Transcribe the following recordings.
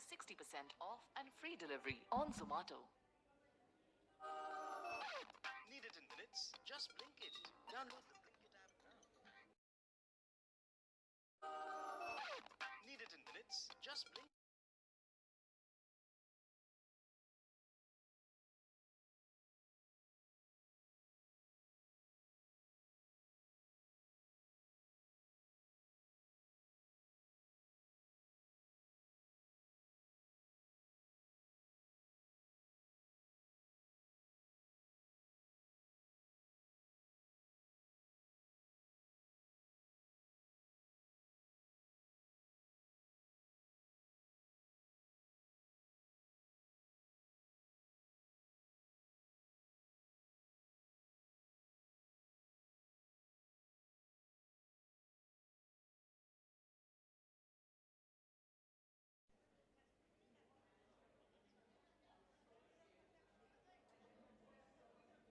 60% off and free delivery on Zomato. Need it in minutes? Just blink it. Download the Blinkit app now. Need it in minutes? Just blink.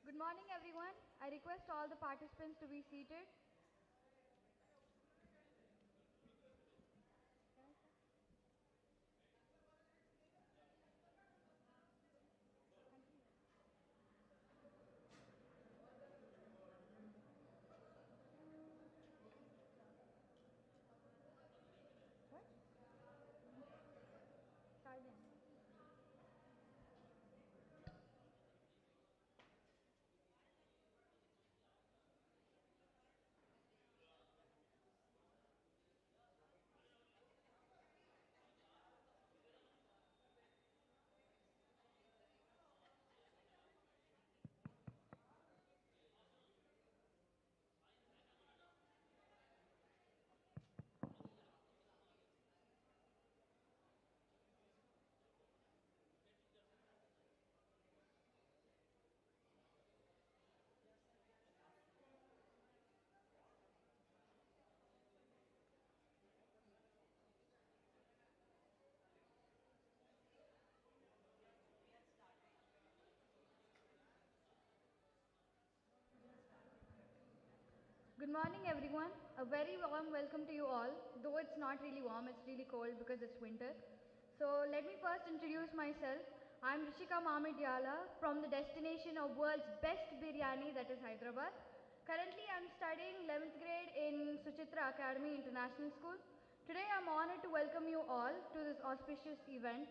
Good morning, everyone. I request all the participants to be seated. What? Silence. Good morning, everyone. A very warm welcome to you all. Though it's not really warm, it's really cold because it's winter. So let me first introduce myself. I'm Rishika Mamidyala from the destination of world's best biryani, that is Hyderabad. Currently, I'm studying 11th grade in Suchitra Academy International School. Today, I'm honored to welcome you all to this auspicious event.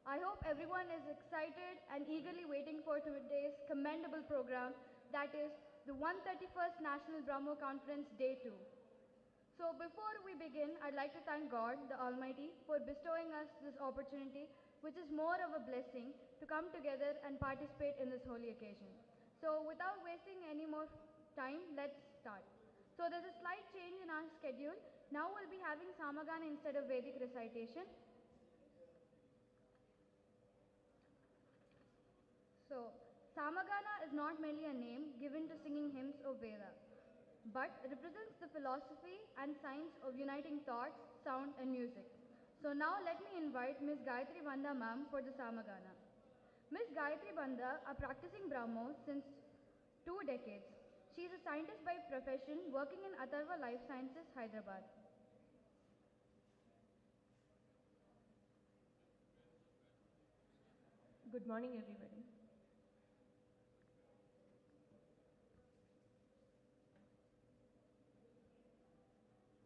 I hope everyone is excited and eagerly waiting for today's commendable program, that is the 131st National Brahmo Conference Day 2. So before we begin, I'd like to thank God, the Almighty, for bestowing us this opportunity, which is more of a blessing, to come together and participate in this holy occasion. So without wasting any more time, let's start. So there's a slight change in our schedule. Now we'll be having Samagana instead of Vedic recitation. So, Samagana is not merely a name given to singing hymns of Veda, but represents the philosophy and science of uniting thoughts, sound and music. So now let me invite Ms. Gayatri Banda ma'am for the Samagana. Ms. Gayatri Banda are practicing Brahmo since 2 decades. She is a scientist by profession working in Atharva Life Sciences, Hyderabad. Good morning, everybody.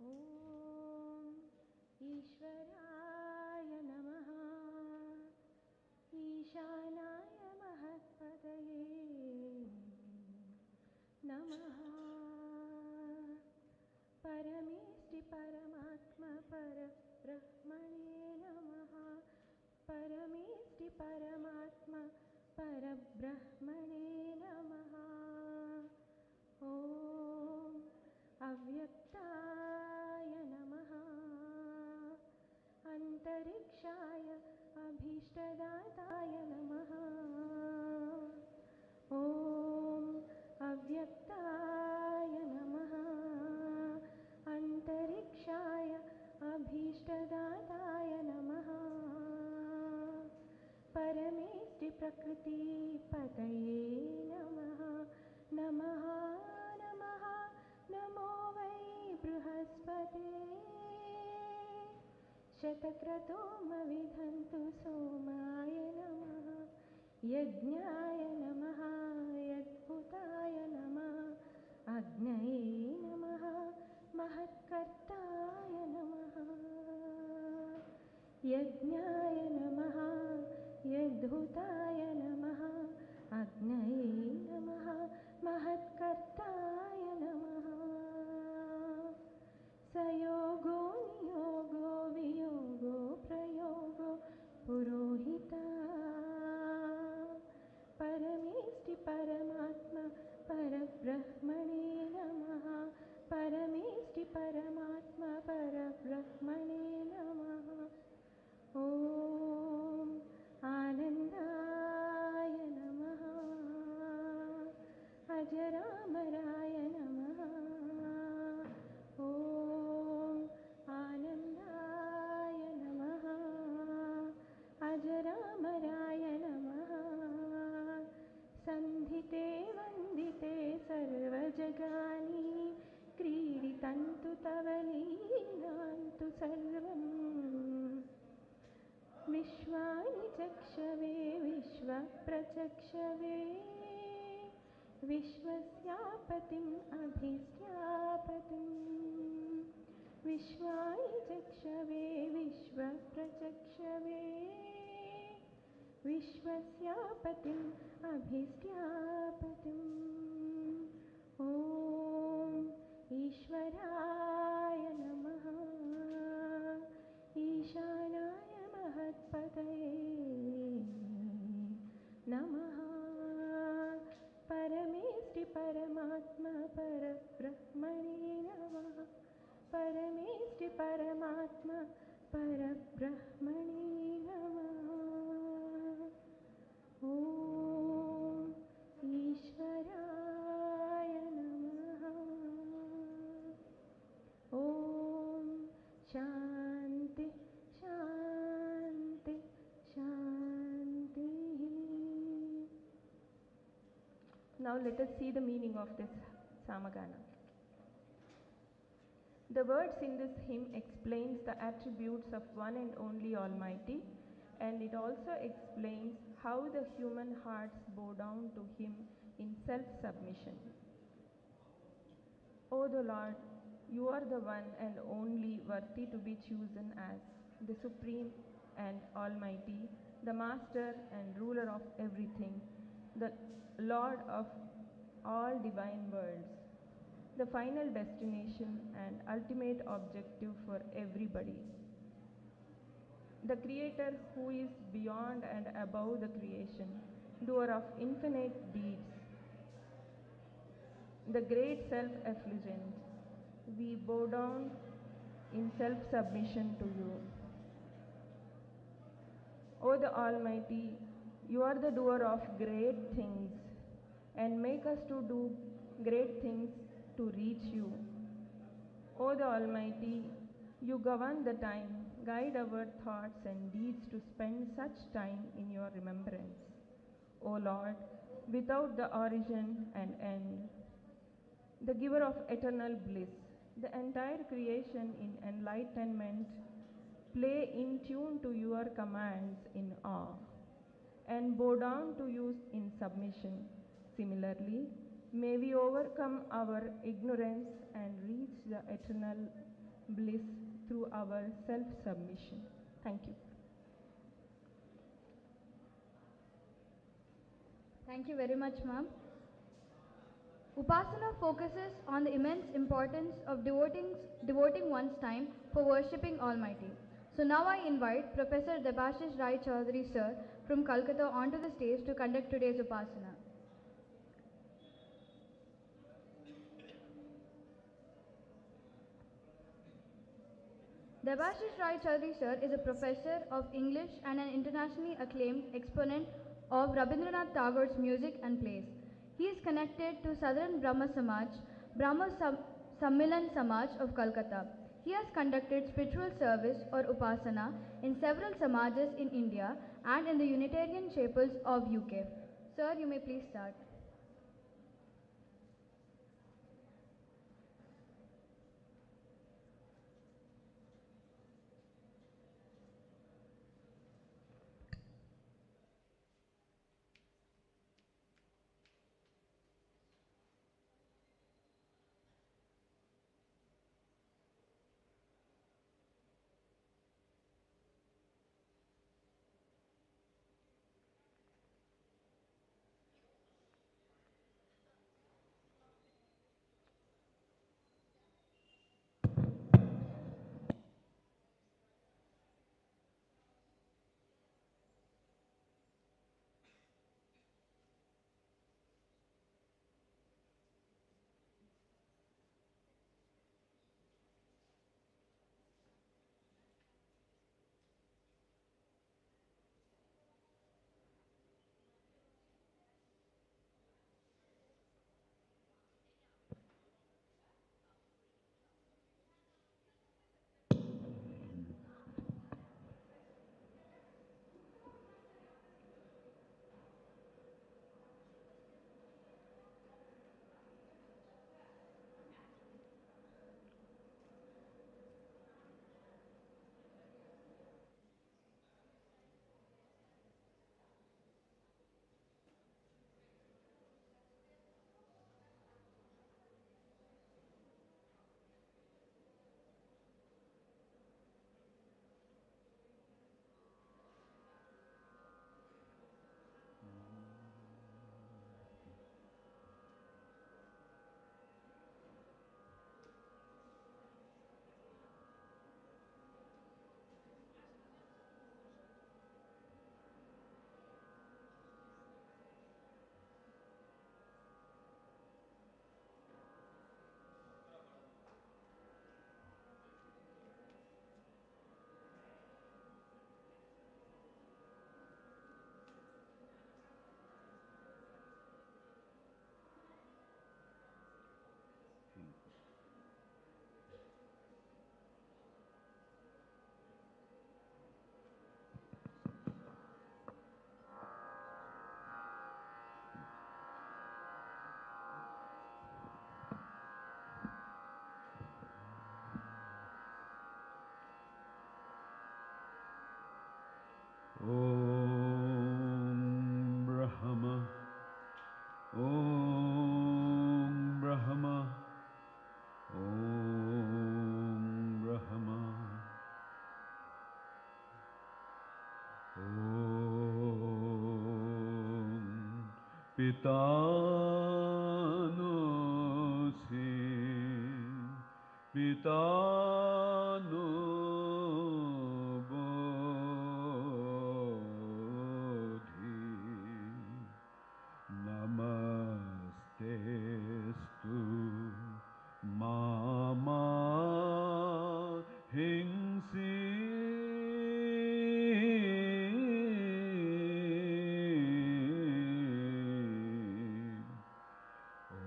Om Ishwaraya Namaha Ishanaya Mahatpadaye Namaha Parameshti Paramatma Parabrahmane Namaha Parameshti Paramatma Parabrahmane Namaha Om Avyaktāya Namaha Antarikshaya Abhishtadātāya Namaha Om Avyaktāya Namaha Antarikshaya Abhishtadātāya Namaha Parameshti Prakriti Pataye Namaha Namaha Namo Vai Brihaspate शतक्रतोमविधन्तु सोमाय नमः यज्ञाय नमः यद्भुताय नमः अग्नये नमः महत्कर्ताय नमः यज्ञाय नमः यद्भुताय नमः अग्नये नमः महत्कर्ताय नमः सयोगो नियोगो वियोगो प्रयोगो पुरोहिता परमेष्टि परमात्मा परब्रह्मणे नमः परमेष्टि परमात्मा परब्रह्मणे नमः ॐ आनन्दाय नमः अजरामराय नमः ॐ आनन्दाय नमः अजरामराय नमः सन्धिते वन्दिते सर्वजगानि क्रीडितन्तु तव लीलान्तु सर्वम् विश्वानि चक्षवे विश्वप्रचक्षवे विश्वस्यापतिम् अभीष्ट्यापतिम् विश्वानि चक्षवे विश्वप्रचक्षवे विश्वस्यापतिम् अभीष्ट्यापतिम् ॐ ईश्वराय नमः ईशानाय महत्पतये नमः परमेष्टि परमात्मा परब्रह्मणे नमः परमेष्टि परमात्मा परब्रह्मणे नमः ॐ ईश्वराय नमः ॐ शान्ति शान्ति शान्तिः Now let us see the meaning of this Samagana. The words in this hymn explains the attributes of one and only Almighty, and it also explains how the human hearts bow down to Him in self-submission. O the Lord, you are the one and only worthy to be chosen as the Supreme and Almighty, the Master and Ruler of everything, the Lord of all divine worlds, the final destination and ultimate objective for everybody, the Creator who is beyond and above the creation, doer of infinite deeds, the great self-effulgent. We bow down in self-submission to you. O the Almighty, you are the doer of great things, and make us to do great things to reach you. O the Almighty, you govern the time, guide our thoughts and deeds to spend such time in your remembrance. O Lord, without the origin and end, the giver of eternal bliss, the entire creation in enlightenment play in tune to your commands in awe, and bow down to you in submission. Similarly, may we overcome our ignorance and reach the eternal bliss through our self-submission. Thank you. Thank you very much, ma'am. Upasana focuses on the immense importance of devoting one's time for worshipping Almighty. So now I invite Professor Debashish Rai Chaudhary sir from Calcutta onto the stage to conduct today's Upasana. Debashish Rai Chaudhary sir is a professor of English and an internationally acclaimed exponent of Rabindranath Tagore's music and plays. He is connected to Southern Brahma Samaj, Brahmo Sammilan Samaj of Calcutta. He has conducted spiritual service or Upasana in several Samajas in India and in the Unitarian chapels of UK. Sir, you may please start. Om Brahma, Om Brahma, Om Brahma, Om Pitano Si, Pitano Bodhi, Namastestu Mama Hingsi.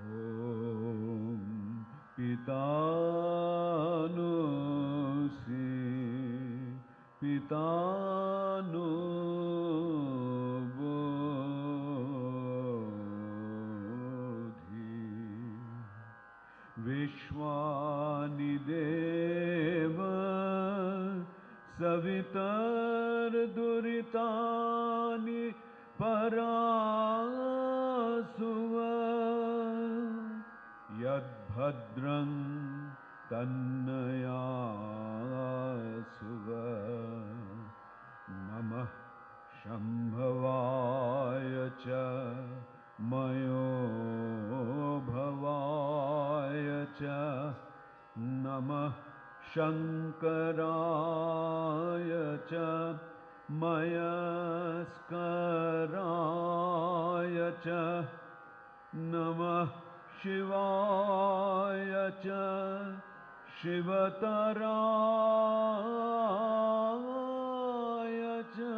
Om Pitano Si, Pitano Bodhi, Vishwani Deva Savitar Duritani Parasuva Yad Bhadran Tannayasuva Namah Shambhavaya Cha Mayo Bhavaya Cha Namah Shankaraya Cha Mayaskaraya Cha Namah Shivaya Cha Shivataraya Cha.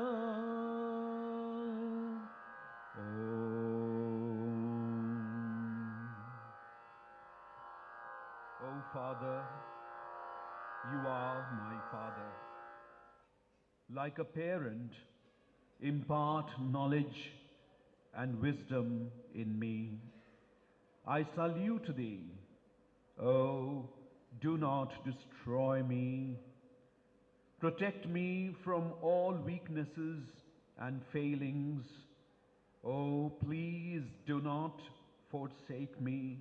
O Father, you are my Father. Like a parent, impart knowledge and wisdom in me. I salute thee. Oh, do not destroy me. Protect me from all weaknesses and failings. Oh, please do not forsake me.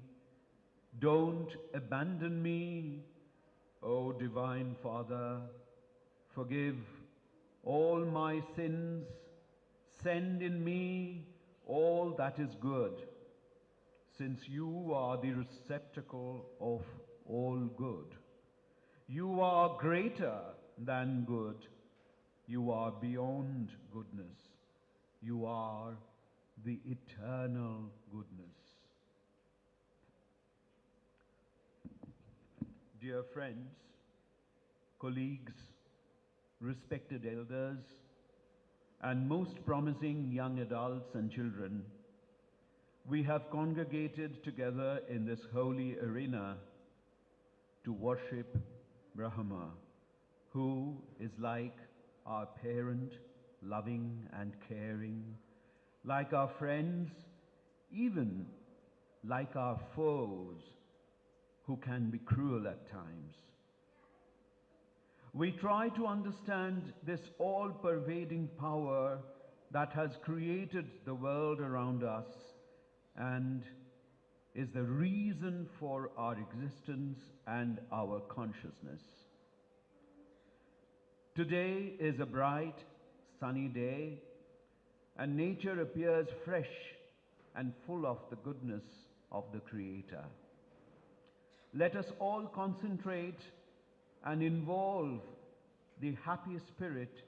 Don't abandon me. O Divine Father, forgive all my sins. Send in me all that is good, since you are the receptacle of all good. You are greater than good. You are beyond goodness. You are the eternal goodness. Dear friends, colleagues, respected elders, and most promising young adults and children, we have congregated together in this holy arena to worship Brahma, who is like our parent, loving and caring, like our friends, even like our foes, who can be cruel at times. We try to understand this all-pervading power that has created the world around us and is the reason for our existence and our consciousness. Today is a bright, sunny day, and nature appears fresh and full of the goodness of the Creator. Let us all concentrate and involve the happy spirit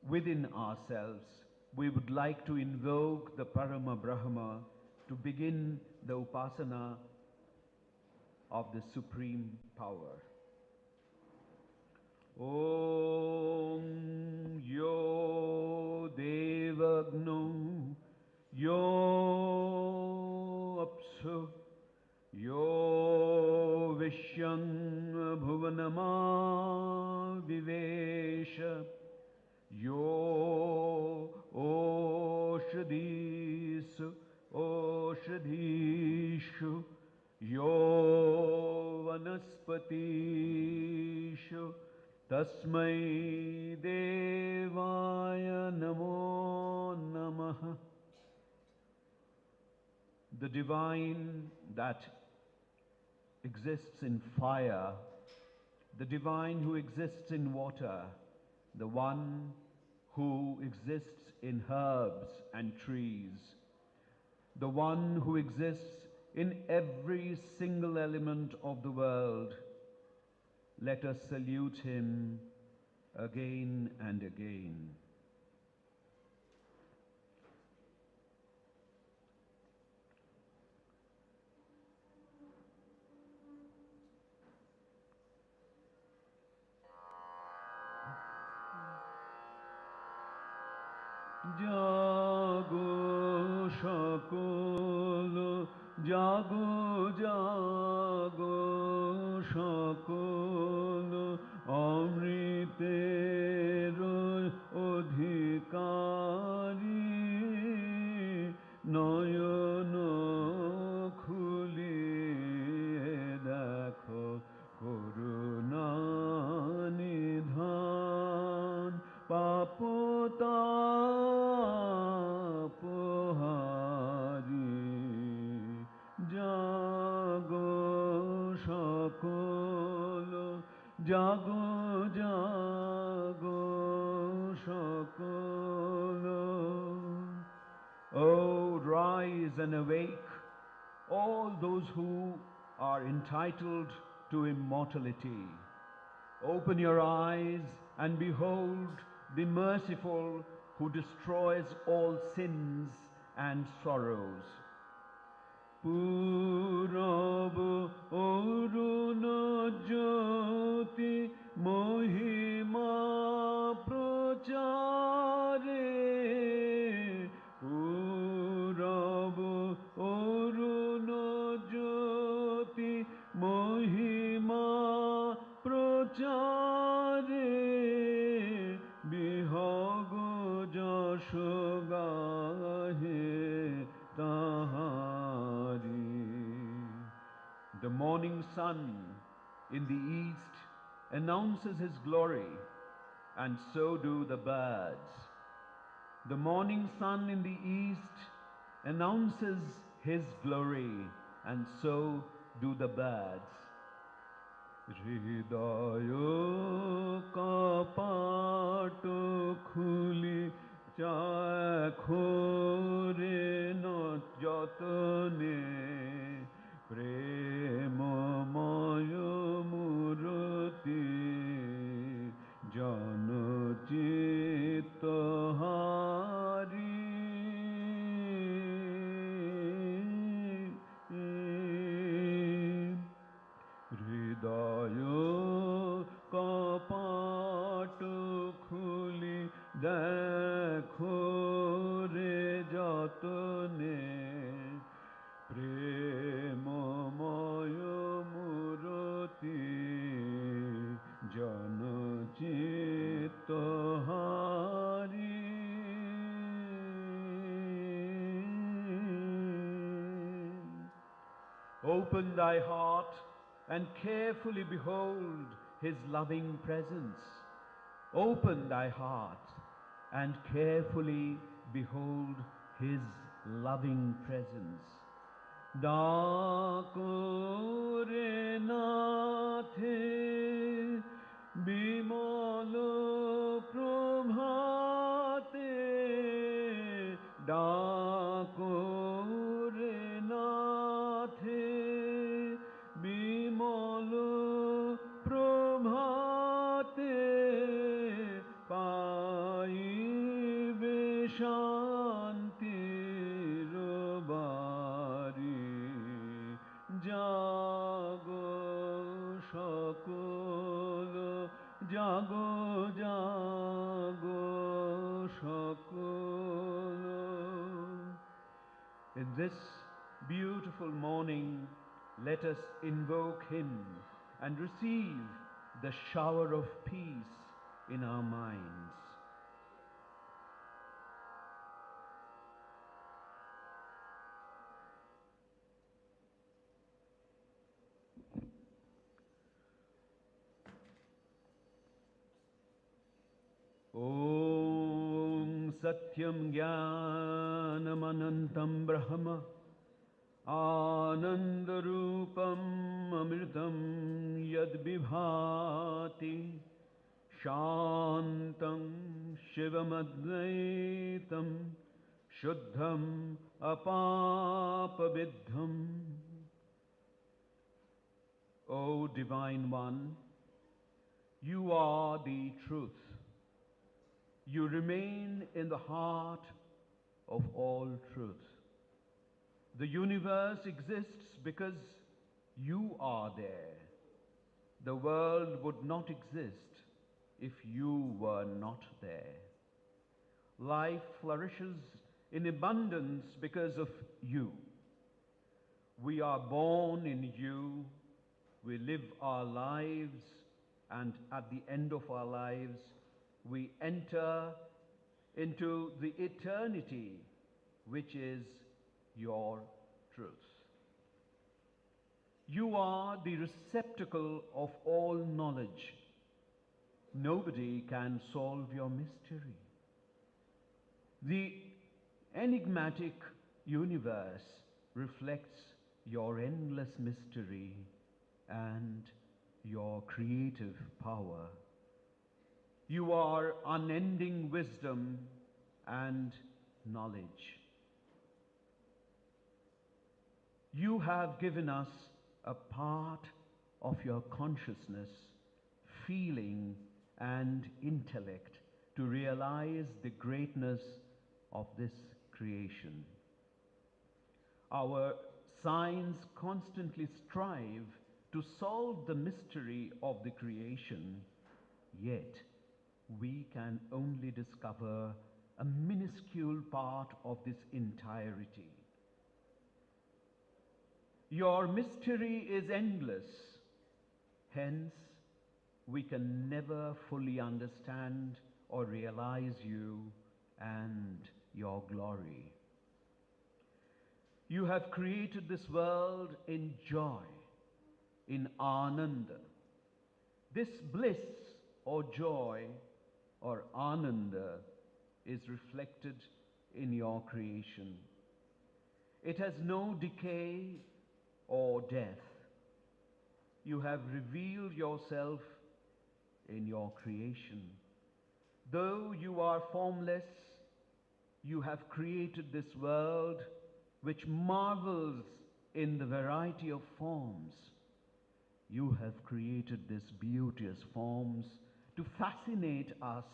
within ourselves. We would like to invoke the Parama Brahma to begin the upasana of the Supreme Power. Om Yo Devagno Yo Apsu Yo Vishyang Bhuvanama Vivesha Yo Oshadhisu Oshadhishu Yo Vanaspatishu Tasmai Tasmai Devaya Namo Namaha. The divine that exists in fire, the divine who exists in water, the one who exists in herbs and trees, the one who exists in every single element of the world. Let us salute him again and again. Jago shakolo, jago jago shakolo, amriter odhikari, nayana khuliye dekho koruna nidhan, Papohari, jago shakolo, jago jago shakolo. Oh, rise and awake, all those who are entitled to immortality. Open your eyes and behold the merciful who destroys all sins and sorrows. Purab Aruna Jyoti Mohima Prachare, Purab Aruna Jyoti Mohima Prachare, Bihago Jasho Gahe Tahari. The morning sun in the east announces his glory, and so do the birds. The morning sun in the east announces his glory, and so do the birds. Hridayo kapat khuli chakhure na jatane, premamaya murati jana chitahari. Hridayo kapat khuli dekho re jatane, premamaya murati jana chitahari. Open thy heart and carefully behold his loving presence. Open thy heart and carefully behold his loving presence. Dakore nathe bimalo prabhate, dakore nathe bimalo prabhate, paive shantir bari, jago shakolo, jago jago shakolo. In this beautiful morning, let us invoke him and receive the shower of peace in our minds. Om Satyam Jnanamanantam Brahma Anandarupam Amritam Yad Vibhati Shantam Shivamadvaitam Shuddham Apapavidham. O Divine One, you are the truth. You remain in the heart of all truth. The universe exists because you are there. The world would not exist if you were not there. Life flourishes in abundance because of you. We are born in you. We live our lives, and at the end of our lives, we enter into the eternity, which is your truth. You are the receptacle of all knowledge. Nobody can solve your mystery. The enigmatic universe reflects your endless mystery and your creative power. You are unending wisdom and knowledge. You have given us a part of your consciousness, feeling, and intellect to realize the greatness of this creation. Our science constantly strive to solve the mystery of the creation, yet we can only discover a minuscule part of this entirety. Your mystery is endless, hence we can never fully understand or realize you and your glory. You have created this world in joy, in ananda. This bliss or joy or ananda is reflected in your creation. It has no decay or death. You have revealed yourself in your creation. Though you are formless, you have created this world which marvels in the variety of forms. You have created these beauteous forms to fascinate us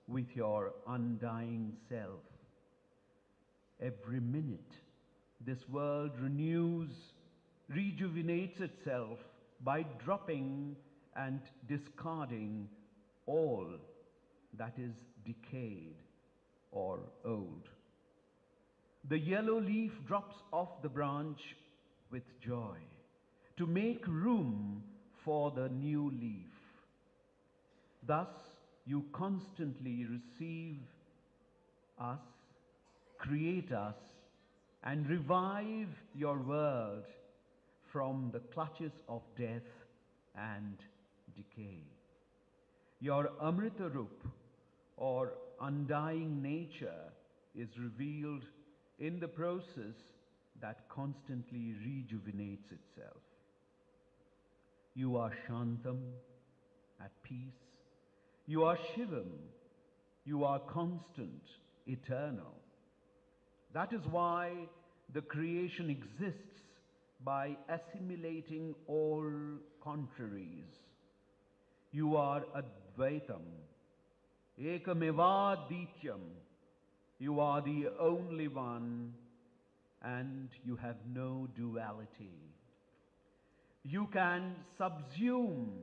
with your undying self. Every minute, this world renews, rejuvenates itself by dropping and discarding all that is decayed or old. The yellow leaf drops off the branch with joy to make room for the new leaf. Thus, you constantly receive us, create us, and revive your world from the clutches of death and decay. Your Amrita Rup, or undying nature, is revealed in the process that constantly rejuvenates itself. You are Shantam, at peace. You are Shivam. You are constant, eternal. That is why the creation exists by assimilating all contraries. You are Advaitam, Ekamevadityam. You are the only one, and you have no duality. You can subsume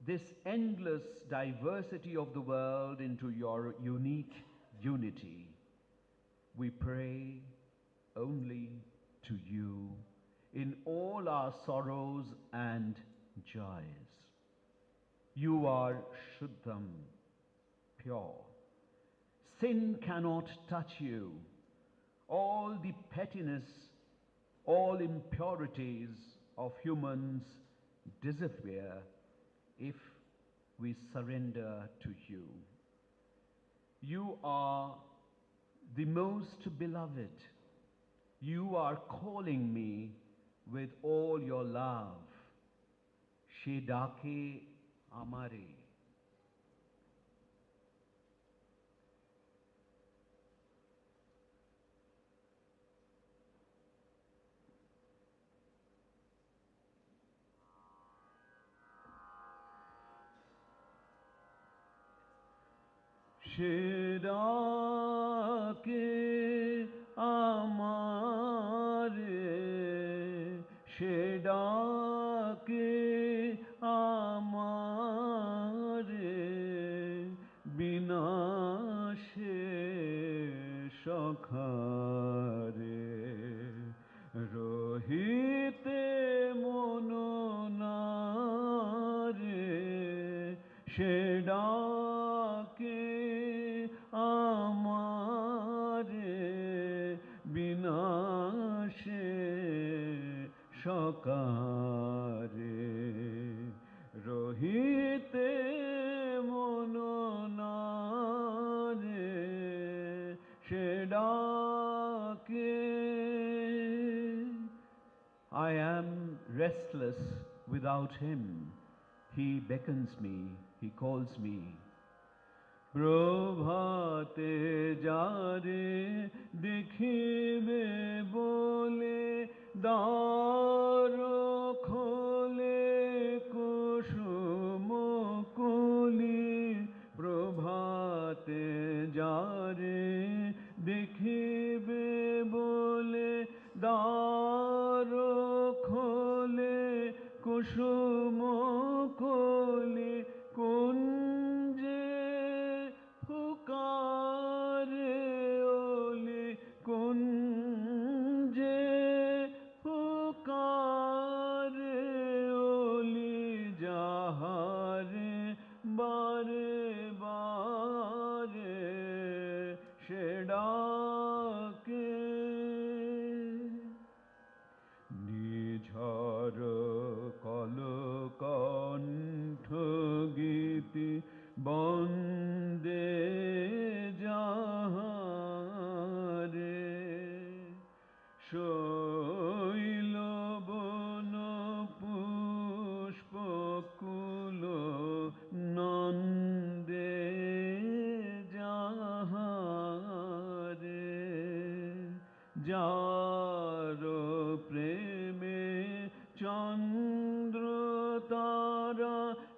this endless diversity of the world into your unique unity. We pray only to you in all our sorrows and joys. You are Shuddham, pure. Sin cannot touch you. All the pettiness, all impurities of humans disappear if we surrender to you. You are the most beloved. You are calling me with all your love. Shedake amare. Shedake amare, Shedake amare, bina she shakhare, rohite mononare, Shedake amare, bina she shakare, rohite mononare, Shedake. I am restless without him. He beckons me, he calls me. Prabhate jare dekhibe bole, daro khole kusum koli. Prabhate jare dekhibe bole, daro khole kusum koli. Kunje pukare oli, kunje pukare oli, jahare bare bare shedake. নিঝর কলকণ্ঠ গীতি বন্দে যাহারে, শৈল বন পুষ্পকুল নন্দে যাহারে, যার প্রেমে চন্দ্র তারা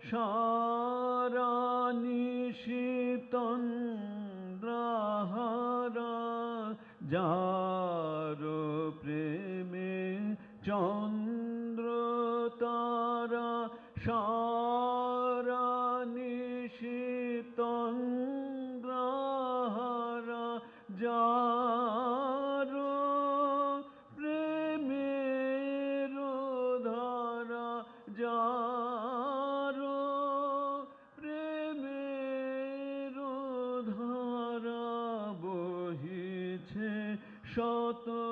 সারা নিশিতন্দ্রাহারা, যার প্রেমে চন্দ্র তারা সারা নিশিতন্দ্রাহারা, যার প্রেমের ধারা, যার প্রেমের ধারা বহিছে শতধারে,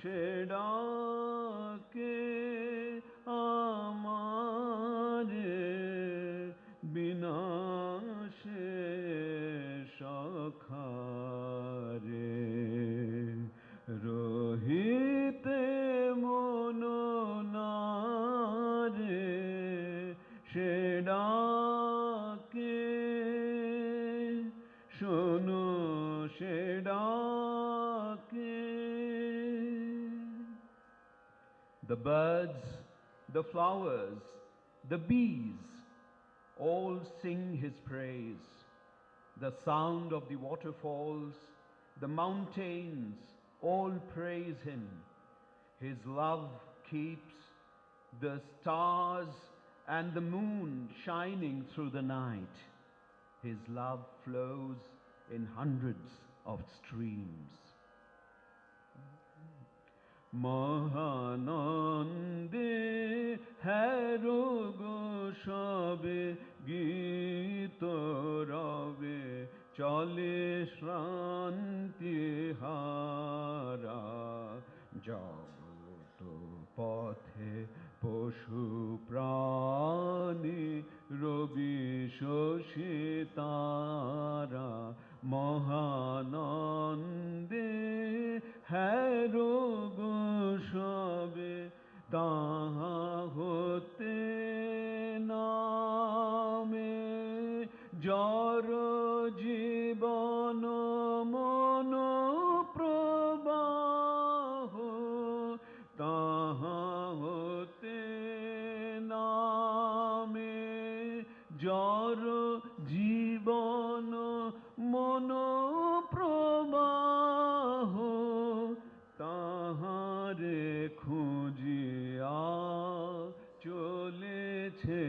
সেডাকে আমারে বিনাশে সখারে, রহিতে মননারে সেডাকে, শোনো সেডাকে। The birds, the flowers, the bees, all sing his praise. The sound of the waterfalls, the mountains, all praise him. His love keeps the stars and the moon shining through the night. His love flows in hundreds of streams. মহানন্দে হ্যারো গো সবে, গীত রবে চলে শ্রান্তি হারা, জগত পথে পশু প্রাণী রবি jar জীবন মন প্রবাহ তাহা হতে নামে jar জীবন মন প্রবাহ তাহারে খুঁজিয়া চলেছে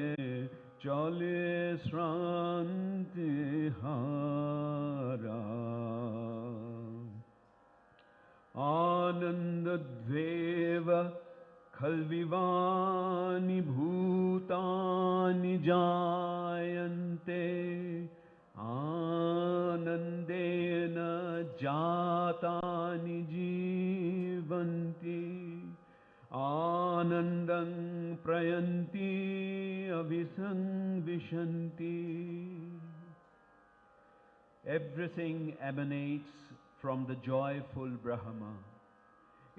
চলে শ্রান্তি হারা आनन्दद्वेव खल्विवानि भूतानि जायन्ते आनन्देन जातानि जीवन्ति आनन्दं प्रयन्ति अभिसंविशन्ति. Everything emanates from the joyful Brahma.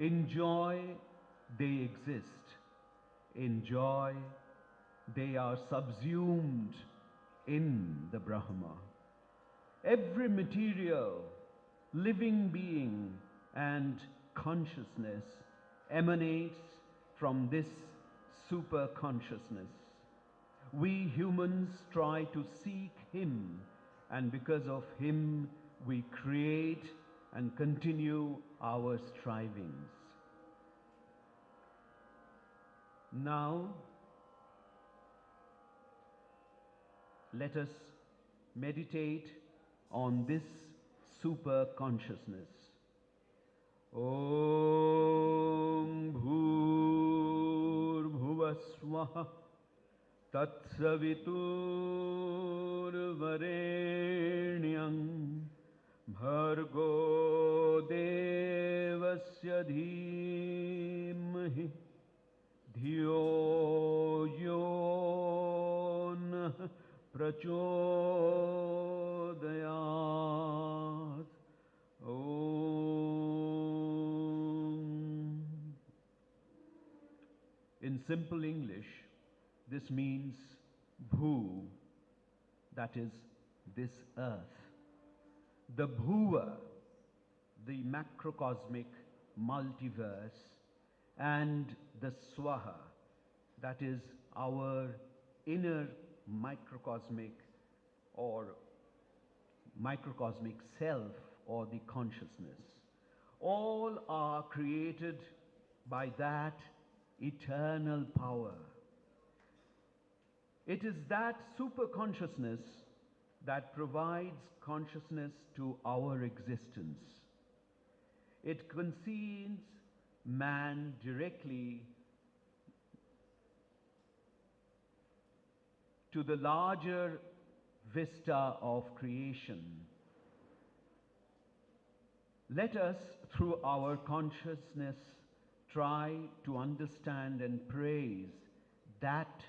In joy, they exist. In joy, they are subsumed in the Brahma. Every material, living being, and consciousness emanates from this super consciousness. We humans try to seek Him, and because of Him, we create and continue our strivings. Now, let us meditate on this super consciousness. Om Bhur Bhuvaswaha Tatsaviturvarenyam Bhargo Devasya Dhimahi Dhiyo Yo Nah Prachodayat. Om. In simple English, this means Bhu, that is this earth. The Bhuva, the macrocosmic multiverse, and the Swaha, that is our inner microcosmic or microcosmic self or the consciousness. All are created by that eternal power. It is that super consciousness that provides consciousness to our existence. It conceals man directly to the larger vista of creation. Let us, through our consciousness, try to understand and praise that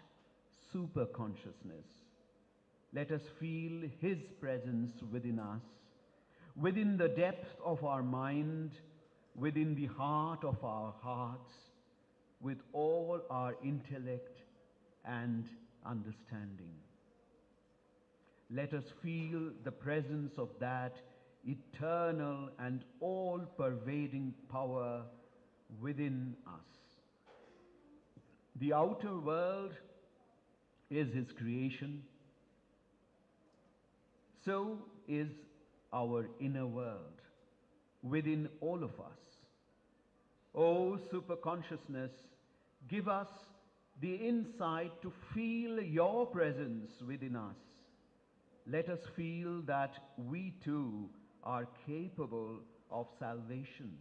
super consciousness. Let us feel His presence within us, within the depth of our mind, within the heart of our hearts, with all our intellect and understanding. Let us feel the presence of that eternal and all-pervading power within us. The outer world is His creation. So is our inner world within all of us. O super consciousness, give us the insight to feel your presence within us. Let us feel that we too are capable of salvation.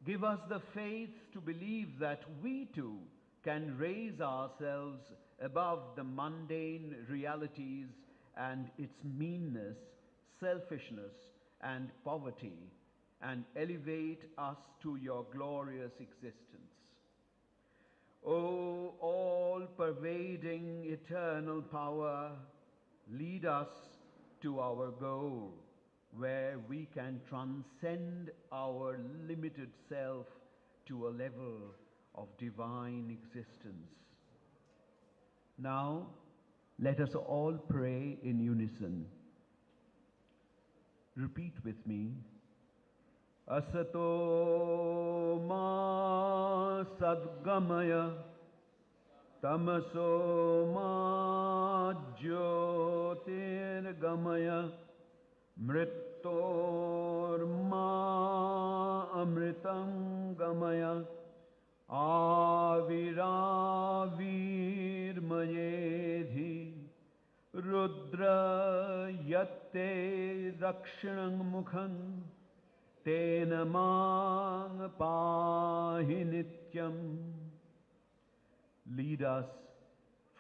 Give us the faith to believe that we too can raise ourselves above the mundane realities and its meanness, selfishness, and poverty, and elevate us to your glorious existence. O all-pervading eternal power, lead us to our goal, where we can transcend our limited self to a level of divine existence. Now, Let us all pray in unison. Repeat with me. Asato ma sadgamaya, tamaso ma jyotirgamaya, mrittor ma amritam gamaya, aviravirmayedhi, rudra yatte dakshinam mukham, tena mang pahi nityam. Lead us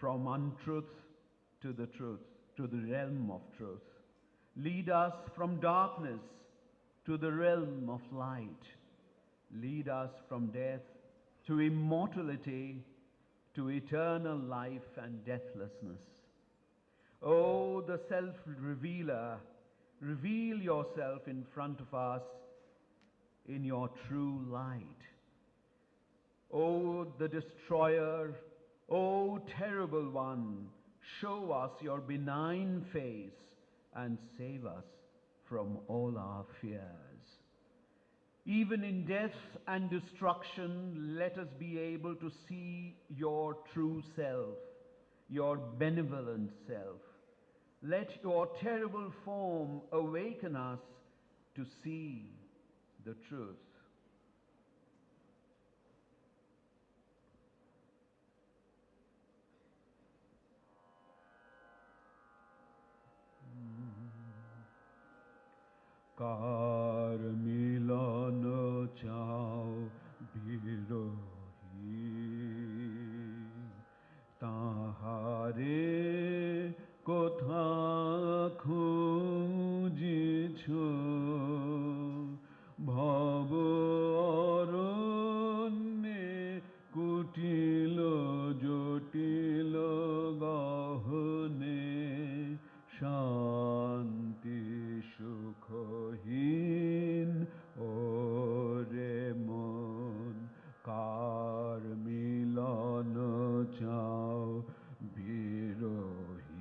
from untruth to the truth, to the realm of truth. Lead us from darkness to the realm of light. Lead us from death to immortality, to eternal life and deathlessness. O the self-revealer, reveal yourself in front of us in your true light. O the destroyer, O terrible one, show us your benign face and save us from all our fears. Even in death and destruction, let us be able to see your true self, your benevolent self. Let your terrible form awaken us to see the truth. Kar milan chao birohi, tahare kotha khujicho, bhav aranne kutilo jotilo gahne, shanti sukhohin ore mon, kar milan chao birohi.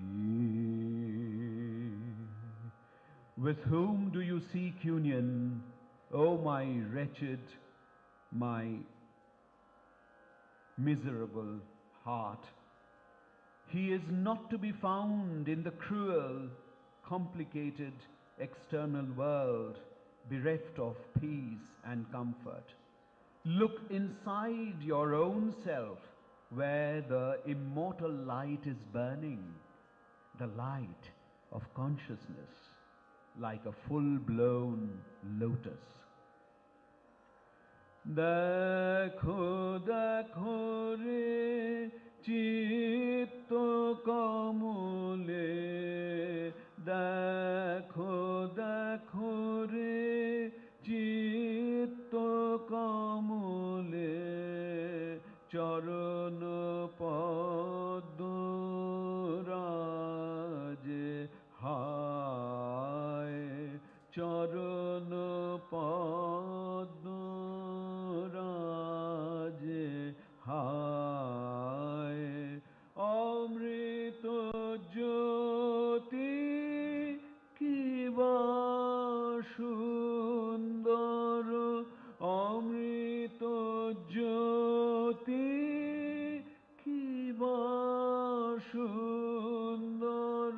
With whom do you seek union, O my wretched, my miserable heart? He is not to be found in the cruel, complicated external world, bereft of peace and comfort. Look inside your own self, where the immortal light is burning, the light of consciousness, like a full-blown lotus. Dekho, dekho re chitto kamule, dekho, dekho re chitto kamule, charan padma raje hai, charan padma raje hai, amrita jyoti kiva sundar, amrita jyoti kiva sundar,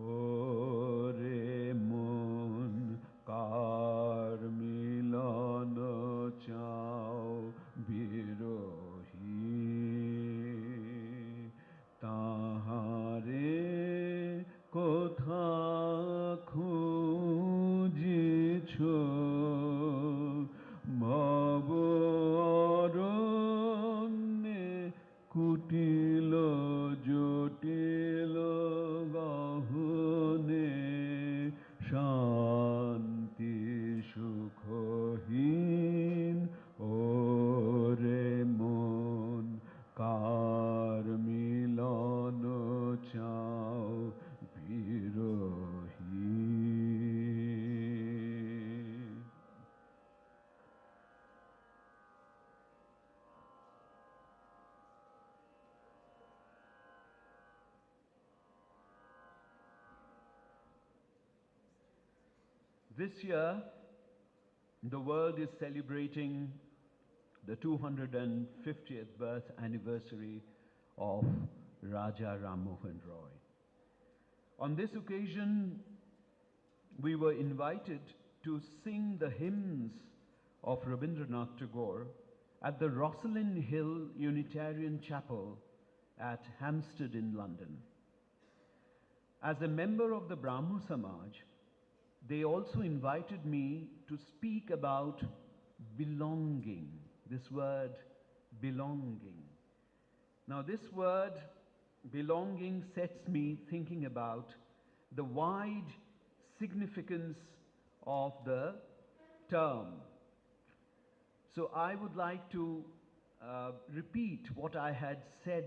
ore mon This year, the world is celebrating the 250th birth anniversary of Raja Ram Mohan Roy. On this occasion, we were invited to sing the hymns of Rabindranath Tagore at the Rosslyn Hill Unitarian Chapel at Hampstead in London. As a member of the Brahmo Samaj, they also invited me to speak about belonging. This word, belonging. Now, this word, belonging, sets me thinking about the wide significance of the term. So I would like to repeat what I had said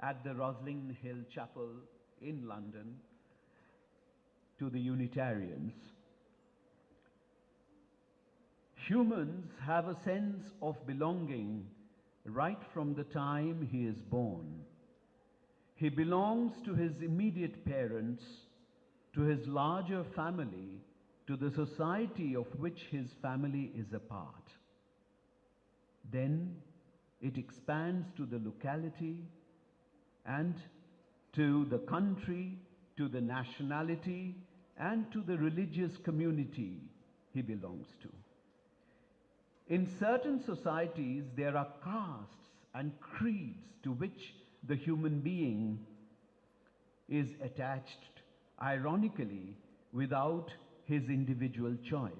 at the Rosslyn Hill Chapel in London to the Unitarians. Humans have a sense of belonging right from the time he is born. He belongs to his immediate parents, to his larger family, to the society of which his family is a part. Then it expands to the locality and to the country, to the nationality, and to the religious community he belongs to. In certain societies, there are castes and creeds to which the human being is attached, ironically, without his individual choice.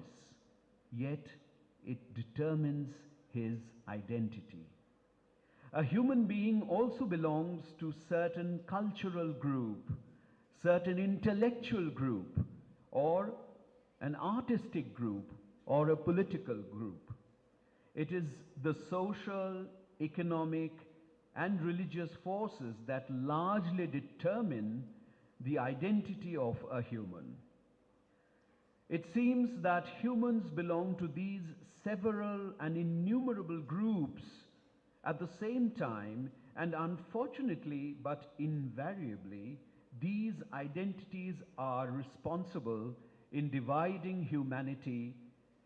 Yet, it determines his identity. A human being also belongs to certain cultural group, certain intellectual group, or an artistic group, or a political group. It is the social, economic, and religious forces that largely determine the identity of a human. It seems that humans belong to these several and innumerable groups at the same time, and unfortunately, but invariably, these identities are responsible in dividing humanity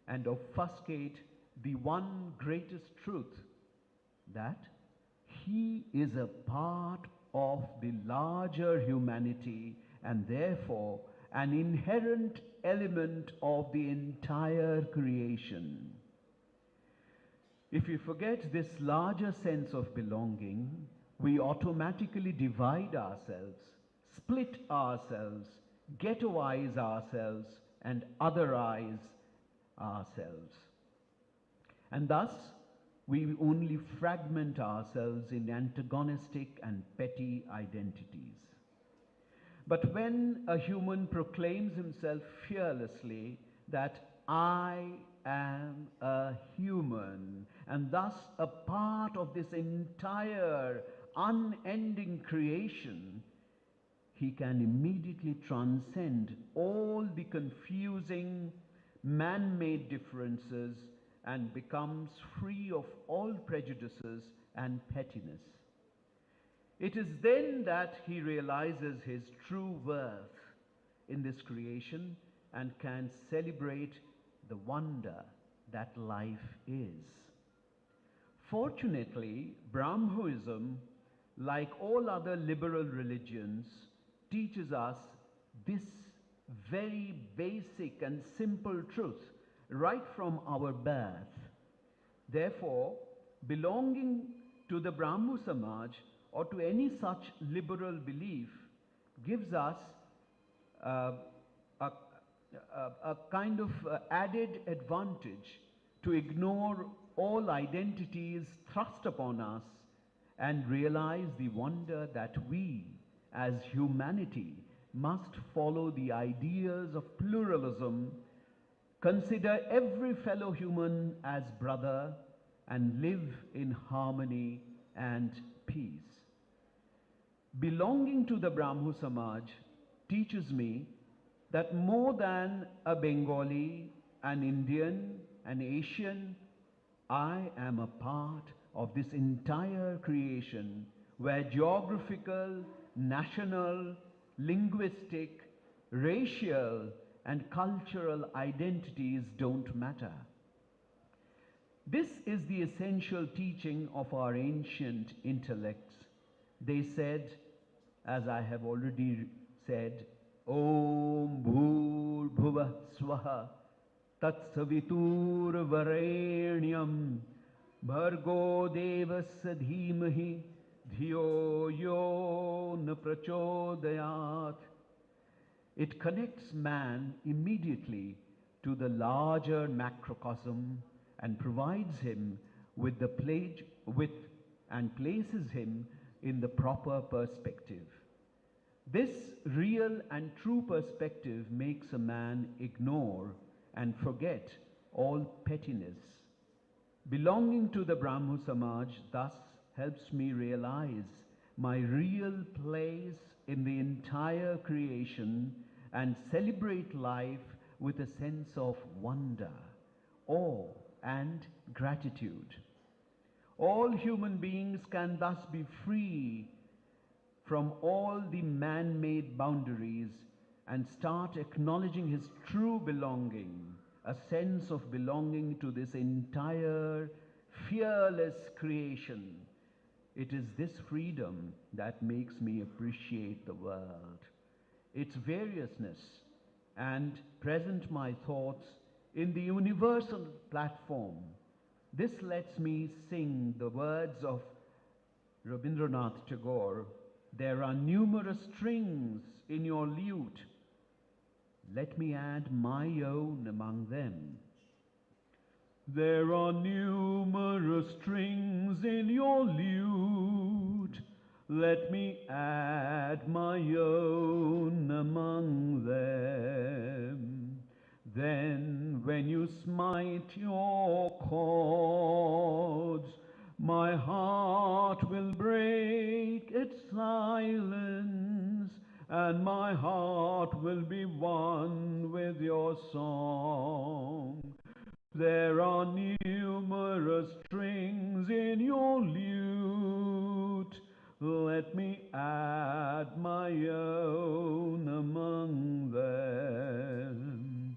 and obfuscate the one greatest truth, that he is a part of the larger humanity and therefore an inherent element of the entire creation. If we forget this larger sense of belonging, we automatically divide ourselves, split ourselves, ghettoize ourselves, and otherize ourselves. And thus, we only fragment ourselves in antagonistic and petty identities. But when a human proclaims himself fearlessly that I am a human and thus a part of this entire unending creation, he can immediately transcend all the confusing man-made differences and becomes free of all prejudices and pettiness. It is then that he realizes his true worth in this creation and can celebrate the wonder that life is. Fortunately, Brahmoism, like all other liberal religions, teaches us this very basic and simple truth right from our birth. Therefore, belonging to the Brahmo Samaj or to any such liberal belief gives us a kind of added advantage to ignore all identities thrust upon us and realize the wonder that we, as humanity, must follow the ideas of pluralism, consider every fellow human as brother, and live in harmony and peace. Belonging to the Brahmo Samaj teaches me that more than a Bengali, an Indian, an Asian, I am a part of this entire creation where geographical, national, linguistic, racial, and cultural identities don't matter. This is the essential teaching of our ancient intellects. They said, as I have already said, Om Bhur Bhuva Swaha Tat Savitur Varenyam Bhargo Devasya Dhimahi Dhiyo Yo Na Prachodayat. It connects man immediately to the larger macrocosm and provides him with and places him in the proper perspective. This real and true perspective makes a man ignore and forget all pettiness. Belonging to the Brahmo Samaj thus helps me realize my real place in the entire creation and celebrate life with a sense of wonder, awe, and gratitude. All human beings can thus be free from all the man-made boundaries and start acknowledging his true belonging, a sense of belonging to this entire fearless creation. It is this freedom that makes me appreciate the world, its variousness, and present my thoughts in the universal platform. This lets me sing the words of Rabindranath Tagore, "There are numerous strings in your lute. Let me add my own among them." There are numerous strings in your lute. Let me add my own among them. Then when you smite your chords, my heart will break its silence, and my heart will be one with your song. There are numerous strings in your lute. Let me add my own among them.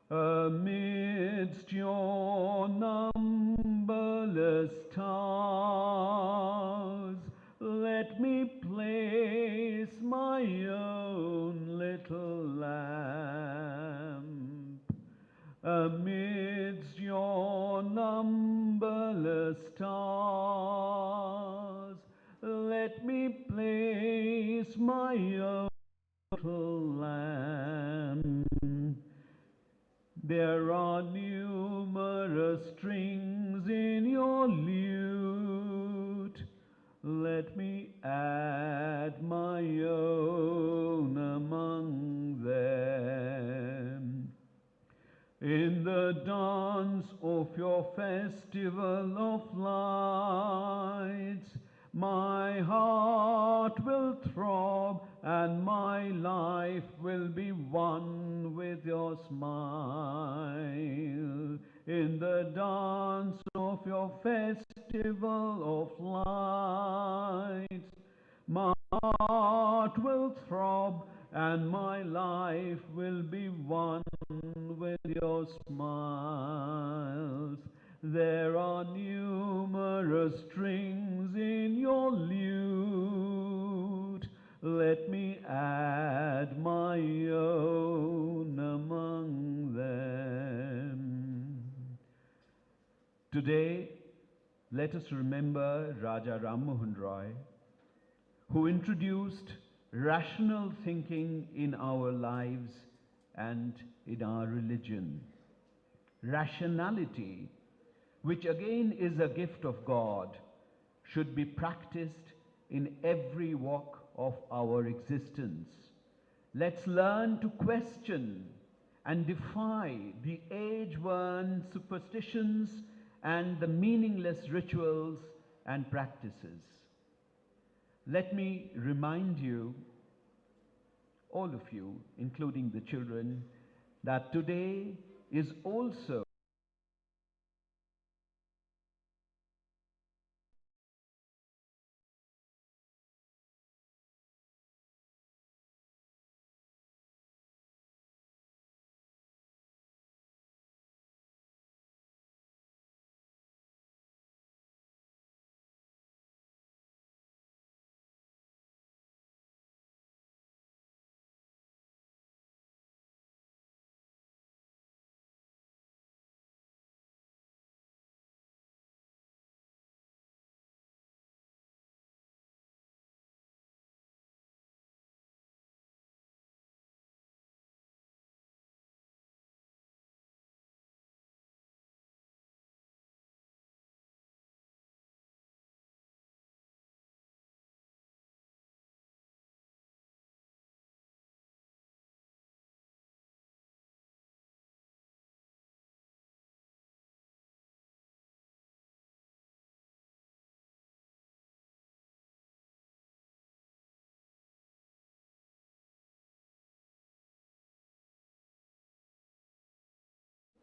Amidst your numberless stars, let me place my own little lamp. Amidst your numberless stars, let me place my own little lamp. There are numerous strings in your lute. Let me add my own among them. In the dance of your festival of lights, my heart will throb and my life will be one with your smile. In the dance of your festival of lights, my heart will throb and my life will be one with your smiles. There are numerous strings in your lute. Let me add my own among them. Today, let us remember Raja Ram Mohan Roy, who introduced rational thinking in our lives and in our religion. Rationality, which again is a gift of God, should be practiced in every walk of our existence. Let's learn to question and defy the age-worn superstitions and the meaningless rituals and practices. Let me remind you, all of you, including the children, that today is also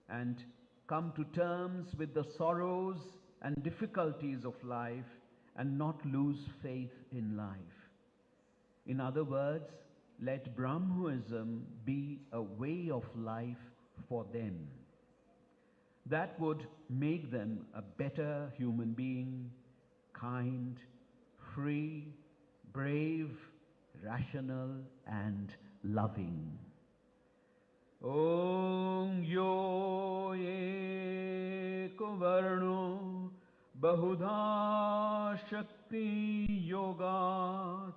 and come to terms with the sorrows and difficulties of life and not lose faith in life. In other words, let Brahmoism be a way of life for them. That would make them a better human being, kind, free, brave, rational, and loving. Om yo eko varno bahudha shakti yogat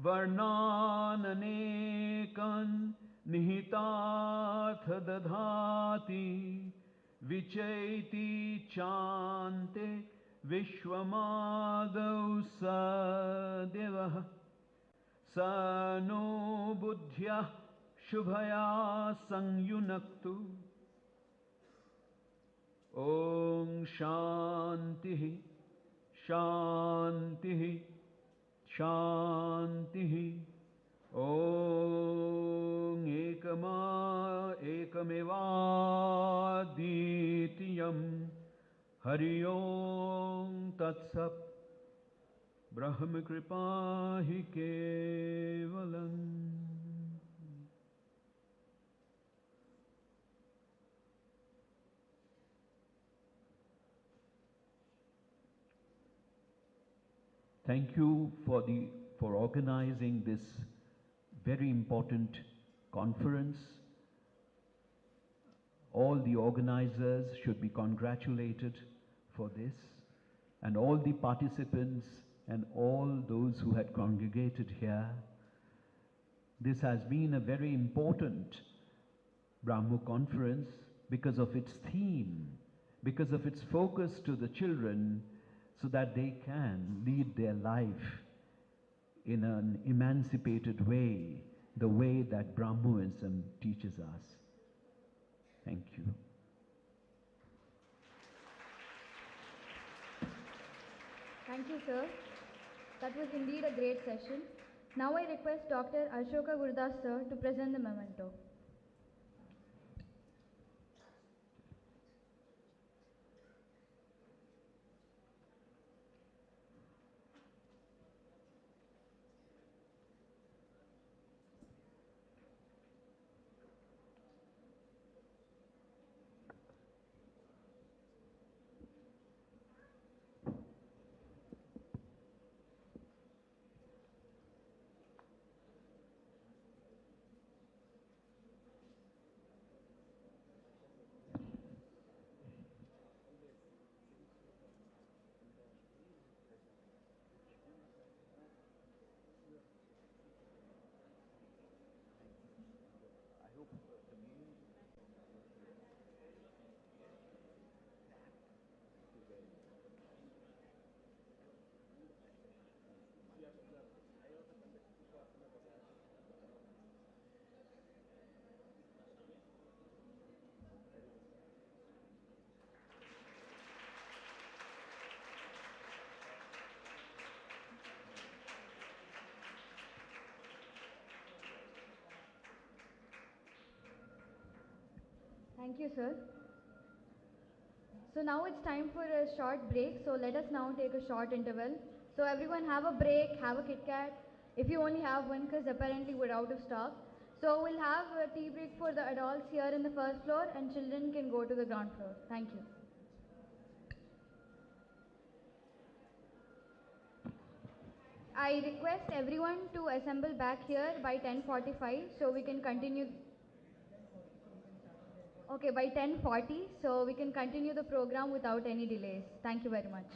varnananekan nihitat dadhati vichaiti chante vishwamadau sadevah sano buddhya shubhaya sangyunaktu Om Shanti Shanti Shanti Om Ekameva Ditiyam Hari Om Tatsap Brahma Kripahi Kevalam. Thank you for organizing this very important conference. All the organizers should be congratulated for this, and all the participants and all those who had congregated here. This has been a very important Brahmo conference because of its theme, because of its focus to the children, so that they can lead their life in an emancipated way, the way that Brahmoism teaches us. Thank you. Thank you, sir. That was indeed a great session. Now I request Dr. Ashoka Gurdas, sir, to present the memento. Thank you, sir. So now it's time for a short break. So let us now take a short interval. So everyone have a break, have a Kit Kat. If you only have one, because apparently we're out of stock. So we'll have a tea break for the adults here in the first floor, and children can go to the ground floor. Thank you. I request everyone to assemble back here by 10:45 so we can continue. Okay, by 10:40 so we can continue the program without any delays. Thank you very much.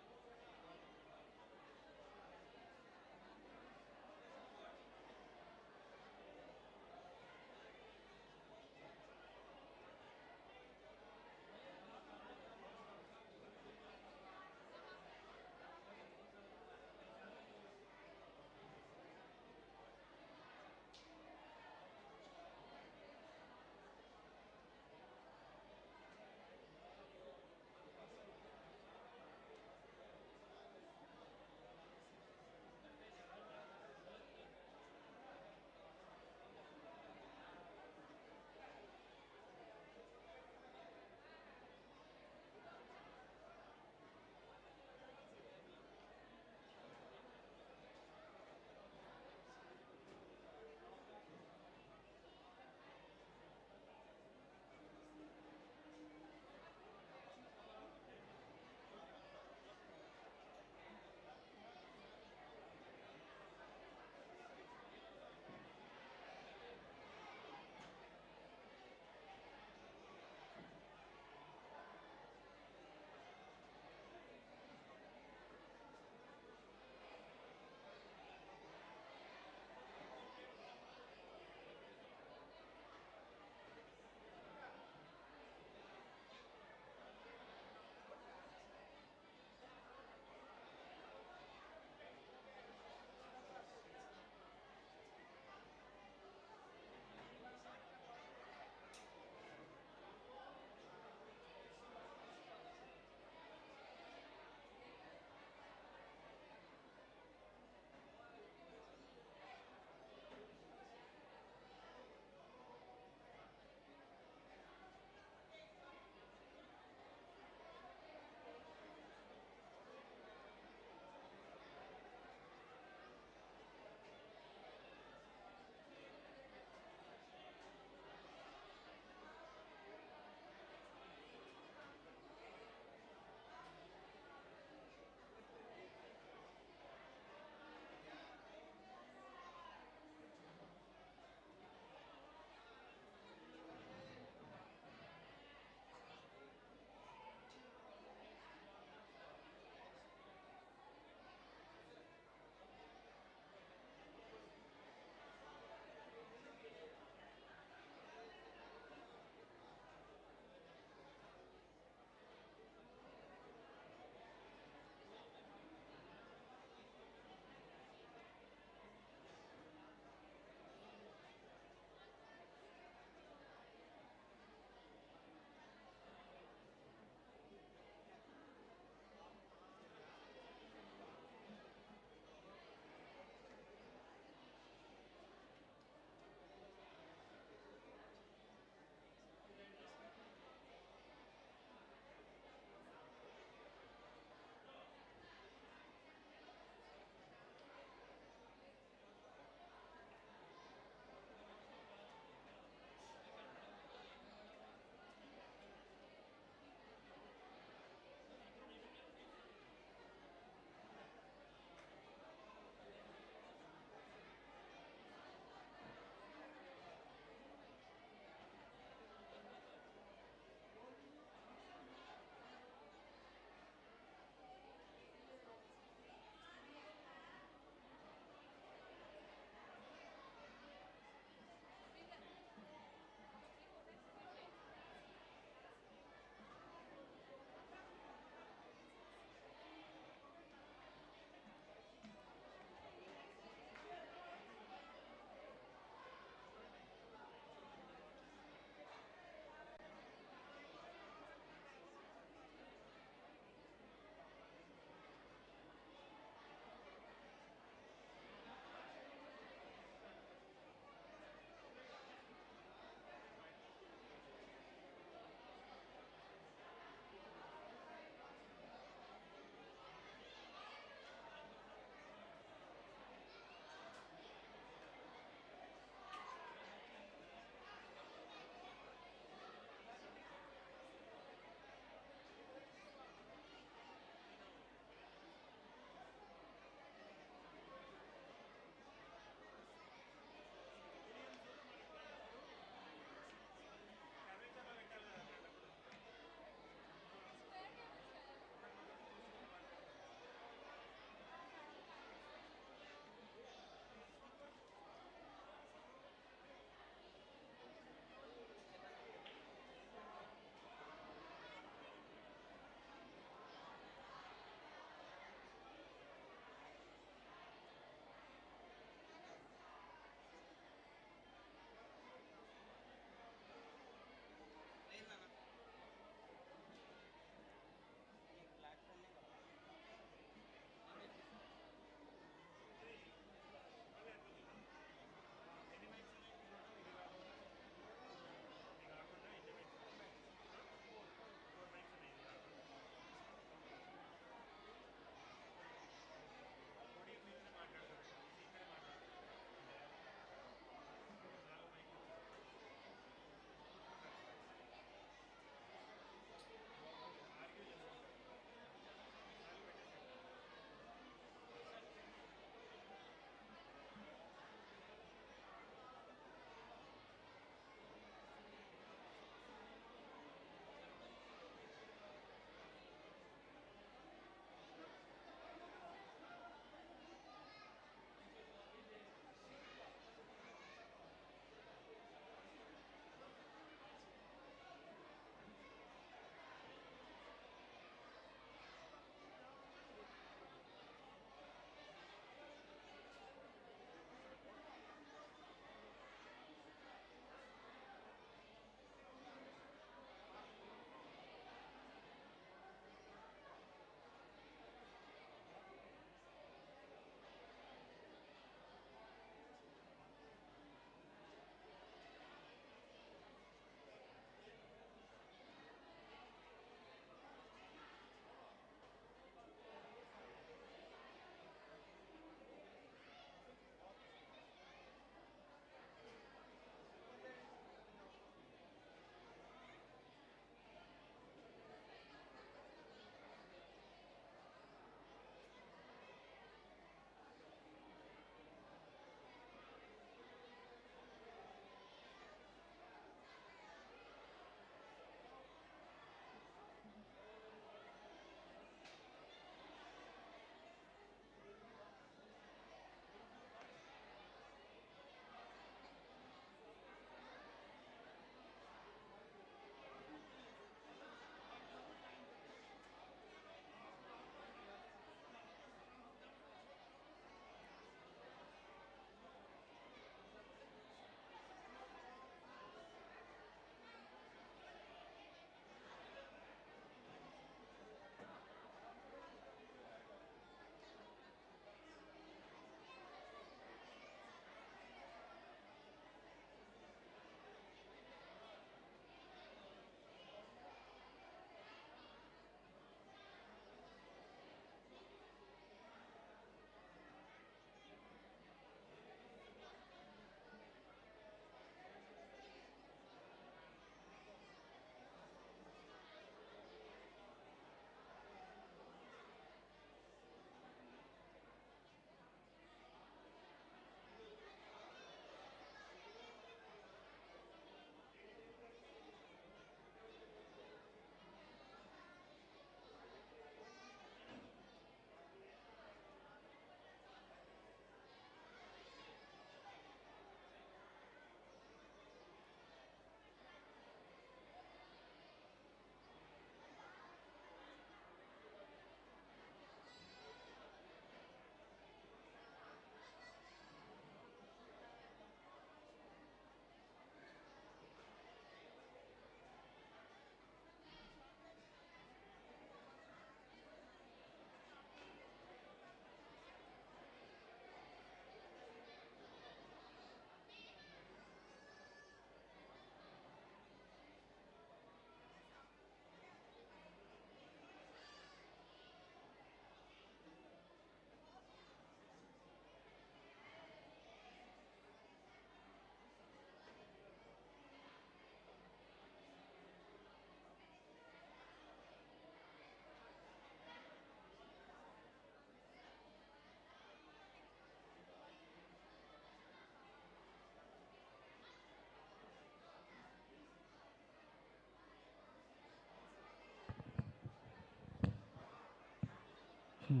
Hmm.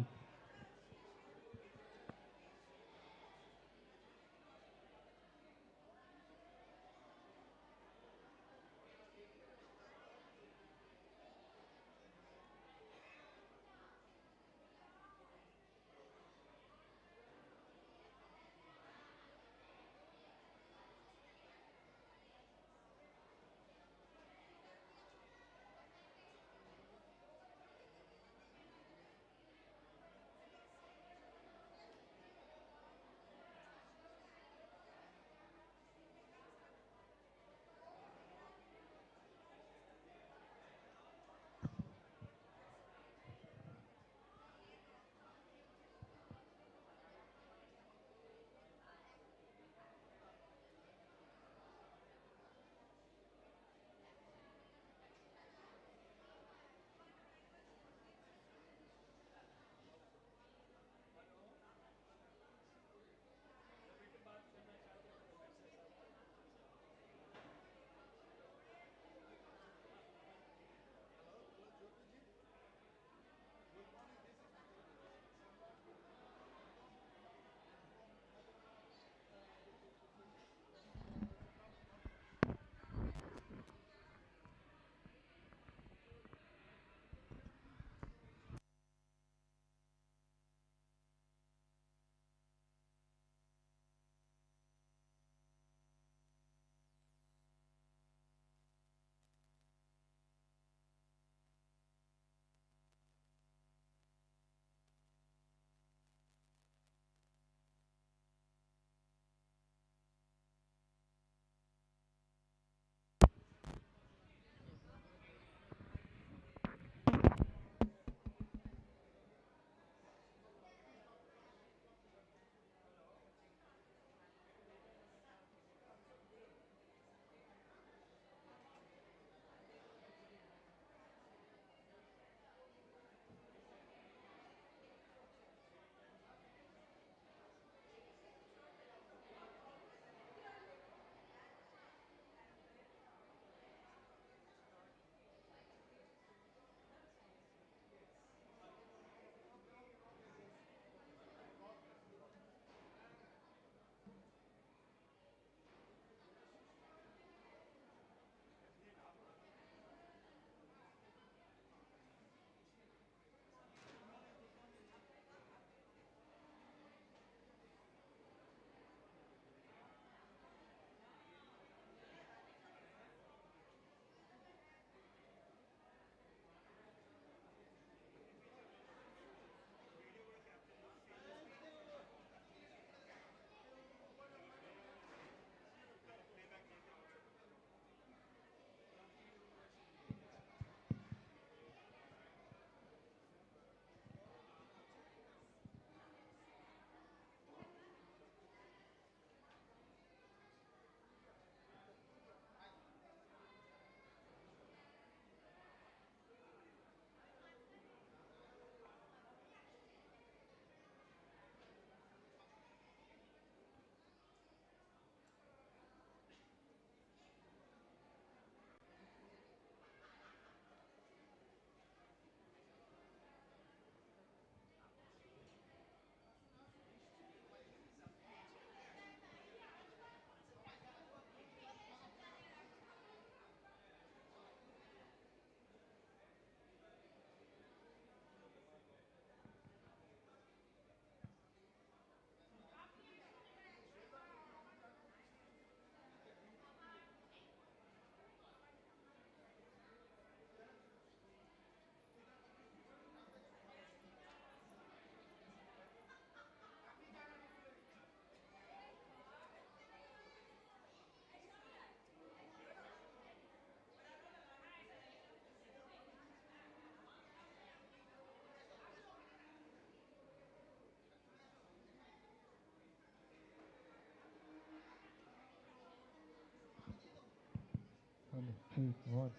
What?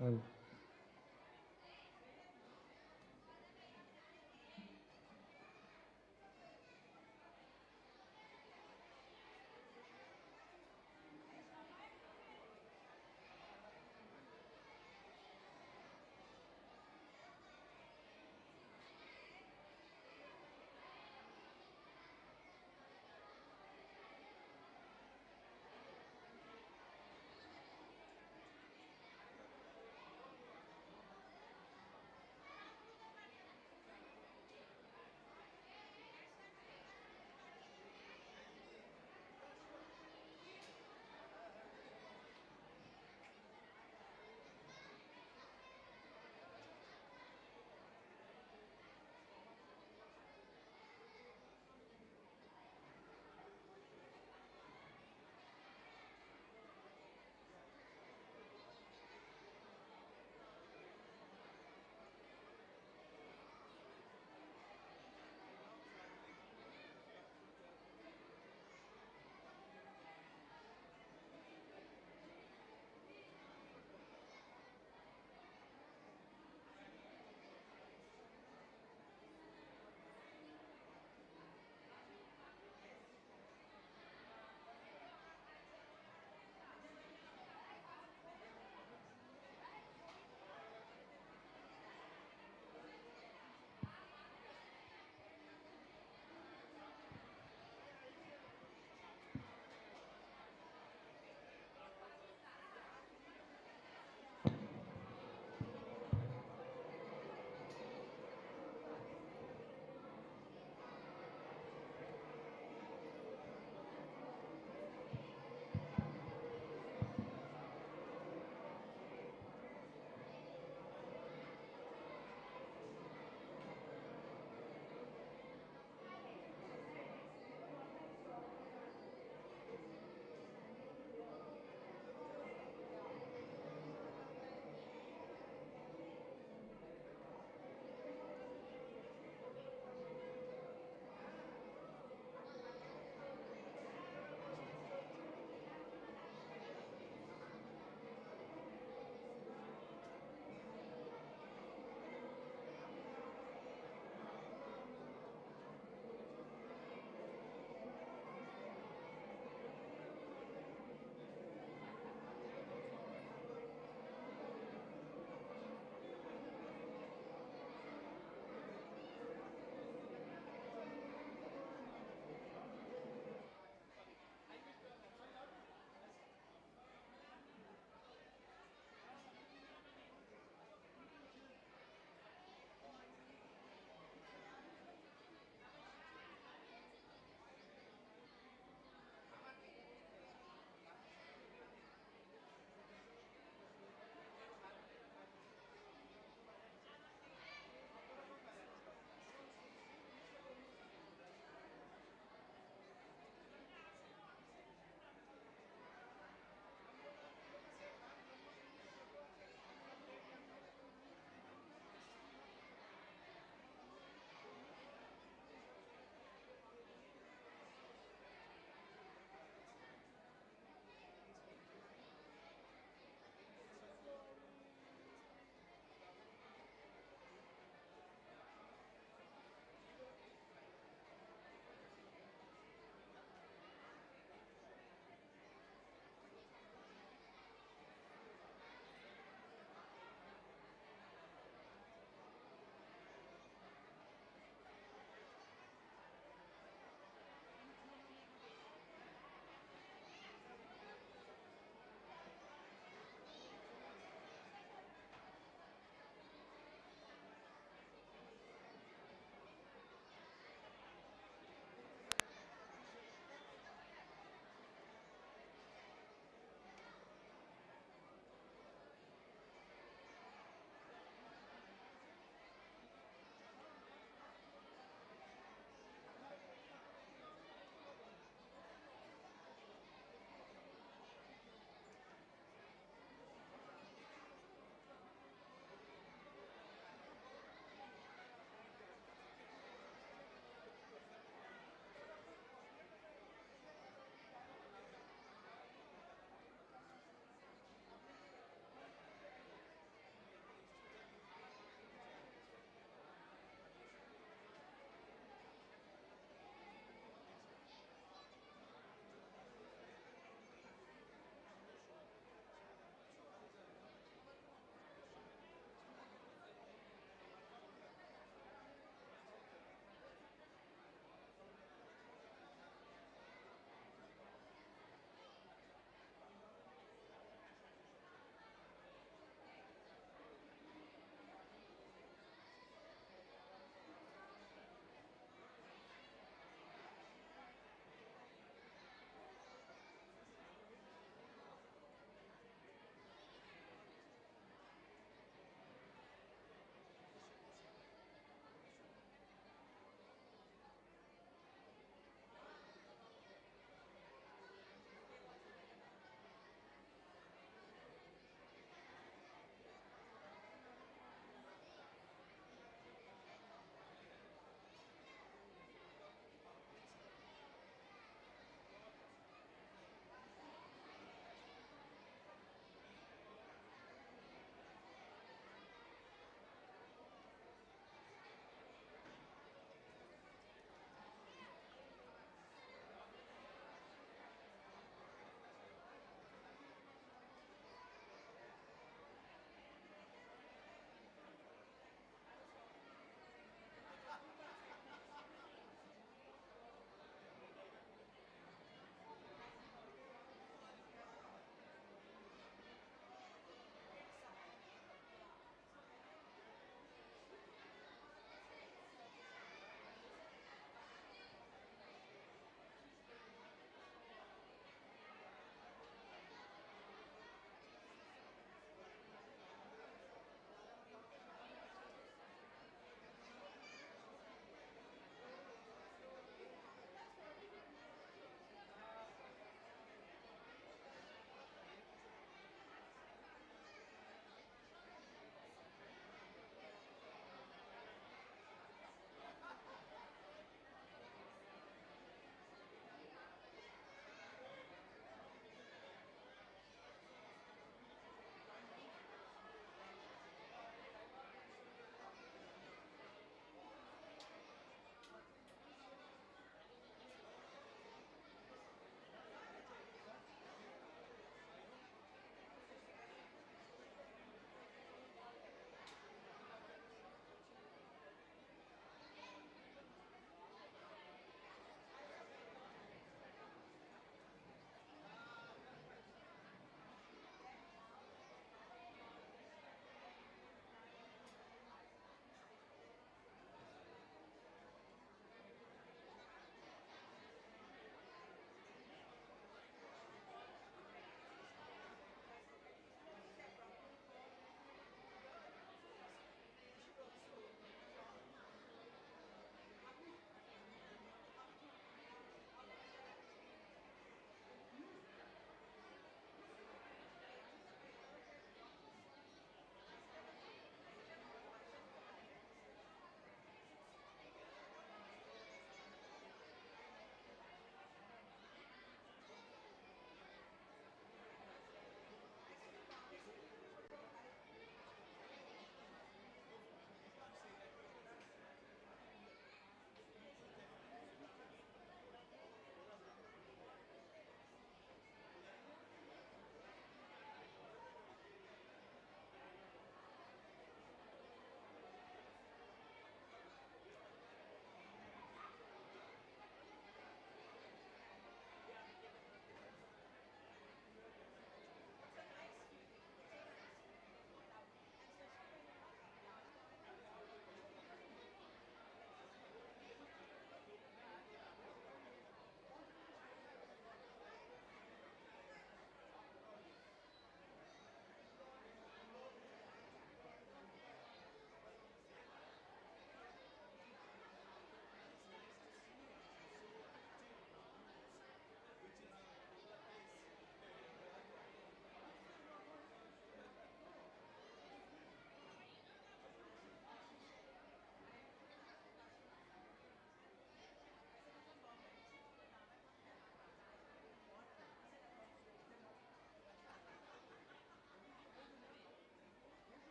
Well,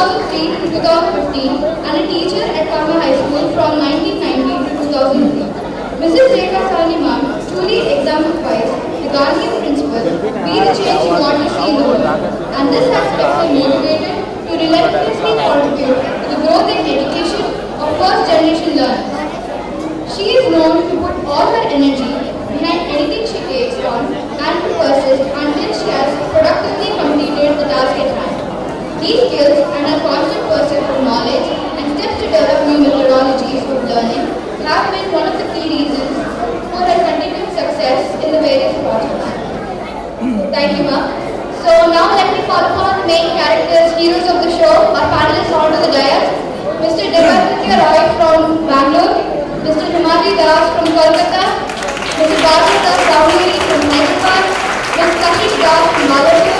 2003 to 2015 and a teacher at Brahma High School from 1990 to 2003. Mrs. Rekha Sani ma'am truly exemplifies the guardian principle, be the change you want to see in the world, and this has kept her motivated to relentlessly contribute to the growth and education of first generation learners. She is known to put all her energy behind anything she takes on and to persist until she has productively completed the task at hand. These skills and her constant pursuit of knowledge and steps to develop new methodologies of learning have been one of the key reasons for her continued success in the various projects. Thank you, ma'am. So now let me call upon the main characters, heroes of the show, our panelists onto the dais. Mr. Devaditya Roy from Bangalore, Mr. Himali Das from Kolkata, Mr. Bharti Das Rahuli from Hyderabad, Ms. Kashish Das from Malaysia,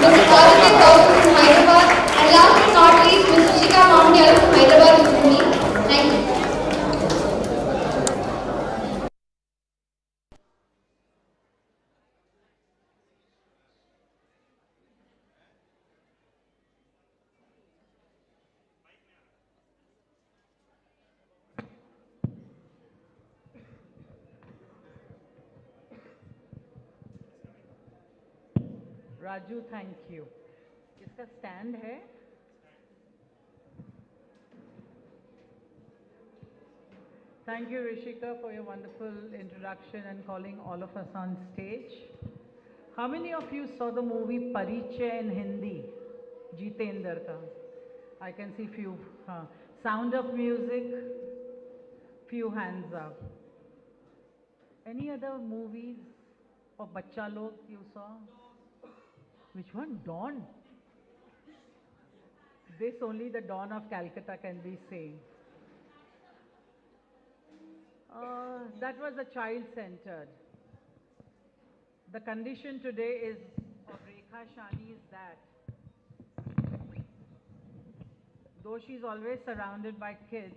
Mr. Bharati Gautam from Hyderabad, and last but not least, Ms. Shika Mamdial from Hyderabad with me. Thank you. Raju thank you इसका stand है Thank you, Rishika, for your wonderful introduction and calling all of us on stage. How many of you saw the movie Parichay in Hindi? Jitendra ka. I can see few. Sound of Music, few hands up. Any other movies of Bachcha Log you saw? Which one? Dawn? This only the Dawn of Calcutta can be saying. That was a child-centered. The condition today is of Rekha Shani is that though she's always surrounded by kids,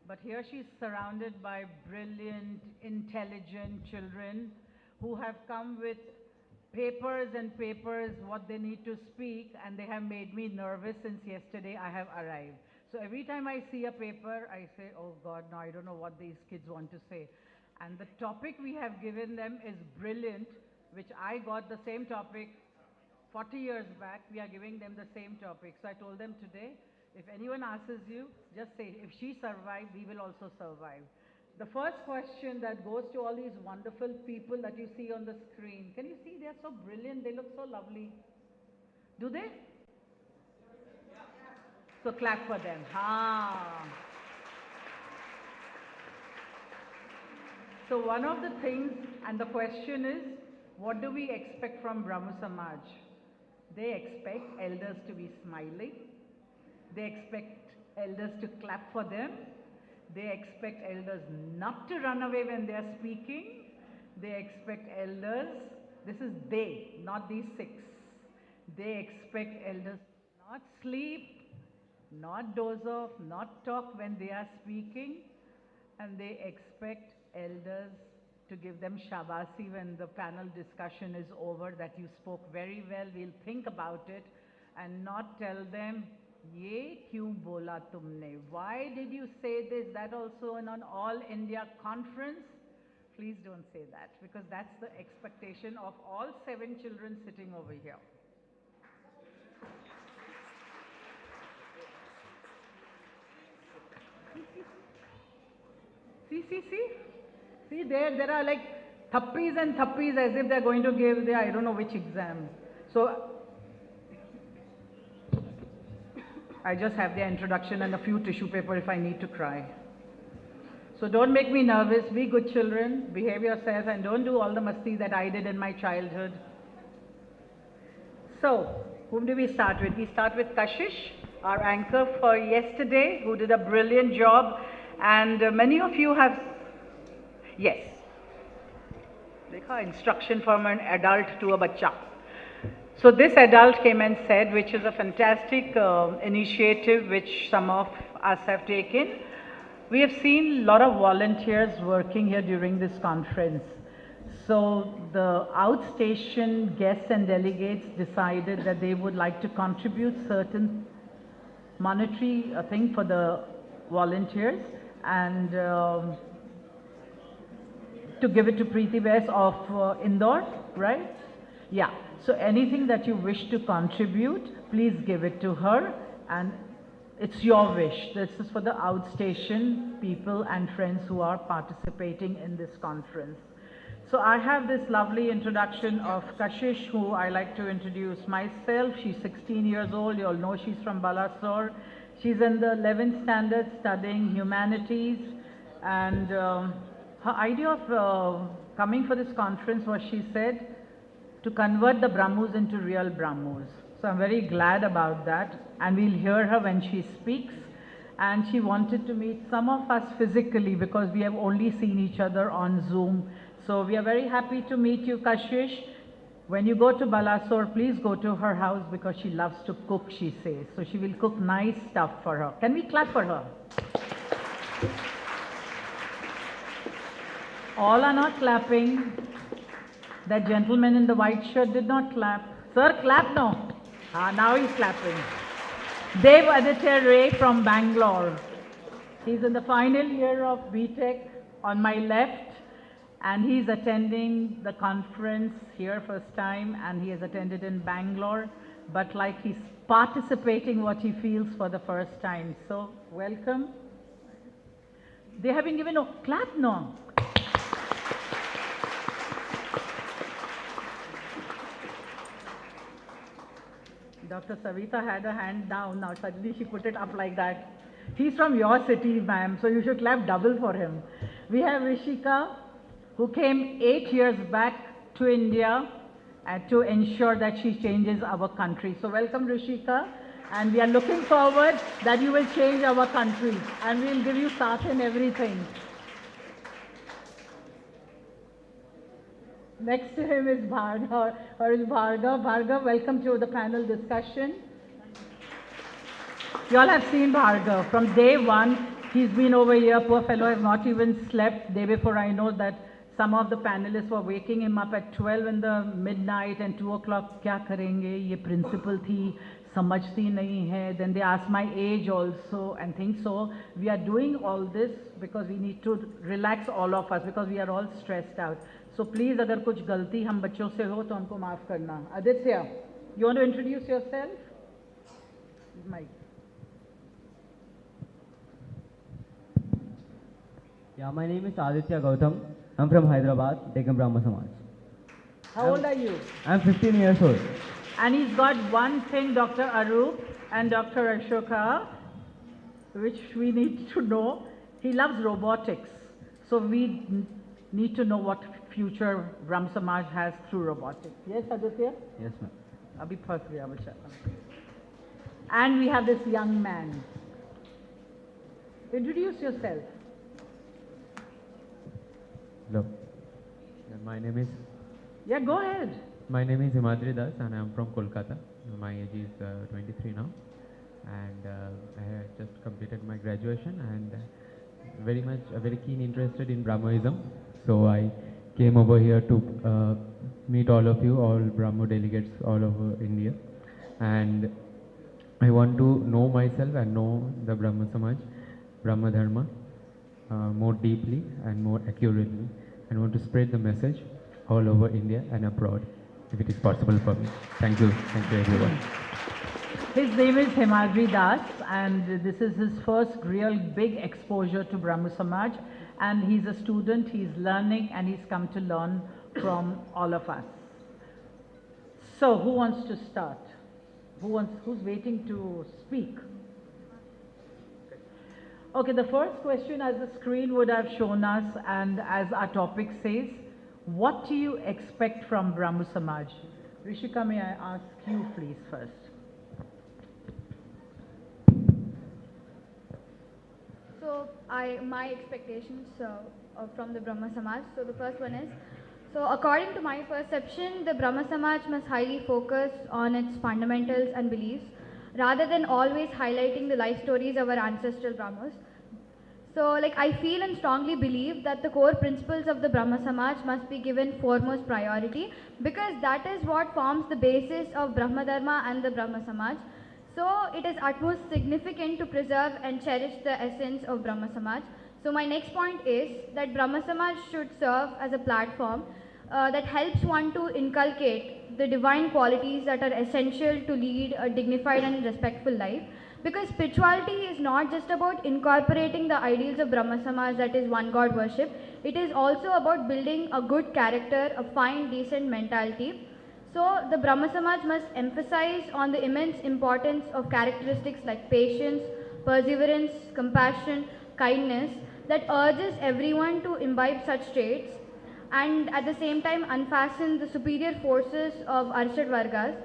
but here she's surrounded by brilliant, intelligent children who have come with papers and papers what they need to speak, and they have made me nervous since yesterday I have arrived. So every time I see a paper, I say, oh God, no, I don't know what these kids want to say. And the topic we have given them is brilliant, which I got the same topic 40 years back. We are giving them the same topic. So I told them today, if anyone asks you, just say, if she survived, we will also survive. The first question that goes to all these wonderful people that you see on the screen. Can you see they are so brilliant? They look so lovely. Do they? So clap for them. So one of the things, and the question is, what do we expect from Brahmo Samaj? They expect elders to be smiling. They expect elders to clap for them. They expect elders not to run away when they are speaking. They expect elders, this is they, not these six. They expect elders to not sleep, not doze off, not talk when they are speaking. And they expect elders to give them shabasi when the panel discussion is over, that you spoke very well, we'll think about it, and not tell them, ye kyun bola tumne? Why did you say this? That also in an all India conference? Please don't say that, because that's the expectation of all 7 children sitting over here. See, there are like thappis and thappis as if they're going to give the, I don't know which exam. So, I just have their introduction and a few tissue paper if I need to cry. So don't make me nervous, be good children, behave yourselves, and don't do all the masti that I did in my childhood. So, whom do we start with? We start with Kashish, our anchor for yesterday, who did a brilliant job. And many of you have, yes, instruction from an adult to a bacha. So this adult came and said, which is a fantastic initiative which some of us have taken. We have seen a lot of volunteers working here during this conference. So the outstation guests and delegates decided that they would like to contribute certain monetary thing for the volunteers, and to give it to Preeti Bes of Indore, right? Yeah. So anything that you wish to contribute, please give it to her, and it's your wish. This is for the outstation people and friends who are participating in this conference. So I have this lovely introduction of Kashish, who I like to introduce myself. She's 16 years old. You all know she's from Balasore. She's in the 11th standard studying humanities, and her idea of coming for this conference was, she said, to convert the Brahmos into real Brahmos. So I'm very glad about that, and we'll hear her when she speaks. And she wanted to meet some of us physically because we have only seen each other on Zoom. So we are very happy to meet you, Kashish. When you go to Balasore, please go to her house because she loves to cook, she says. So she will cook nice stuff for her. Can we clap for her? All are not clapping. That gentleman in the white shirt did not clap. Sir, clap now. Now he's clapping. Dev Aditya Ray from Bangalore. He's in the final year of BTech on my left, and he's attending the conference here first time, and he has attended in Bangalore, but like he's participating what he feels for the first time. So welcome. They have been given a clap now. Dr. Savita had her hand down, now suddenly she put it up like that. He's from your city, ma'am, so you should clap double for him. We have Rishika, who came 8 years back to India to ensure that she changes our country. So welcome, Rishika, and we are looking forward that you will change our country, and we'll give you saath in everything. Next to him is Bhargav. Bhargav, welcome to the panel discussion. You all have seen Bhargav. From day one, he's been over here. Poor fellow has not even slept. Day before, I know that some of the panelists were waking him up at 12 in the midnight and 2 o'clock. Kya karenge? Ye principal thi, samajhti nahi hai. Then they asked my age also and things. So we are doing all this because we need to relax all of us because we are all stressed out. So please, अगर कुछ गलती हम बच्चों से हो तो हमको माफ करना. Aditya, you want to introduce yourself? Mike. Yeah, my name is Aditya Gautam. I'm from Hyderabad, taken Brahma Samaj. How old are you? I'm 15 years old. And he's got one thing, Dr. Arup and Dr. Ashoka, which we need to know. He loves robotics. So we need to know what future Brahma Samaj has through robotics. Yes, Aditya? Yes, ma'am. Abhi phas gaya bacha. And we have this young man. Introduce yourself. Hello. My name is Yeah, go ahead. Himadri Das, and I am from Kolkata. My age is 23 now, and I have just completed my graduation, and very keen interested in Brahmoism. So I came over here to meet all of you, all Brahmo delegates all over India, and I want to know myself and know the Brahma Samaj, Brahma Dharma more deeply and more accurately, and want to spread the message all over India and abroad, if it is possible for me. Thank you everyone. His name is Himadri Das, and this is his first real big exposure to Brahmo Samaj, and he's a student, he's learning, and he's come to learn from all of us. So, who wants to start? Who's waiting to speak? Okay, the first question, as the screen would have shown us, and as our topic says, what do you expect from Brahmo Samaj? Rishika, may I ask you please first? So my expectations from the Brahma Samaj. So the first one is, so according to my perception, the Brahma Samaj must highly focus on its fundamentals and beliefs, rather than always highlighting the life stories of our ancestral Brahmas. So I feel and strongly believe that the core principles of the Brahma Samaj must be given foremost priority, because that is what forms the basis of Brahma Dharma and the Brahma Samaj. So it is utmost significant to preserve and cherish the essence of Brahma Samaj. So my next point is that Brahma Samaj should serve as a platform that helps one to inculcate the divine qualities that are essential to lead a dignified and respectful life. Because spirituality is not just about incorporating the ideals of Brahma Samaj, that is one God worship. It is also about building a good character, a fine, decent mentality. So the Brahma Samaj must emphasize on the immense importance of characteristics like patience, perseverance, compassion, kindness that urges everyone to imbibe such traits and at the same time unfasten the superior forces of Arshad Vargas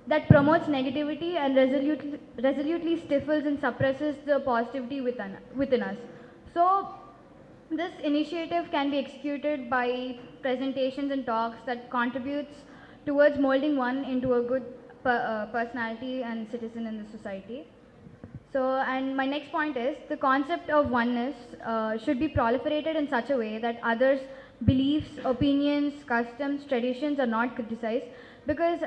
that promotes negativity and resolutely stifles and suppresses the positivity within us. So this initiative can be executed by presentations and talks that contributes towards molding one into a good personality and citizen in the society. So, and my next point is the concept of oneness should be proliferated in such a way that others' beliefs, opinions, customs, traditions are not criticized. Because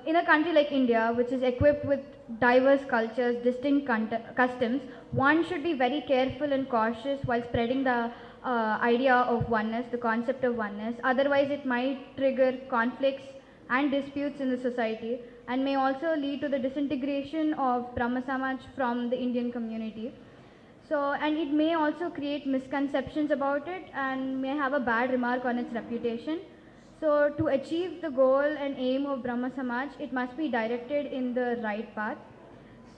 in a country like India, which is equipped with diverse cultures, distinct customs, one should be very careful and cautious while spreading the idea of oneness, the concept of oneness. Otherwise, it might trigger conflicts and disputes in the society and may also lead to the disintegration of Brahma Samaj from the Indian community. So, and it may also create misconceptions about it and may have a bad remark on its reputation. So, to achieve the goal and aim of Brahma Samaj, it must be directed in the right path.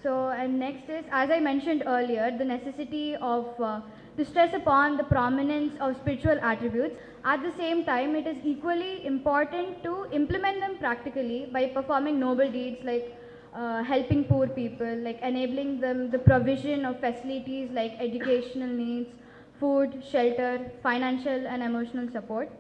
So, and next is, as I mentioned earlier, the necessity of to stress upon the prominence of spiritual attributes. At the same time, it is equally important to implement them practically by performing noble deeds like helping poor people, like enabling them the provision of facilities like educational needs, food, shelter, financial and emotional support.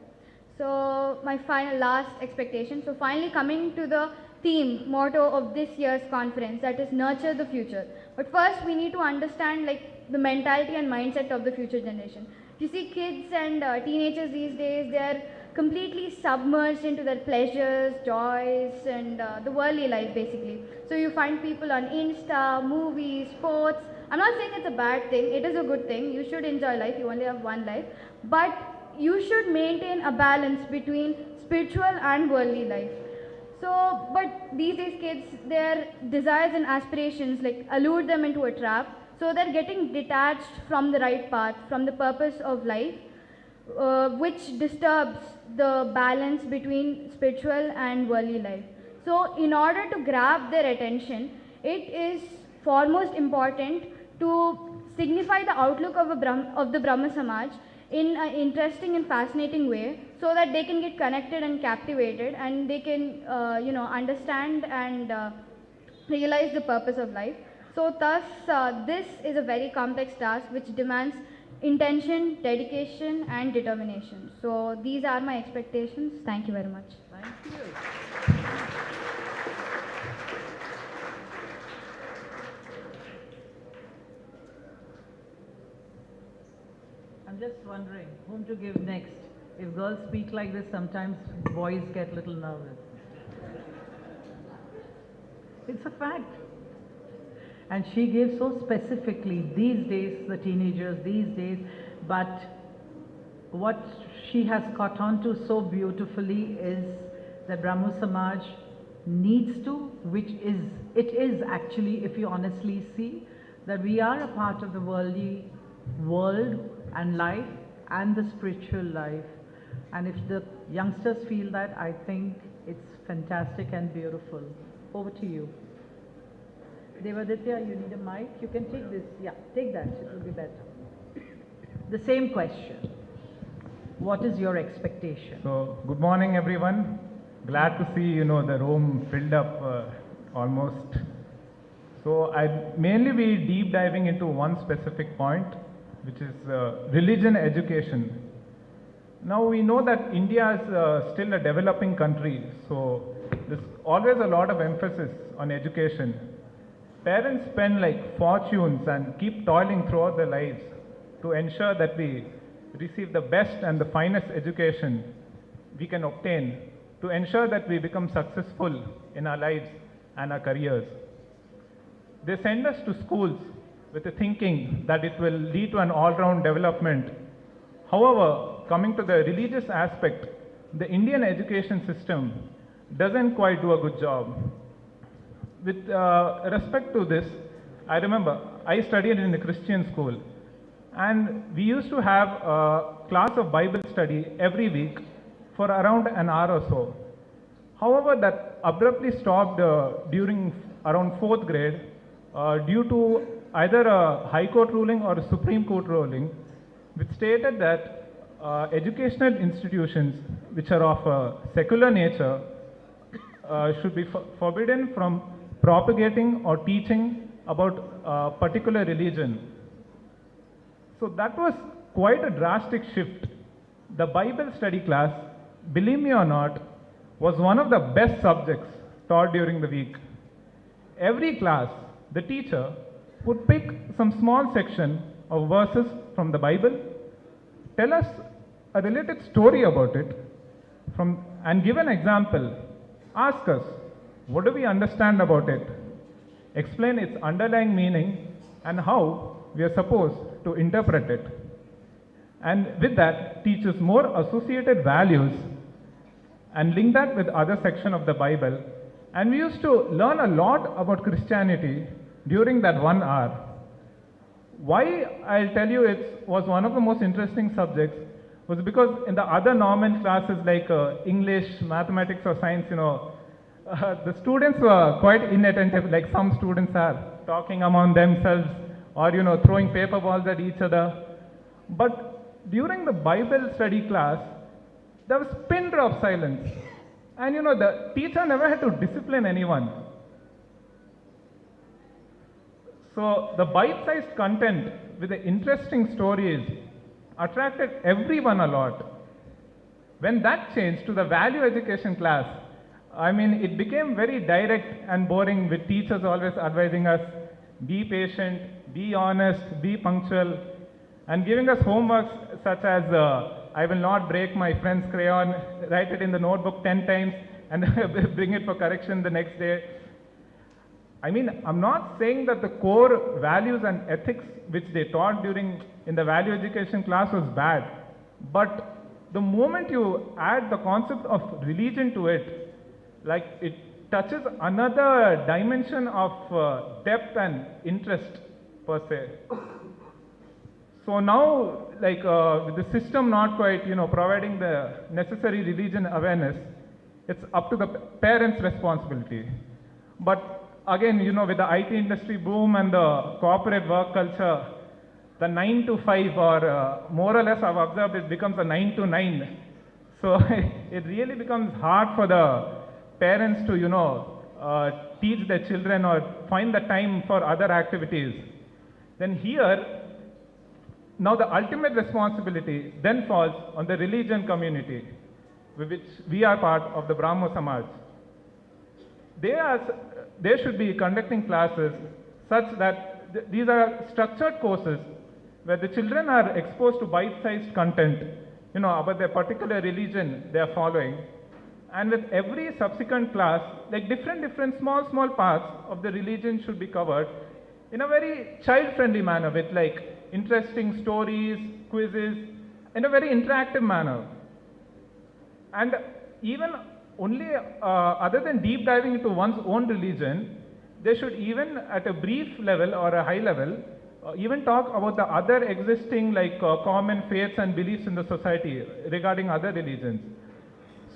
So my last expectation. So finally coming to the theme, motto of this year's conference, that is nurture the future. But first we need to understand like the mentality and mindset of the future generation. You see kids and teenagers these days, they are completely submerged into their pleasures, joys and the worldly life basically. So you find people on Insta, movies, sports. I'm not saying it's a bad thing, it is a good thing. You should enjoy life, you only have one life. But you should maintain a balance between spiritual and worldly life. So, but these days kids, their desires and aspirations like allure them into a trap. So they're getting detached from the right path, from the purpose of life, which disturbs the balance between spiritual and worldly life. So in order to grab their attention, it is foremost important to signify the outlook of the Brahma Samaj in an interesting and fascinating way so that they can get connected and captivated and they can understand and realize the purpose of life. So thus this is a very complex task which demands intention, dedication and determination. So these are my expectations. Thank you very much. Thank you. I'm just wondering whom to give next. If girls speak like this, sometimes boys get a little nervous. It's a fact. And she gave so specifically these days, the teenagers these days, but what she has caught on to so beautifully is that Brahmo Samaj needs to, it is actually, if you honestly see, that we are a part of the worldly world and life and the spiritual life. And if the youngsters feel that, I think it's fantastic and beautiful. Over to you. Devaditya, you need a mic. You can take this. Yeah, take that. It will be better. The same question. What is your expectation? So, good morning, everyone. Glad to see, the room filled up almost. So, I'd mainly be deep diving into one specific point, which is religion education. Now, we know that India is still a developing country, so there's always a lot of emphasis on education. Parents spend like fortunes and keep toiling throughout their lives to ensure that we receive the best and the finest education we can obtain, to ensure that we become successful in our lives and our careers. They send us to schools with the thinking that it will lead to an all-round development. However, coming to the religious aspect, the Indian education system doesn't quite do a good job. With respect to this, I remember I studied in a Christian school, and we used to have a class of Bible study every week for around an hour or so. However, that abruptly stopped during around 4th grade due to either a High Court ruling or a Supreme Court ruling, which stated that educational institutions which are of a secular nature should be forbidden from propagating or teaching about a particular religion. So that was quite a drastic shift. The Bible study class, believe me or not, was one of the best subjects taught during the week. Every class, the teacher would pick some small section of verses from the Bible, tell us a related story about it, and give an example. Ask us, what do we understand about it? Explain its underlying meaning and how we are supposed to interpret it. And with that, teach us more associated values and link that with other section of the Bible. And we used to learn a lot about Christianity during that 1 hour. Why I'll tell you it was one of the most interesting subjects was because in the other normal classes like English, mathematics or science, the students were quite inattentive, like some students are talking among themselves or throwing paper balls at each other. But during the Bible study class, there was pin drop silence. And the teacher never had to discipline anyone. So the bite-sized content with the interesting stories attracted everyone a lot. When that changed to the value education class, it became very direct and boring, with teachers always advising us, be patient, be honest, be punctual, and giving us homeworks such as, I will not break my friend's crayon, write it in the notebook 10 times, and bring it for correction the next day. I'm not saying that the core values and ethics which they taught in the value education class was bad, but the moment you add the concept of religion to it, it touches another dimension of depth and interest per se. So now, with the system not quite, providing the necessary religion awareness, it's up to the parents' responsibility. But again, with the IT industry boom and the corporate work culture, the 9 to 5 or more or less I've observed it becomes a 9 to 9. So it really becomes hard for the parents to, teach their children or find the time for other activities. Then here, now the ultimate responsibility then falls on the religion community, with which we are part of the Brahmo Samaj. They should be conducting classes such that these are structured courses where the children are exposed to bite-sized content, about their particular religion they are following. And with every subsequent class, different small parts of the religion should be covered in a very child-friendly manner, with interesting stories, quizzes, in a very interactive manner. And even only other than deep diving into one's own religion, they should even at a brief level or a high level even talk about the other existing common faiths and beliefs in the society regarding other religions.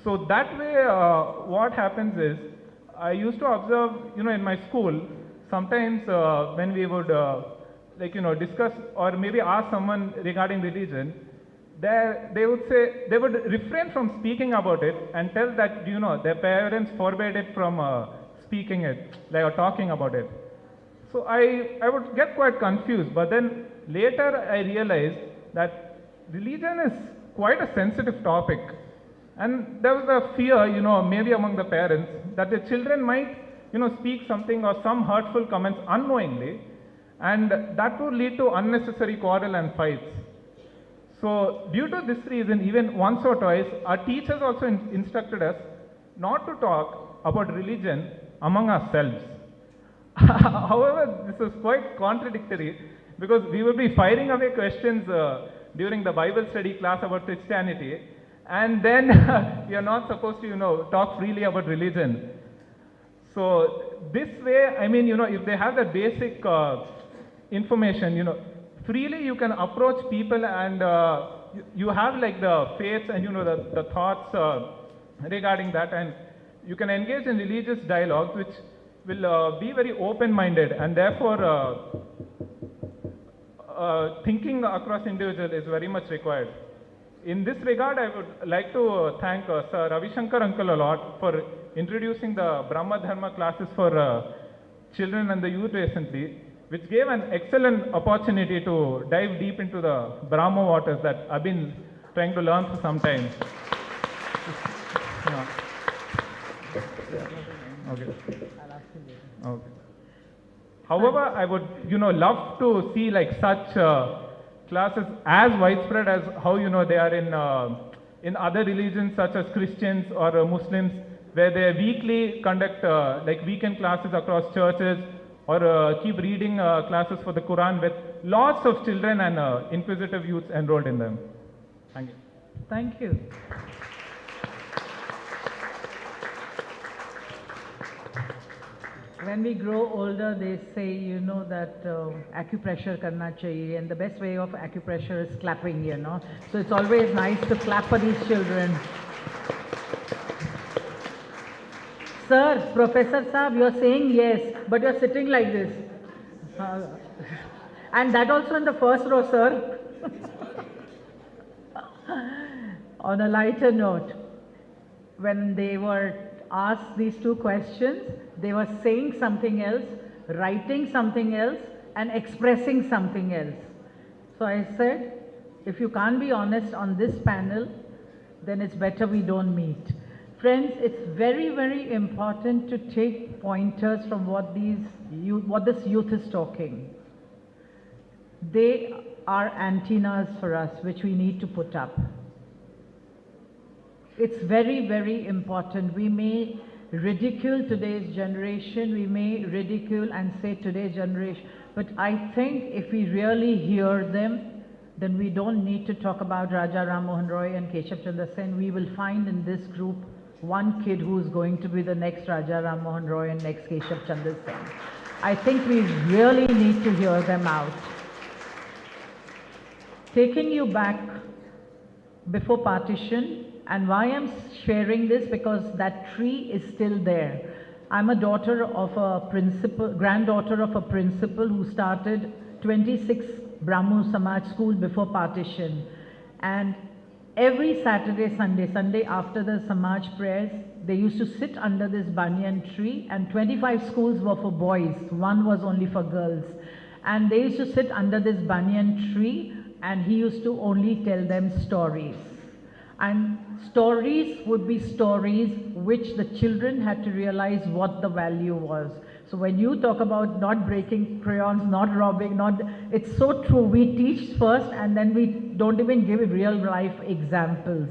So that way what happens is, I used to observe in my school, sometimes when we would discuss or maybe ask someone regarding religion, they would refrain from speaking about it and tell that their parents forbade it from speaking it, or talking about it. So I would get quite confused, but then later I realized that religion is quite a sensitive topic, and there was a fear maybe among the parents that the children might speak something or some hurtful comments unknowingly, and that would lead to unnecessary quarrel and fights. So due to this reason, even once or twice, our teachers also instructed us not to talk about religion among ourselves. However, this is quite contradictory because we will be firing away questions during the Bible study class about Christianity, and then we are not supposed to, talk freely about religion. So this way, I mean, if they have that basic information, freely you can approach people and you have like the faiths and, the thoughts regarding that, and you can engage in religious dialogues which will be very open-minded, and therefore thinking across individuals is very much required. In this regard, I would like to thank Sir Ravi Shankar uncle a lot for introducing the Brahma Dharma classes for children and the youth recently, which gave an excellent opportunity to dive deep into the Brahmo waters that I've been trying to learn for some time. Yeah. Okay. Okay. However, I would, love to see like such classes as widespread as how, they are in other religions such as Christians or Muslims, where they weekly conduct like weekend classes across churches, or keep reading classes for the Quran with lots of children and inquisitive youths enrolled in them. Thank you. Thank you. When we grow older, they say, that acupressure karna chahiye, and the best way of acupressure is clapping, So it's always nice to clap for these children. Sir, Professor Saab, you're saying yes, but you're sitting like this. And that also in the first row, sir. On a lighter note, when they were asked these two questions, they were saying something else, writing something else, and expressing something else. So I said, if you can't be honest on this panel, then it's better we don't meet. Friends, it's very, very important to take pointers from what this youth is talking. They are antennas for us, which we need to put up. It's very, very important. We may ridicule today's generation, we may ridicule and say today's generation, but I think if we really hear them, then we don't need to talk about Raja Ram Mohan Roy and Keshav Chandra Sen. We will find in this group one kid who is going to be the next Raja Ram Mohan Roy and next Keshav Chandra Sen. I think we really need to hear them out. Taking you back before partition, and why I'm sharing this, because that tree is still there. I'm a daughter of a principal, granddaughter of a principal who started 26 Brahmo Samaj school before partition. And every Saturday, Sunday after the Samaj prayers, they used to sit under this banyan tree, and 25 schools were for boys, one was only for girls. And they used to sit under this banyan tree, and he used to only tell them stories. And stories would be stories which the children had to realize what the value was. So when you talk about not breaking crayons, not robbing, it's so true. We teach first and then we don't even give real life examples,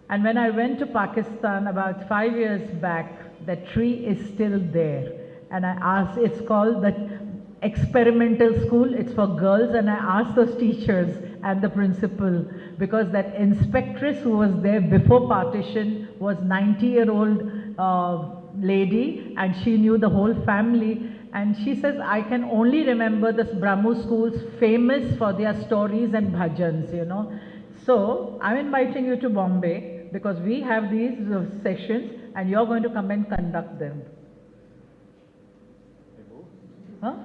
And when I went to Pakistan about 5 years back, the tree is still there. And I asked, it's called the experimental school, it's for girls, and I asked those teachers and the principal, because that inspectress who was there before partition was 90-year-old lady, and she knew the whole family, and she says, I can only remember this Brahmo schools famous for their stories and bhajans, So I'm inviting you to Bombay because we have these sessions and you're going to come and conduct them. Huh?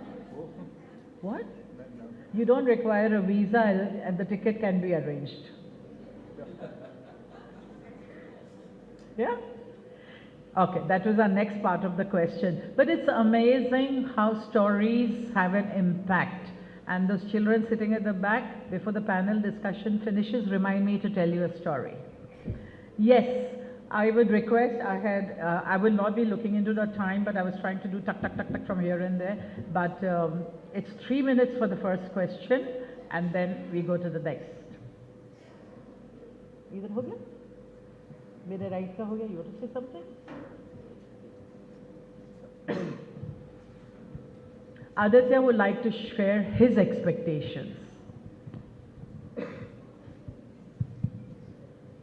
What? You don't require a visa and the ticket can be arranged. Yeah? Okay, that was our next part of the question. But it's amazing how stories have an impact. And those children sitting at the back, before the panel discussion finishes, remind me to tell you a story. Yes, I would request, I will not be looking into the time, but I was trying to do tuck, tuck, tuck, tuck from here and there. But it's 3 minutes for the first question, and then we go to the next. Either ho gaya? Mere right ka ho gaya? You want to say something? Aditya would like to share his expectations.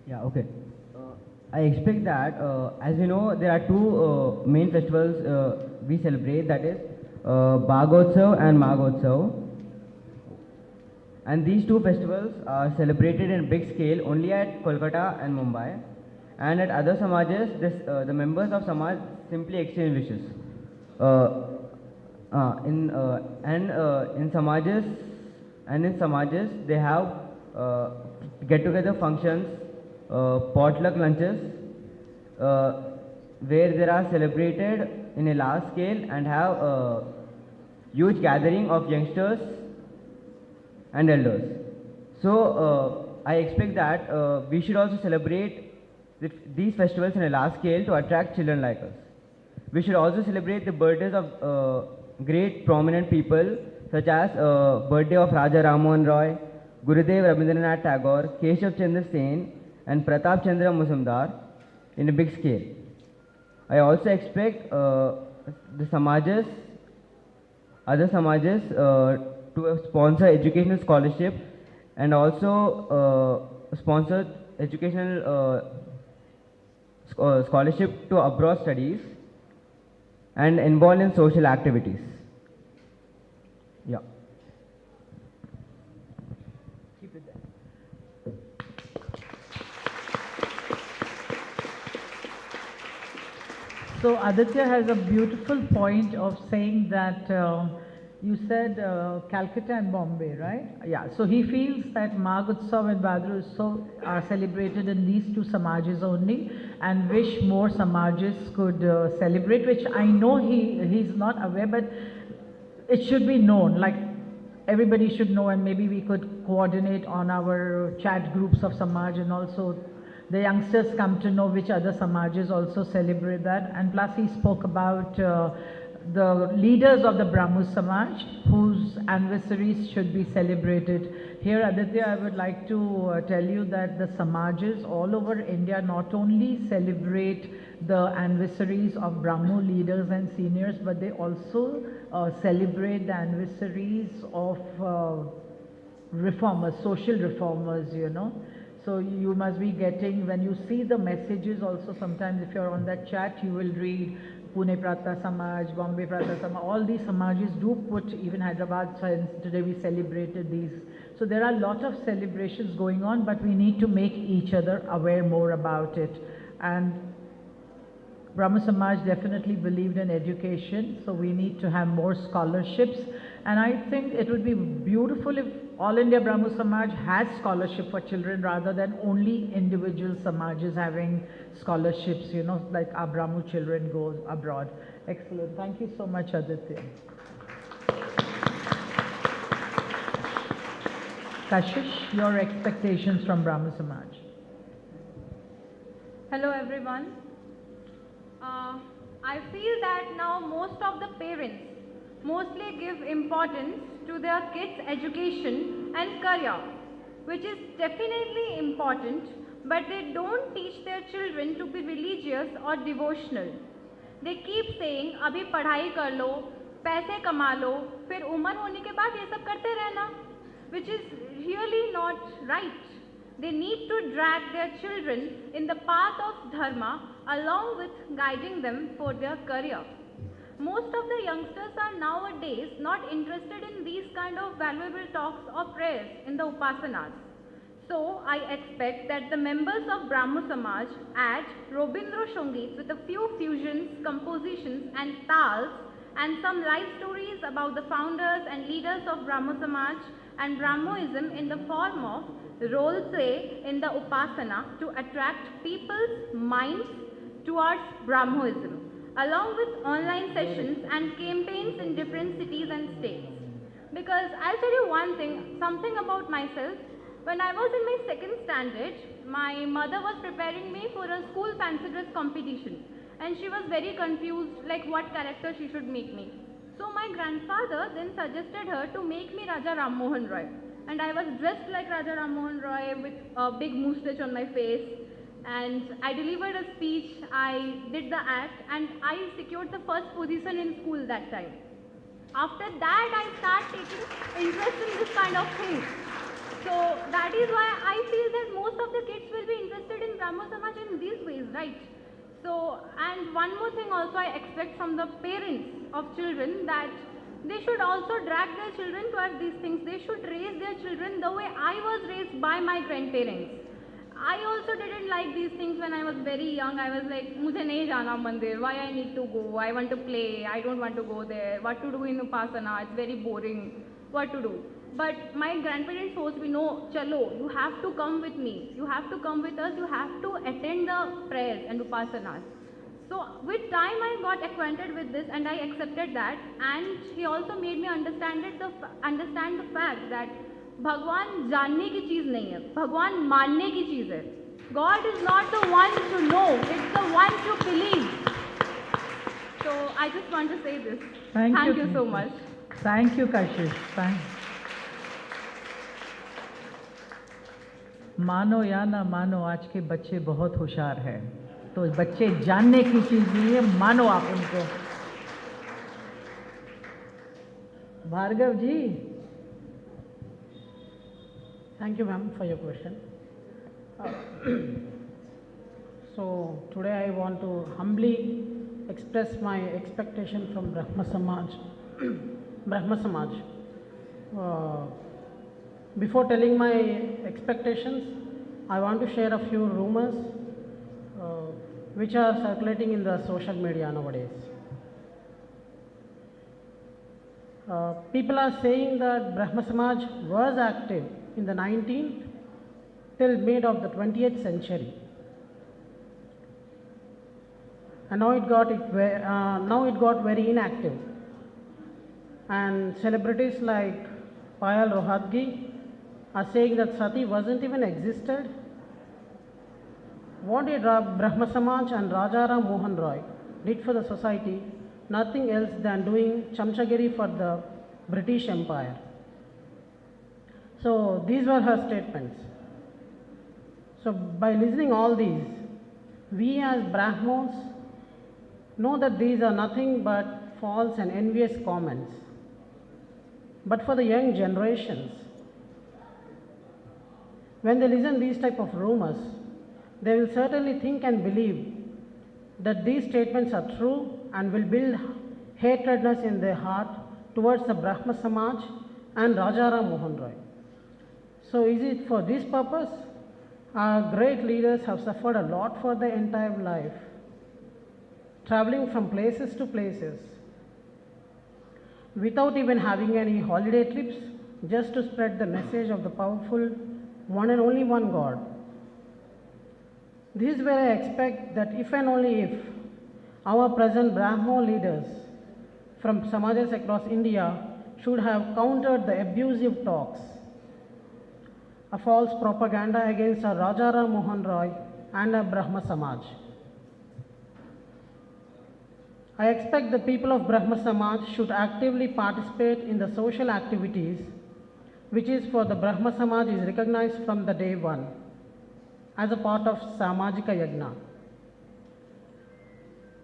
Yeah, okay. I expect that, as we know, there are two main festivals we celebrate, that is Bhagotsav and Magotsav. And these two festivals are celebrated in big scale only at Kolkata and Mumbai. And at other Samajas, the members of Samaj simply exchange wishes. In Samajas, they have get-together functions, potluck lunches, where they are celebrated in a large scale and have a huge gathering of youngsters and elders. So I expect that we should also celebrate these festivals in a large scale to attract children like us. We should also celebrate the birthdays of great prominent people such as birthday of Raja Rammohan Roy, Gurudev Rabindranath Tagore, Keshav Chandra Sen and Pratap Chandra Musumdar in a big scale. I also expect the Samajas, other Samajas to sponsor educational scholarship and also sponsor educational scholarship to abroad studies and involved in social activities. Yeah. Keep it there. So Aditya has a beautiful point of saying that you said Calcutta and Bombay, right? Yeah. So he feels that Magotsav and Bhadra Utsav are celebrated in these two Samajas only, and wish more Samajas could celebrate, which I know he's not aware, but it should be known, like everybody should know, and maybe we could coordinate on our chat groups of Samaj, and also the youngsters come to know which other Samajas also celebrate that. And plus he spoke about the leaders of the Brahmo Samaj whose anniversaries should be celebrated. Here Aditya, I would like to tell you that the Samajas all over India not only celebrate the anniversaries of Brahmo leaders and seniors, but they also celebrate the anniversaries of reformers, social reformers, you know. So you must be getting, when you see the messages also, sometimes if you're on that chat, you will read Pune Prata Samaj, Bombay Prata Samaj, all these Samajas do put, even Hyderabad, today we celebrated these. So there are a lot of celebrations going on, but we need to make each other aware more about it. And Brahmo Samaj definitely believed in education, so we need to have more scholarships. And I think it would be beautiful if All India Brahmo Samaj has scholarship for children rather than only individual Samajas having scholarships, you know, like our Brahmo children go abroad. Excellent. Thank you so much, Aditya. Kashish, your expectations from Brahmo Samaj. Hello everyone. I feel that now most of the parents mostly give importance to their kids' education and career, which is definitely important, but they don't teach their children to be religious or devotional. They keep saying, अभी पढ़ाई कर लो, पैसे कमा लो, फिर उम्र होने के बाद ये सब करते रहना, which is really not right. They need to drag their children in the path of dharma along with guiding them for their career. Most of the youngsters are nowadays not interested in these kind of valuable talks or prayers in the upasanas. So I expect that the members of Brahmo Samaj add Robindra Sangeet with a few fusions, compositions and tals and some life stories about the founders and leaders of Brahmo Samaj and Brahmoism in the form of role play in the upasana to attract people's minds towards Brahmoism, along with online sessions and campaigns in different cities and states. Because I'll tell you one thing, something about myself. When I was in my second standard, my mother was preparing me for a school fancy dress competition, and she was very confused like what character she should make me. So my grandfather then suggested her to make me Raja Rammohan Roy, and I was dressed like Raja Rammohan Roy with a big moustache on my face. And I delivered a speech, I did the act, and I secured the first position in school that time. After that, I start taking interest in this kind of thing. So that is why I feel that most of the kids will be interested in Brahmo Samaj in these ways, right? So, and one more thing also I expect from the parents of children, that they should also drag their children towards these things. They should raise their children the way I was raised by my grandparents. I also didn't like these things when I was very young. I was like, मुझे नहीं जाना मंदिर. Why I need to go? I want to play. I don't want to go there. What to do in Upasana? It's very boring. What to do? But my grandparents forced me, no, chalo, you have to come with me. You have to come with us. You have to attend the prayers and Upasanas. So with time I got acquainted with this and I accepted that, and he also made me understand the fact that भगवान जानने की चीज़ नहीं है, भगवान मानने की चीज़ है. God is not the one to know, it's the one to believe. So I just want to say this. Thank you so much. Thank you, Kashish. मानो या ना मानो, आज के बच्चे बहुत होशियार हैं. तो बच्चे जानने की चीज़ नहीं है, मानो आप उनको. भार्गव जी. Thank you, ma'am, for your question. So today I want to humbly express my expectation from Brahma Samaj. Brahma Samaj. Before telling my expectations, I want to share a few rumors which are circulating in the social media nowadays. People are saying that Brahma Samaj was active in the 19th till mid of the 20th century, and now it got very inactive. And celebrities like Payal Rohatgi are saying that Sati wasn't even existed. What did Brahma Samaj and Rajaram Mohan Roy did for the society? Nothing else than doing chamchagiri for the British Empire. So these were her statements. So by listening all these, we as Brahmos know that these are nothing but false and envious comments. But for the young generations, when they listen these type of rumors, they will certainly think and believe that these statements are true and will build hatredness in their heart towards the Brahma Samaj and Rajaram Mohan Roy. So is it for this purpose? Our great leaders have suffered a lot for their entire life, traveling from places to places, without even having any holiday trips, just to spread the message of the powerful one and only one God. This is where I expect that if and only if our present Brahmo leaders from Samajas across India should have countered the abusive talks, a false propaganda against our Rajaram Mohan Roy and our Brahma Samaj. I expect the people of Brahma Samaj should actively participate in the social activities which is for the Brahma Samaj is recognized from the day one as a part of Samajika Yagna.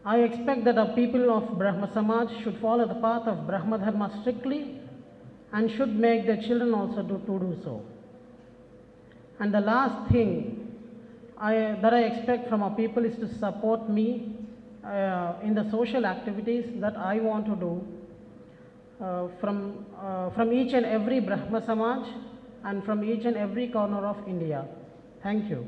I expect that our people of Brahma Samaj should follow the path of Brahma Dharma strictly and should make their children also to do so. And the last thing that I expect from our people is to support me in the social activities that I want to do from each and every Brahma Samaj and from each and every corner of India. Thank you.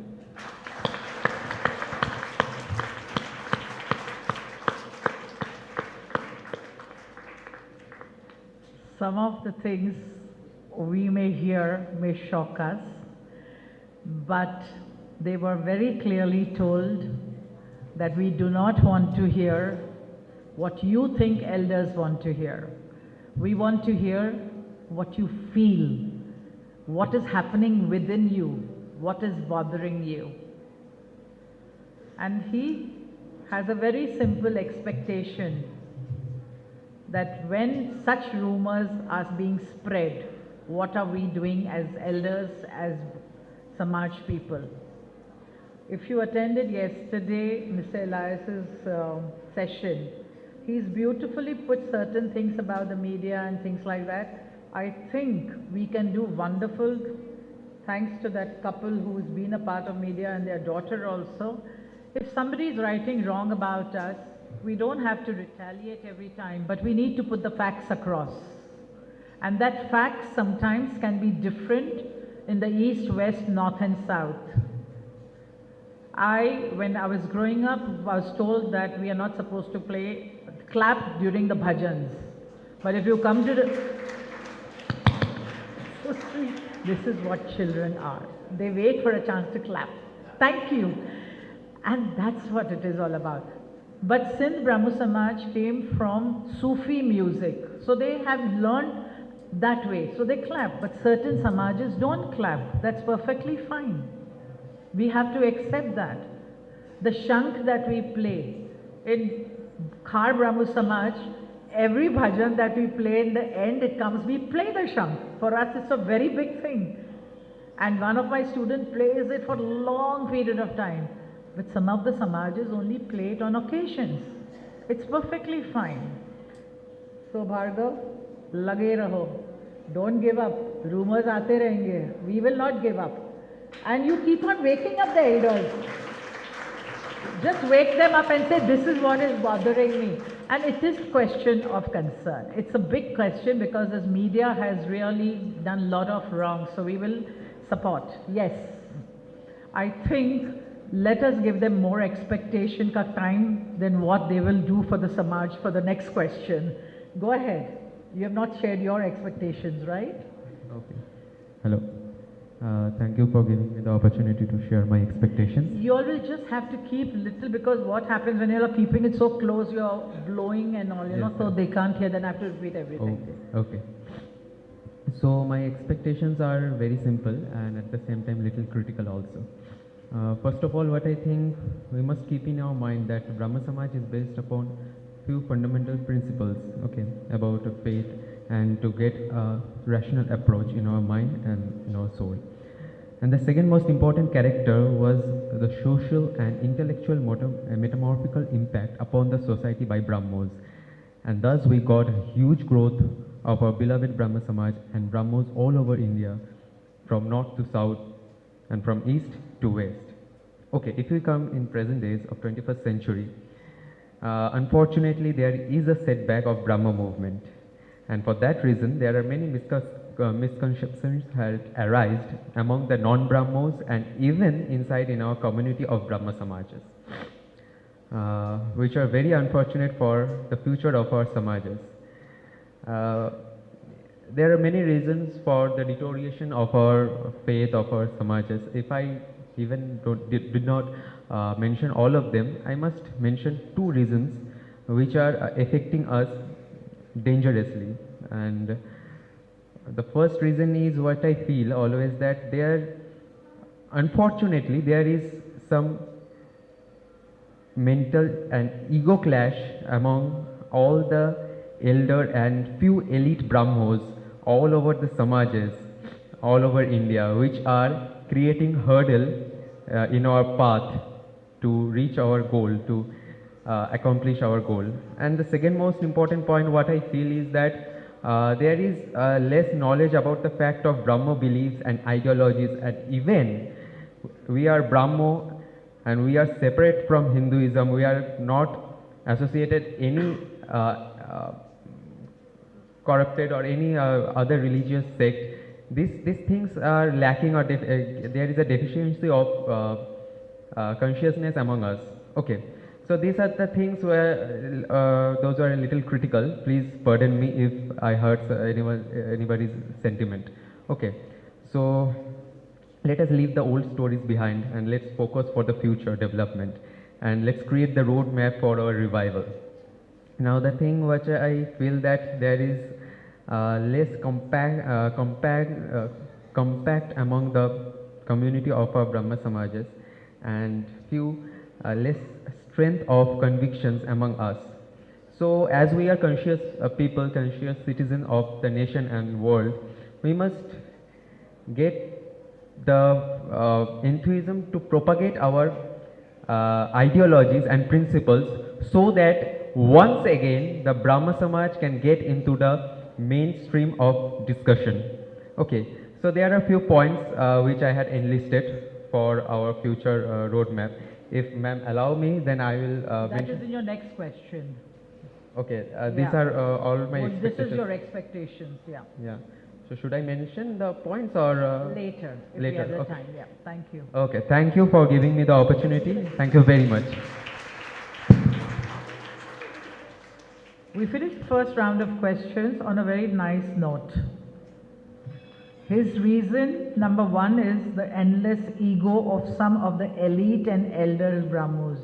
Some of the things we may hear may shock us, but they were very clearly told that we do not want to hear what you think elders want to hear. We want to hear what you feel, what is happening within you, what is bothering you. And he has a very simple expectation that when such rumors are being spread, what are we doing as elders, as Samaj people? If you attended yesterday Mr. Elias's session, he's beautifully put certain things about the media and things like that. I think we can do wonderful thanks to that couple who's been a part of media and their daughter also. If somebody is writing wrong about us, we don't have to retaliate every time, but we need to put the facts across. And that facts sometimes can be different in the east, west, north and south. When I was growing up, I was told that we are not supposed to clap during the bhajans. But if you come to the... So sweet. This is what children are. They wait for a chance to clap. Thank you. And that's what it is all about. But since Brahmo Samaj came from Sufi music, so they have learned that way. So they clap, but certain Samajas don't clap. That's perfectly fine. We have to accept that. The shank that we play in Khar Brahmo Samaj, every bhajan that we play, in the end it comes, we play the shank. For us it's a very big thing. And one of my students plays it for a long period of time. But some of the Samajas only play it on occasions. It's perfectly fine. So Bhargav, lage raho. Don't give up. Rumors aate rahenge. We will not give up. And you keep on waking up the elders. Just wake them up and say, this is what is bothering me. And it is question of concern. It's a big question because this media has really done a lot of wrong. So we will support. Yes. I think let us give them more expectation ka time than what they will do for the Samaj for the next question. Go ahead. You have not shared your expectations, right? Okay. Hello. Thank you for giving me the opportunity to share my expectations. You all will just have to keep little, because what happens when you're keeping it so close, you're blowing and all, you know, so they can't hear, then I have to repeat everything. Okay. So my expectations are very simple and at the same time little critical also. First of all, what I think we must keep in our mind that Brahma Samaj is based upon few fundamental principles, okay, about faith and to get a rational approach in our mind and in our soul. And the second most important character was the social and intellectual metamorphical impact upon the society by Brahmos. And thus we got a huge growth of our beloved Brahma Samaj and Brahmos all over India, from north to south and from east to west. Okay, if we come in present days of 21st century, unfortunately there is a setback of Brahma movement. And for that reason, there are many misconceptions have arisen among the non-Brahmos and even inside in our community of Brahma Samajas, which are very unfortunate for the future of our Samajas. There are many reasons for the deterioration of our faith of our Samajas. If I even did not mention all of them, I must mention two reasons which are affecting us dangerously. And the first reason is what I feel always, that unfortunately there is some mental and ego clash among all the elder and few elite Brahmos all over the Samajas, all over India, which are creating hurdle in our path to reach our goal, to accomplish our goal. And the second most important point what I feel is that there is less knowledge about the fact of Brahmo beliefs and ideologies, and even we are Brahmo and we are separate from Hinduism, we are not associated any corrupted or any other religious sect. These things are lacking, or there is a deficiency of consciousness among us. Okay. So these are the things where those are a little critical. Please pardon me if I hurt anybody's sentiment. Okay, so let us leave the old stories behind and let's focus for the future development, and let's create the roadmap for our revival. Now the thing which I feel that there is less compact among the community of our Brahma Samajas, and few less strength of convictions among us. So as we are conscious people, conscious citizens of the nation and world, we must get the enthusiasm to propagate our ideologies and principles, so that once again the Brahma Samaj can get into the mainstream of discussion. Okay, so there are a few points which I had enlisted for our future roadmap. If ma'am allow me, then I will That mention. is in your next question. Okay, Yeah. these are all my Well, this expectations. is your expectations, yeah. Yeah. So should I mention the points or Later, if later? we have the Okay. time, yeah. Thank you. Okay, thank you for giving me the opportunity. Thank you very much. We finished the first round of questions on a very nice note. His reason, number one, is the endless ego of some of the elite and elder Brahmos.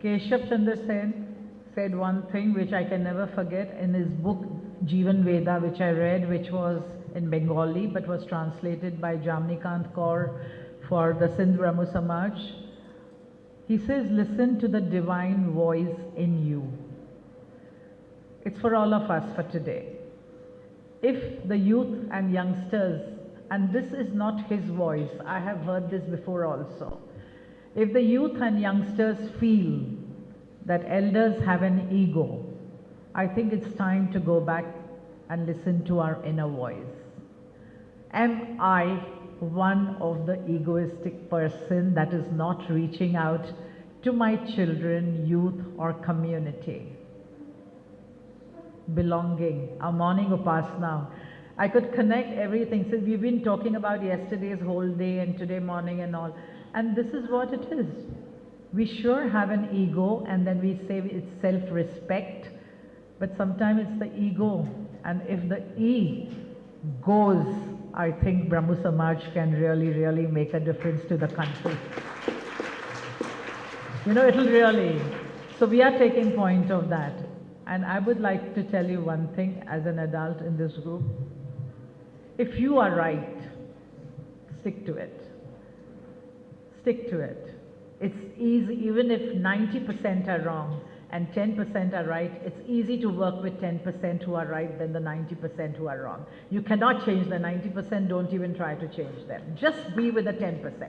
Keshav Chandra Sen said one thing which I can never forget in his book Jivan Veda, which I read, which was in Bengali but was translated by Jamnikant Kaur for the Sindh Brahmo Samaj. He says, listen to the divine voice in you. It's for all of us for today. If the youth and youngsters, and this is not his voice, I have heard this before also. If the youth and youngsters feel that elders have an ego, I think it's time to go back and listen to our inner voice. Am I one of the egoistic person that is not reaching out to my children, youth or community? Belonging, our morning upasana. I could connect everything. So we've been talking about yesterday's whole day and today morning and all. And this is what it is. We sure have an ego, and then we say it's self-respect, but sometimes it's the ego. And if the E goes, I think Brahmo Samaj can really make a difference to the country. You know, it'll really. So we are taking point of that. And I would like to tell you one thing as an adult in this group. If you are right, stick to it. Stick to it. It's easy, even if 90% are wrong and 10% are right, it's easy to work with 10% who are right than the 90% who are wrong. You cannot change the 90%, don't even try to change them. Just be with the 10%.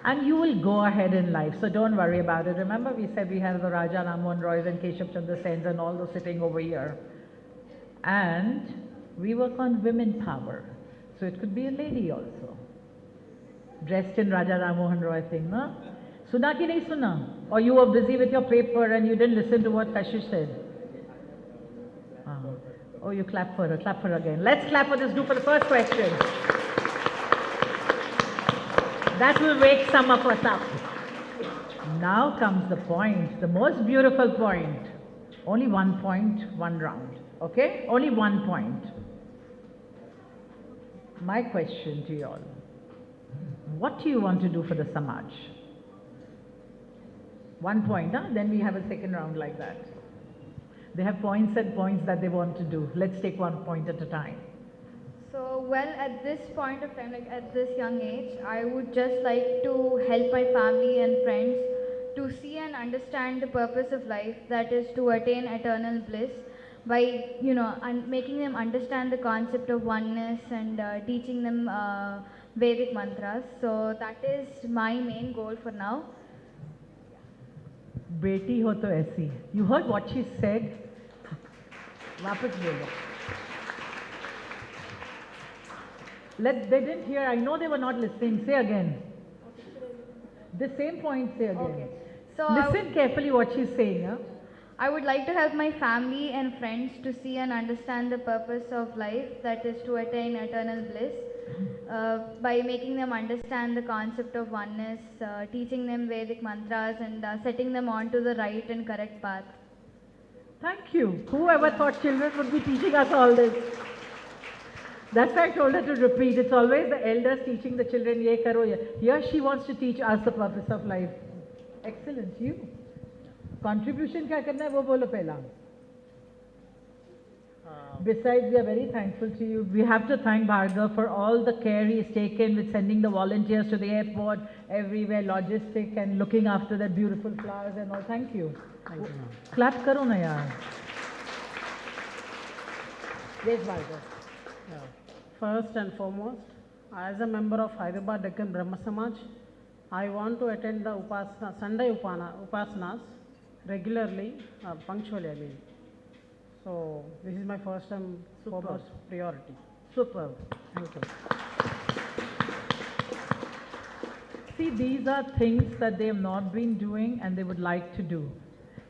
And you will go ahead in life, so don't worry about it. Remember we said we have the Raja Rammohn Roys and Keshav Chandra Sens and all those sitting over here. And we work on women power. So it could be a lady also. Dressed in Raja Rammohn Roy thing, no? Suna ki nahi suna? Or you were busy with your paper and you didn't listen to what Kashish said? Oh, you clap for her again. Let's clap for this group for the first question. That will wake some of us up. Now comes the point, the most beautiful point. Only 1 point, 1 round. Okay? Only 1 point. My question to you all. What do you want to do for the Samaj? 1 point, huh? Then we have a second round like that. They have points and points that they want to do. Let's take 1 point at a time. So, well, at this point of time, like at this young age, I would just like to help my family and friends to see and understand the purpose of life, that is to attain eternal bliss by, making them understand the concept of oneness and teaching them Vedic mantras. So, that is my main goal for now. Beti ho to aisi. You heard what she said? Wapas bolo. They didn't hear. I know they were not listening. Say again. The same point, say again. Okay. So listen carefully what she's saying. Huh? I would like to help my family and friends to see and understand the purpose of life, that is to attain eternal bliss, by making them understand the concept of oneness, teaching them Vedic mantras and setting them on to the right and correct path. Thank you. Whoever thought children would be teaching us all this? That's why I told her to repeat. It's always the elders teaching the children, ye karo, ye. Here she wants to teach us the purpose of life. Excellent. You? Contribution kya karna hai, wo bolo pehla. Besides, we are very thankful to you. We have to thank Bhargav for all the care he has taken with sending the volunteers to the airport, everywhere, logistic and looking after the beautiful flowers and all. Thank you. Thank you. Clap karo na yaar. Yes, Bhargav. First and foremost, as a member of Hyderabad Deccan Brahma Samaj, I want to attend the Sunday Upasanas regularly, punctually I mean. So this is my first and foremost priority. Superb. Thank you. See, these are things that they have not been doing and they would like to do.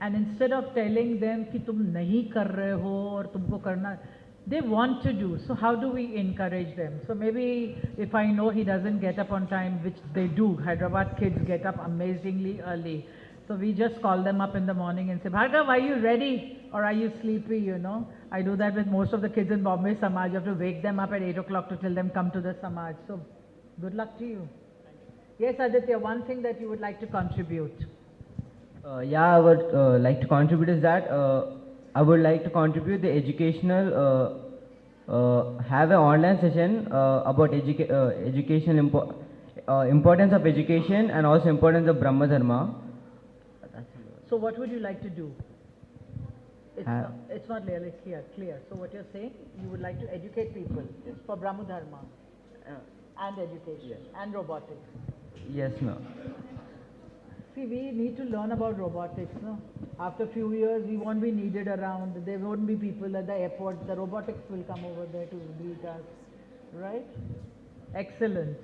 And instead of telling them कि तुम नहीं कर रहे हो और तुमको करना, they want to do. So how do we encourage them? So maybe if I know he doesn't get up on time, which they do, Hyderabad kids get up amazingly early. So we just call them up in the morning and say, Bhargav, are you ready or are you sleepy, you know? I do that with most of the kids in Bombay Samaj. You have to wake them up at 8 o'clock to tell them come to the Samaj. So good luck to you. Yes, Aditya, one thing that you would like to contribute. Yeah, I would like to contribute is that I would like to contribute the educational, have an online session about importance of education and also importance of Brahma Dharma. So what would you like to do? It's not really clear. So what you're saying, you would like to educate people for Brahma Dharma and education and robotics. Yes, ma'am. See, we need to learn about robotics, no? After a few years, we won't be needed around. There won't be people at the airport. The robotics will come over there to greet us, right? Excellent.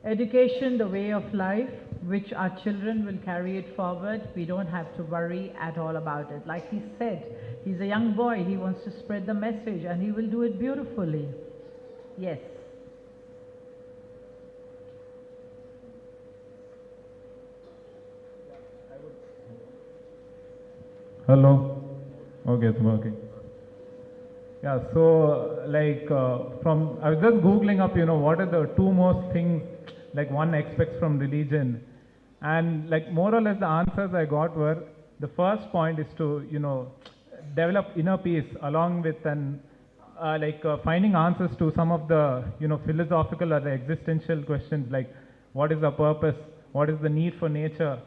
Education, the way of life, which our children will carry it forward. We don't have to worry at all about it. Like he said, he's a young boy. He wants to spread the message and he will do it beautifully. Yes. Hello. Okay, it's working. Yeah, so like I was just googling up, what are the two most things like one expects from religion, and like more or less the answers I got were, the first point is to develop inner peace along with finding answers to some of the philosophical or the existential questions like what is the purpose, what is the need for nature.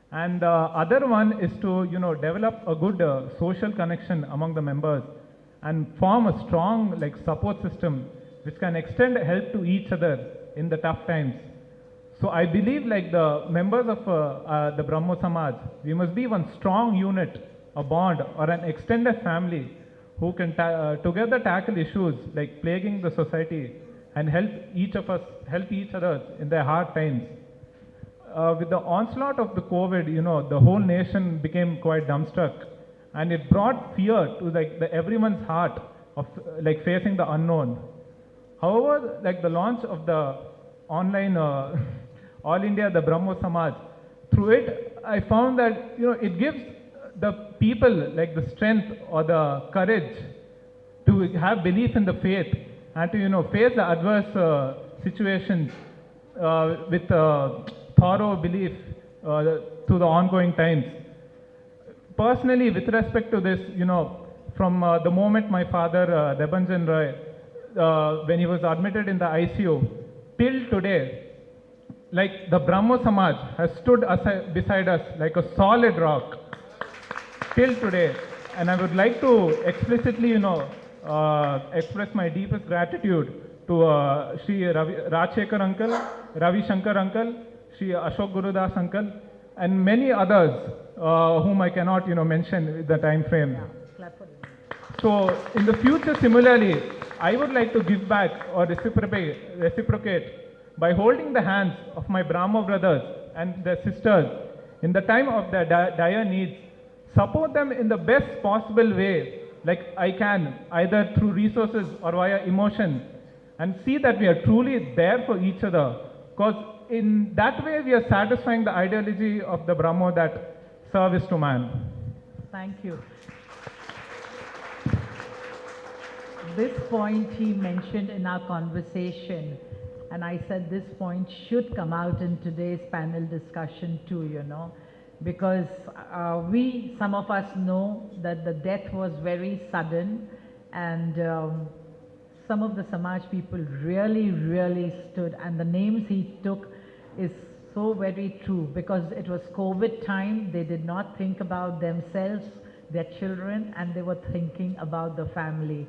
And the other one is to, develop a good social connection among the members and form a strong support system which can extend help to each other in the tough times. So I believe the members of the Brahmo Samaj, we must be one strong unit, a bond or an extended family who can together tackle issues like plaguing the society and help each other in their hard times. With the onslaught of the COVID, the whole nation became quite dumbstruck, and it brought fear to everyone's heart of facing the unknown. However, the launch of the online All India the Brahmo Samaj, through it I found that it gives the people the strength or the courage to have belief in the faith and to face the adverse situations with thorough belief through the ongoing times. Personally, with respect to this, from the moment my father, Debanjan Roy, when he was admitted in the ICU, till today, the Brahmo Samaj has stood beside us like a solid rock, till today. And I would like to explicitly, express my deepest gratitude to Sri Rajshekar uncle, Ravi Shankar uncle, Sri Ashok Gurudas uncle, and many others whom I cannot mention with the time frame. So in the future, similarly, I would like to give back or reciprocate by holding the hands of my Brahmo brothers and their sisters in the time of their dire needs, support them in the best possible way like I can, either through resources or via emotion, and see that we are truly there for each other, because in that way we are satisfying the ideology of the Brahmo, that service to man. Thank you. This point he mentioned in our conversation, and I said this point should come out in today's panel discussion too, because some of us know that the death was very sudden, and some of the Samaj people really stood, and the names he took is so very true, because it was COVID time. They did not think about themselves, their children, and they were thinking about the family.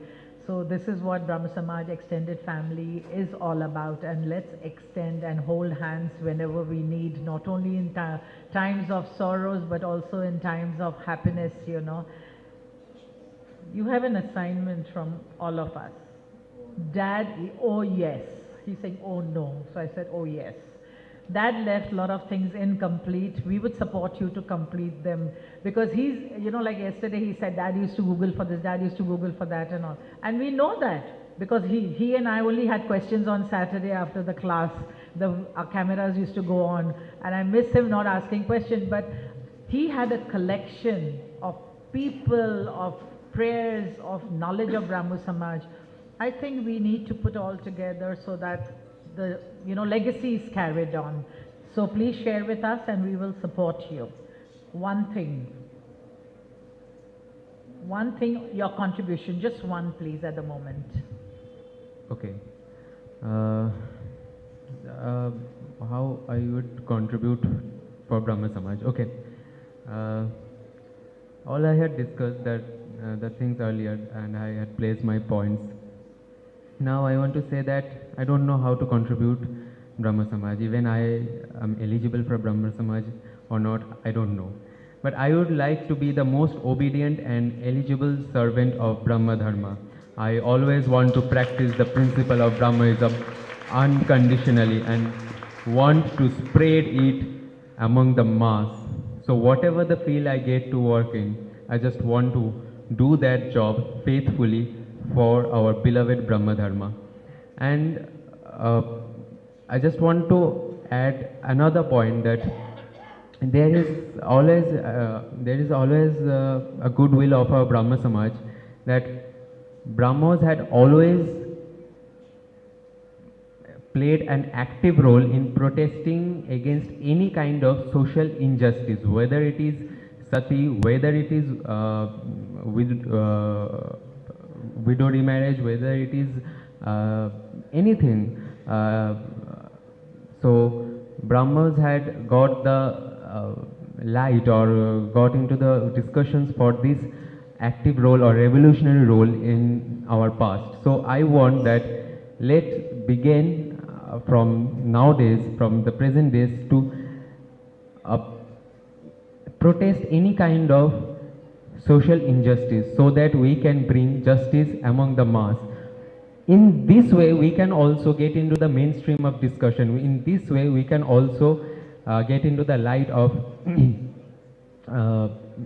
So this is what Brahma Samaj extended family is all about, and let's extend and hold hands whenever we need, not only in times of sorrows but also in times of happiness, you know. You have an assignment from all of us. Dad, oh yes. He's saying, oh no. So I said, oh yes. Dad left a lot of things incomplete. We would support you to complete them, because he's, you know, like yesterday he said, Dad used to Google for this, Dad used to Google for that and all. And we know that, because he and I only had questions on Saturday after the class. Our cameras used to go on, and I miss him not asking questions, but he had a collection of people, of prayers, of knowledge of Brahmo Samaj. I think we need to put all together so that the, you know, legacy is carried on. So please share with us and we will support you. One thing, your contribution, just one please at the moment. Okay. How I would contribute for Brahma Samaj. Okay. All I had discussed the things earlier, and I had placed my points. Now I want to say that I don't know how to contribute Brahma Samaj. Even I am eligible for Brahma Samaj or not, I don't know. But I would like to be the most obedient and eligible servant of Brahma Dharma. I always want to practice the principle of Brahmaism unconditionally and want to spread it among the mass. So whatever the field I get to work in, I just want to do that job faithfully for our beloved Brahma Dharma. And I just want to add another point, that there is always a goodwill of our Brahma Samaj, that Brahmos had always played an active role in protesting against any kind of social injustice, whether it is sati, whether it is widow remarriage, whether it is anything. So Brahmas had got the light or got into the discussions for this active role or revolutionary role in our past. So I want that let's begin from nowadays, from the present days, to protest any kind of social injustice, so that we can bring justice among the mass. In this way we can also get into the mainstream of discussion. In this way we can also get into the light of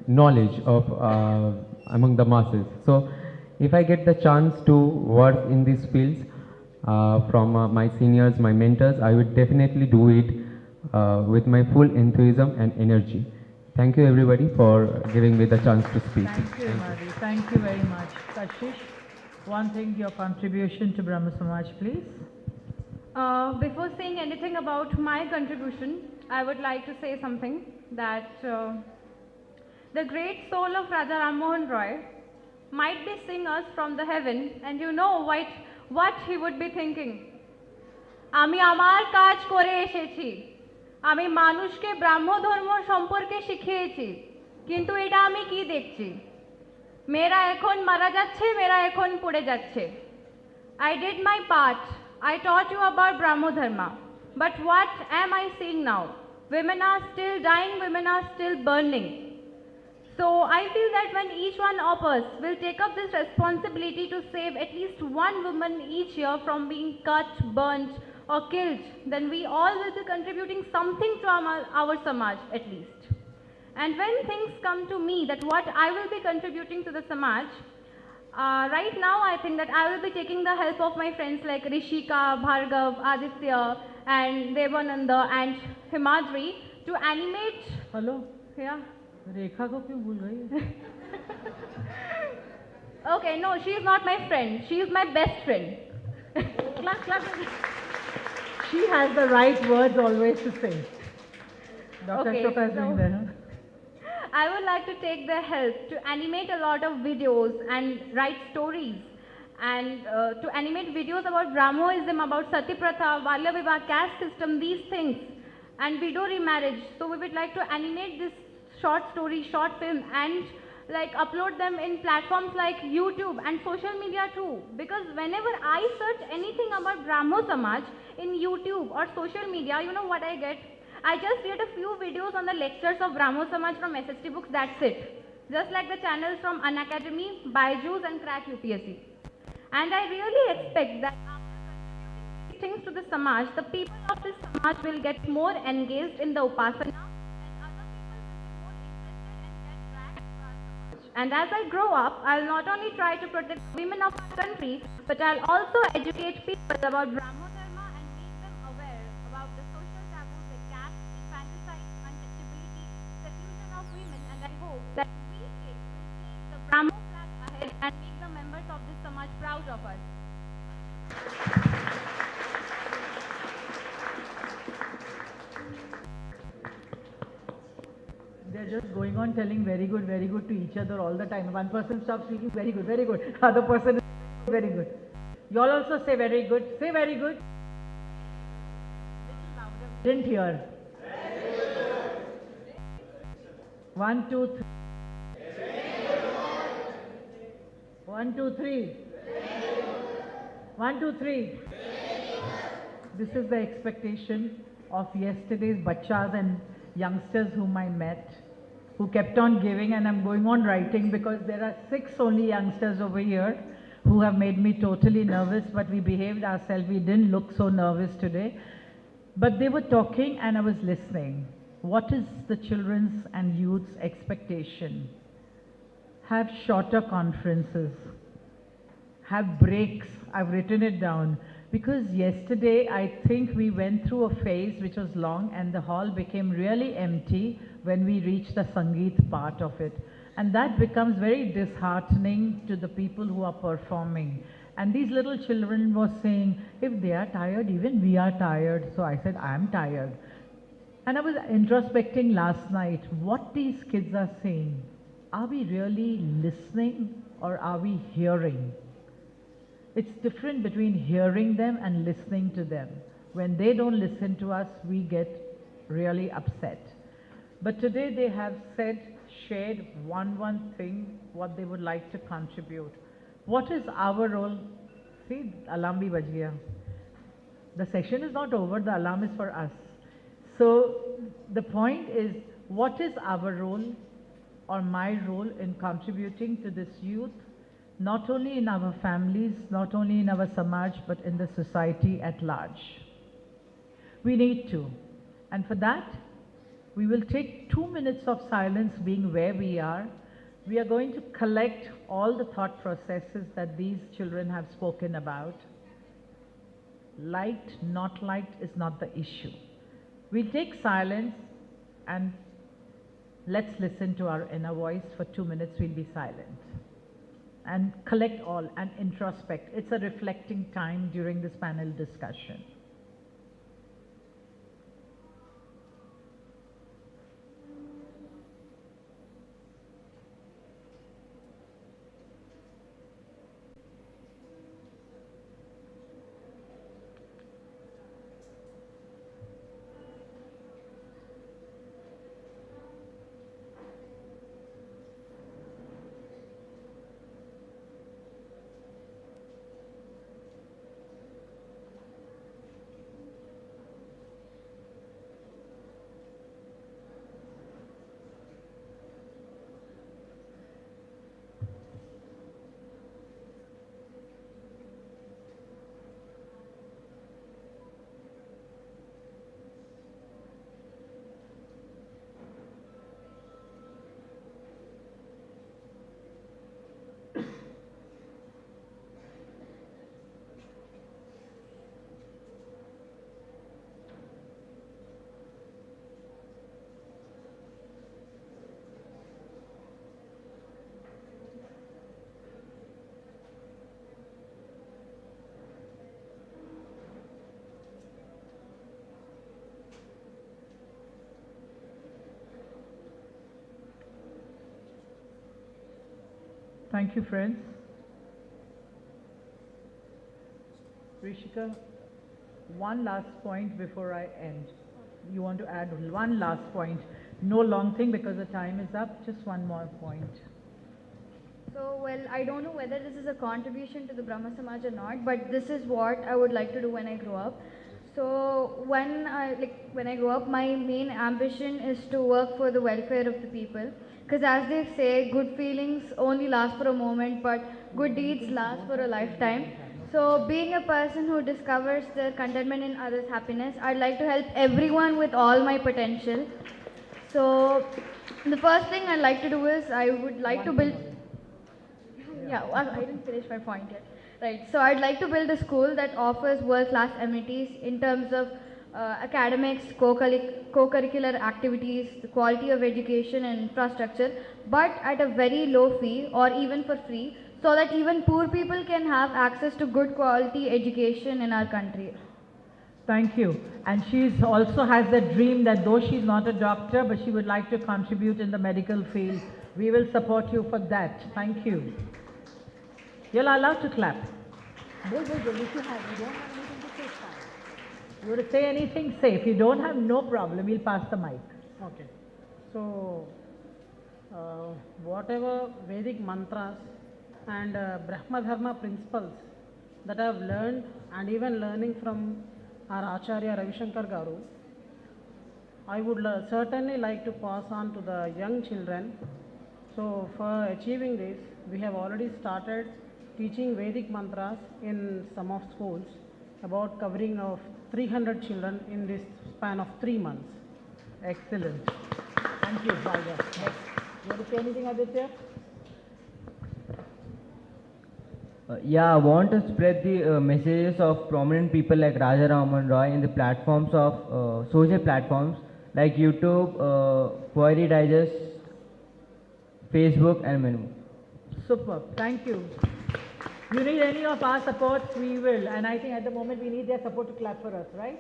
knowledge of among the masses. So if I get the chance to work in these fields from my seniors, my mentors, I would definitely do it with my full enthusiasm and energy. Thank you everybody for giving me the chance to speak. Thank you, Mari. Thank you very much. Kashish, one thing, your contribution to Brahma Samaj, please. Before saying anything about my contribution, I would like to say something, that the great soul of Raja Ram Mohan Roy might be seeing us from the heaven, and you know what he would be thinking. আমি আমার কাজ করে এসেছি, আমি মানুষকে ব্রাহ্ম ধর্ম সম্পর্কে শিখিয়েছি, কিন্তু এটা আমি কি দেখছি? মেয়েরা এখন মারা যাচ্ছে, মেয়েরা এখন পড়ে যাচ্ছে। I did my part. I taught you about Brahmo Dharma. But what am I seeing now? Women are still dying, women are still burning. So I feel that when each one of us will take up this responsibility to save at least one woman each year from being cut, burnt or killed, then we all will be contributing something to our Samaj at least. And when things come to me, that what I will be contributing to the Samaj, right now I think that I will be taking the help of my friends like Rishika, Bhargav, Aditya and Devananda and Himadri to animate. Hello? Yeah. Rekha ko kyun bhul gayi? Okay, no, she is not my friend. She is my best friend. Clap, clap. She has the right words always to say. Dr. Okay, Ashoka is doing that, huh? I would like to take their help to animate a lot of videos and write stories, and to animate videos about Brahmoism, about Sati Pratha, Balya Vivah, caste system, these things, and widow remarriage. So we would like to animate this short story, short film, and like upload them in platforms like YouTube and social media too. Because whenever I search anything about Brahmo Samaj in YouTube or social media, you know what I get? I just read a few videos on the lectures of Brahmo Samaj from SST books, that's it. Just like the channels from Unacademy, Byju's and Crack UPSC. And I really expect that after contributing these things to the Samaj, the people of this Samaj will get more engaged in the Upasana, and as I grow up, I'll not only try to protect women of our country, but I'll also educate people about Brahmo Dharma and make them aware about the social taboos like caste, infanticide, untouchability, seclusion of women, and I hope that we kids will take the Brahmo flag ahead and make the members of this Samaj proud of us. They're just going on telling very good to each other all the time. One person stops speaking, very good. Other person is very good. You all also say very good. Say very good. Little louder. Didn't hear. 1, 2, 3. 1, 2, 3. 1, 2, 3. This is the expectation of yesterday's bachas and youngsters whom I met, who kept on giving, and I'm going on writing because there are 6 only youngsters over here who have made me totally nervous, but we behaved ourselves. We didn't look so nervous today. But they were talking and I was listening. What is the children's and youth's expectation? Have shorter conferences. Have breaks. I've written it down. Because yesterday, I think we went through a phase which was long and the hall became really empty when we reached the Sangeet part of it. And that becomes very disheartening to the people who are performing. And these little children were saying, if they are tired, even we are tired. So I said, I am tired. And I was introspecting last night what these kids are saying. Are we really listening or are we hearing? It's different between hearing them and listening to them. When they don't listen to us, we get really upset. But today they have shared one thing, what they would like to contribute. What is our role? See, alarm bhi baj gaya. The session is not over, the alarm is for us. So the point is, what is our role or my role in contributing to this youth? Not only in our families, not only in our Samaj, but in the society at large. We need to. And for that, we will take 2 minutes of silence being where we are. We are going to collect all the thought processes that these children have spoken about. Liked, not liked is not the issue. We'll take silence and let's listen to our inner voice. For 2 minutes, we'll be silent. And collect all and introspect. It's a reflecting time during this panel discussion. Thank you, friends. Rishika, one last point before I end. You want to add one last point. No long thing because the time is up, just one more point. So, well, I don't know whether this is a contribution to the Brahma Samaj or not, but this is what I would like to do when I grow up. So, when I grow up, my main ambition is to work for the welfare of the people. Because as they say, good feelings only last for a moment, but good deeds last for a lifetime. So, being a person who discovers their contentment in others' happiness, I'd like to help everyone with all my potential. So, the first thing I'd like to do is I would like to build. Yeah, I didn't finish my point yet. Right, so I'd like to build a school that offers world-class amenities in terms of academics, co-curricular activities, the quality of education and infrastructure, but at a very low fee or even for free, so that even poor people can have access to good quality education in our country. Thank you. And she also has the dream that though she's not a doctor, but she would like to contribute in the medical field. We will support you for that. Thank you. You're allowed to clap. If you don't have anything to say, fine. You want to say anything, say. If you don't have, no problem. We'll pass the mic. Okay. So, whatever Vedic mantras and Brahma Dharma principles that I have learned and even learning from our Acharya Ravi Shankar Garu, I would certainly like to pass on to the young children. So, for achieving this, we have already started teaching Vedic mantras in some of schools, about covering of 300 children in this span of 3 months. Excellent. Thank you, Bhaga. Next. You want to say anything, Aditya? Yeah, I want to spread the messages of prominent people like Raja Raman Roy in the platforms of social platforms like YouTube, Poetry Digest, Facebook and many more. Super. Thank you. You need any of our supports, we will. And I think at the moment we need their support to clap for us, right?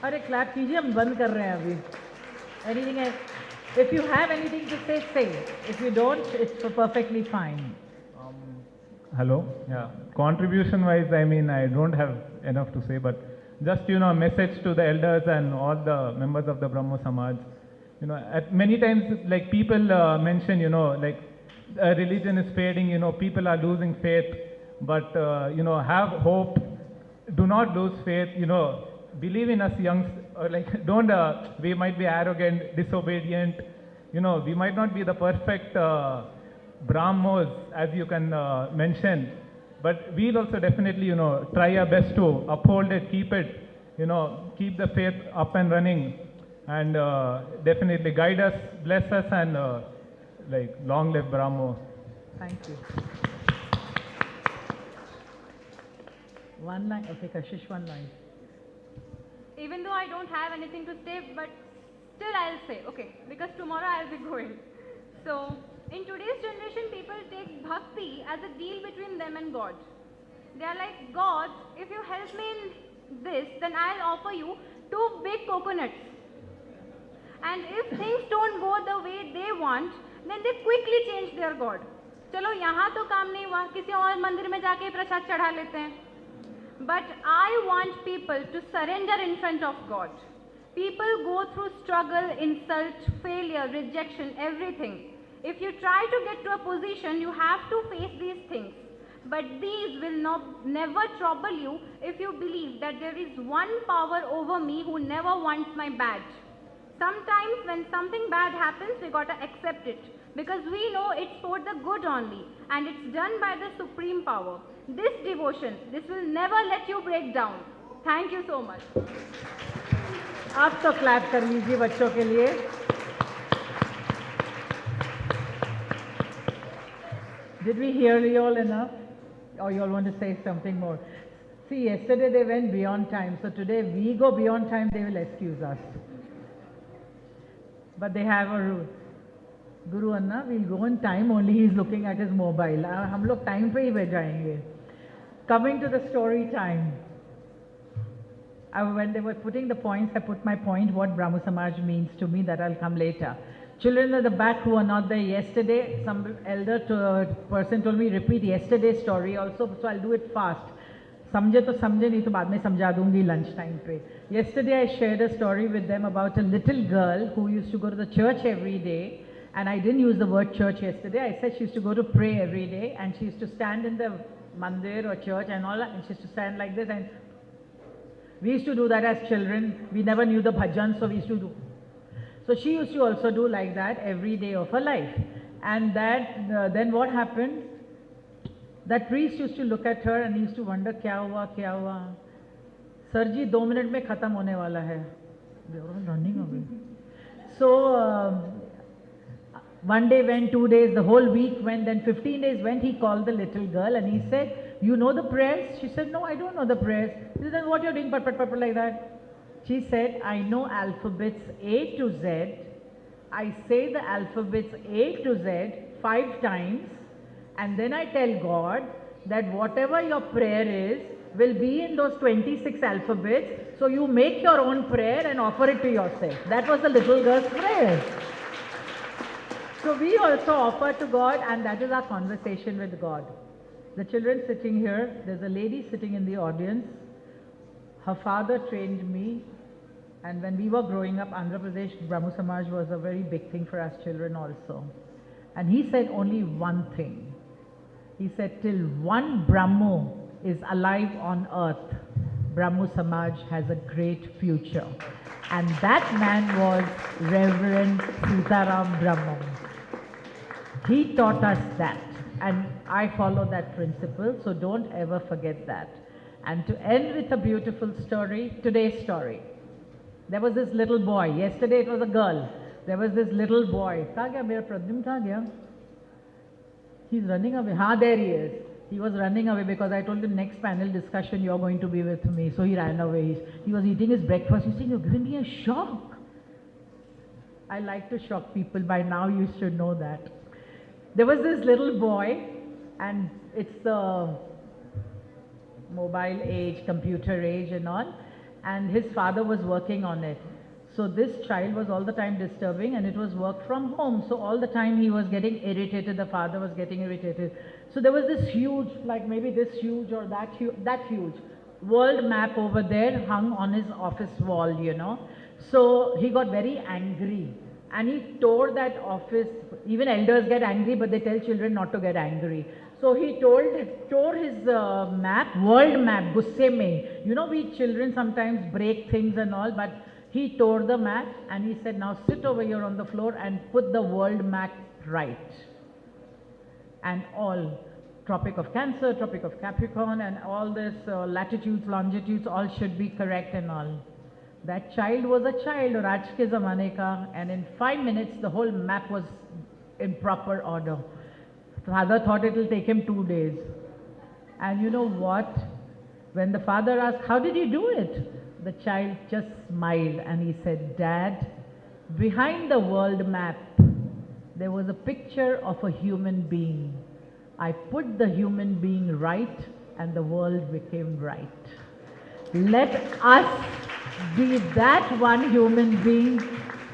अरे clap कीजिए, हम बंद कर रहे हैं अभी. Anything else? If you have anything to say, say. If you don't, it's perfectly fine. Hello. Yeah. Contribution wise, I mean, I don't have enough to say, but just, a message to the elders and all the members of the Brahmo Samaj. At many times, like people mention, like religion is fading, people are losing faith, but, have hope. Do not lose faith, believe in us youngs, don't, we might be arrogant, disobedient, we might not be the perfect Brahmos, as you can mention, but we'll also definitely, try our best to uphold it, keep it, keep the faith up and running, and definitely guide us, bless us, and long live Brahmo. Thank you. One line, okay, Kashish, one line. Even though I don't have anything to say, but still I'll say, okay, because tomorrow I'll be going. So, in today's generation, people take bhakti as a deal between them and God. They are like, God, if you help me in this, then I'll offer you 2 big coconuts. And if things don't go the way they want, then they quickly change their God. चलो यहाँ तो काम नहीं हुआ, किसी और मंदिर में जाके प्रसाद चढ़ा लेते हैं. But I want people to surrender in front of God. People go through struggle, insult, failure, rejection, everything. If you try to get to a position, you have to face these things. But these will never trouble you if you believe that there is one power over me who never wants my bad. Sometimes when something bad happens, we gotta accept it. Because we know it's for the good only. And it's done by the supreme power. This devotion, this will never let you break down. Thank you so much. आप तो clap कर लीजिए बच्चों के लिए. Did we hear you all enough? Or you all want to say something more? See, yesterday they went beyond time, so today we go beyond time, they will excuse us. But they have a rule. Guru Anna, we'll go on time, only he is looking at his mobile. हम लोग time पे ही भेजाएंगे. Coming to the story time. When they were putting the points, I put my point, what Brahmo Samaj means to me, that I'll come later. Children at the back who are not there yesterday, some person told me repeat yesterday's story also, so I'll do it fast. समझे तो समझे, नहीं तो बाद में समझा दूंगी lunch time पे. Yesterday I shared a story with them about a little girl who used to go to the church every day, And I didn't use the word church yesterday. I said she used to go to pray every day, and she used to stand in the mandir or church and all that, and she used to stand like this. And we used to do that as children. We never knew the bhajan, so we used to do. So she used to also do like that every day of her life. And that then what happened? That priest used to look at her and he used to wonder, kya hua, kya hua? Sir ji, 2 minute mein khatam hone wala hai. They were all running away. So one day went, 2 days, the whole week went, then 15 days went. He called the little girl and he said, you know the prayers? She said, no, I don't know the prayers. He said, then what you're doing, like that? She said, I know alphabets A to Z. I say the alphabets A to Z 5 times, and then I tell God that whatever your prayer is will be in those 26 alphabets, so you make your own prayer and offer it to yourself. That was the little girl's prayer. So we also offer to God, and that is our conversation with God. The children sitting here, there's a lady sitting in the audience. Her father trained me, and when we were growing up, Andhra Pradesh, Brahmo Samaj was a very big thing for us children also. And he said only one thing. He said, till one Brahmo is alive on earth, Brahmo Samaj has a great future. And that man was Reverend Sitaram Brahmo. He taught us that, and I follow that principle, so don't ever forget that. And to end with a beautiful story, today's story. There was this little boy. Yesterday it was a girl. There was this little boy. Kaha gaya? Mera Pradyum kaha gaya? He's running away. There he is. He was running away because I told him next panel discussion you're going to be with me. So he ran away. He was eating his breakfast. He said, you're giving me a shock. I like to shock people. By now you should know that. There was this little boy, and it's the mobile age, computer age and all, and his father was working on it. So this child was all the time disturbing, and it was work from home. So all the time he was getting irritated, the father was getting irritated. So there was this huge, like maybe this huge or that huge world map over there hung on his office wall, you know. So he got very angry and he tore that office. Even elders get angry, but they tell children not to get angry. So he tore his map, world map, gusse mein. You know, we children sometimes break things and all, but he tore the map and he said, now sit over here on the floor and put the world map right. And all, Tropic of Cancer, Tropic of Capricorn, and all this latitudes, longitudes, all should be correct and all. That child was a child, Raj ke zamane ka, and in 5 minutes the whole map was in proper order. Father thought it will take him 2 days. And you know what? When the father asked, how did you do it? The child just smiled and he said, Dad, behind the world map, there was a picture of a human being. I put the human being right and the world became right. Let us be that one human being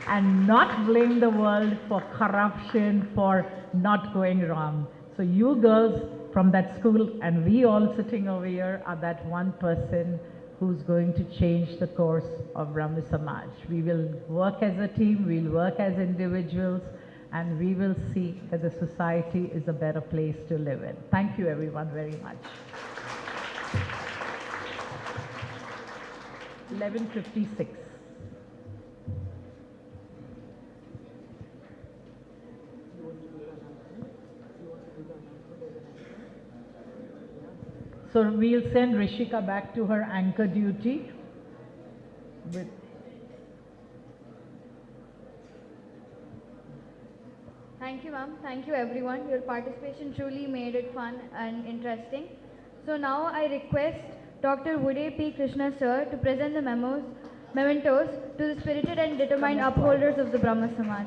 and not blame the world for corruption, for not going wrong. So you girls from that school and we all sitting over here are that one person who's going to change the course of Brahmo Samaj. We will work as a team, we'll work as individuals, and we will see that the society is a better place to live in. Thank you everyone very much. 11:56. So we'll send Rishika back to her anchor duty. Thank you, ma'am. Thank you, everyone. Your participation truly made it fun and interesting. So now I request Dr. Uday P. Krishna sir to present the mementos to the spirited and determined upholders of the Brahma Samaj.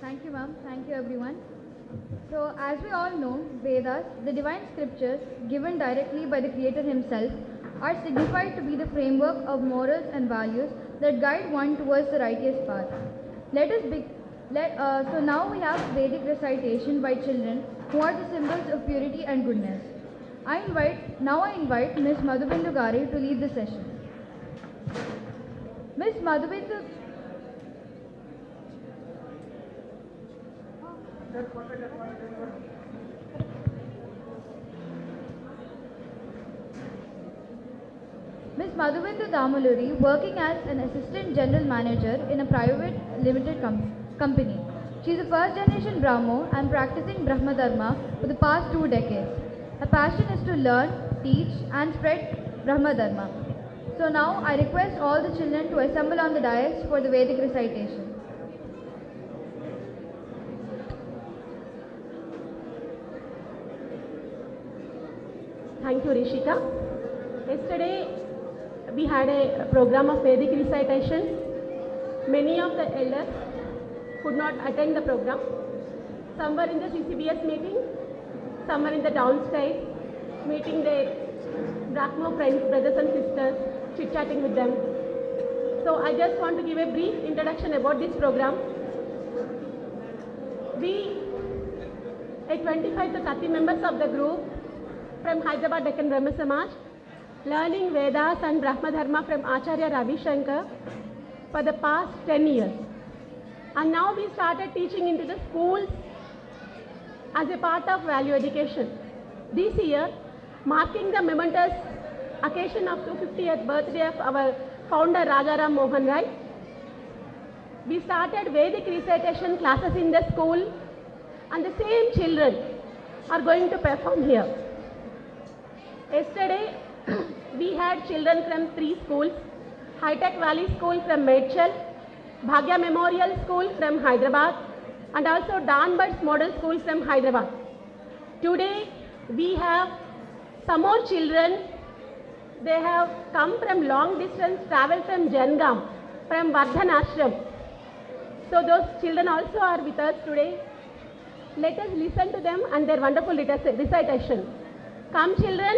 Thank you, ma'am. Thank you, everyone. So, as we all know, Vedas, the divine scriptures given directly by the Creator Himself, are signified to be the framework of morals and values that guide one towards the righteous path. So now we have Vedic recitation by children who are the symbols of purity and goodness. I invite Ms. Madhubindu Gare to lead the session. Ms. Madhubindu. Ms. Madhubindu Damaluri, working as an assistant general manager in a private limited company. She is a first generation Brahmo and practicing Brahma Dharma for the past 2 decades. Her passion is to learn, teach and spread Brahma Dharma. So now I request all the children to assemble on the dais for the Vedic recitation. Thank you, Rishika. Yesterday, we had a program of Vedic recitation. Many of the elders could not attend the program. Some were in the CCBS meeting, some were in the downstairs, meeting their Brahmo friends, brothers and sisters, chit-chatting with them. So I just want to give a brief introduction about this program. We, 25 to 30 members of the group from Hyderabad Deccan Brahma Samaj, learning Vedas and Brahma Dharma from Acharya Ravi Shankar for the past 10 years. And now we started teaching into the schools as a part of value education. This year, marking the momentous occasion of 250th birthday of our founder Rajaram Mohan Rai, we started Vedic recitation classes in the school, and the same children are going to perform here. Yesterday, we had children from 3 schools: High Tech Valley School from Medchal, Bhagya Memorial School from Hyderabad, and also Danbuds Model School from Hyderabad. Today, we have some more children. They have come from long distance, travel from Jangam, from Vardhan Ashram. So those children also are with us today. Let us listen to them and their wonderful recitation. Come, children.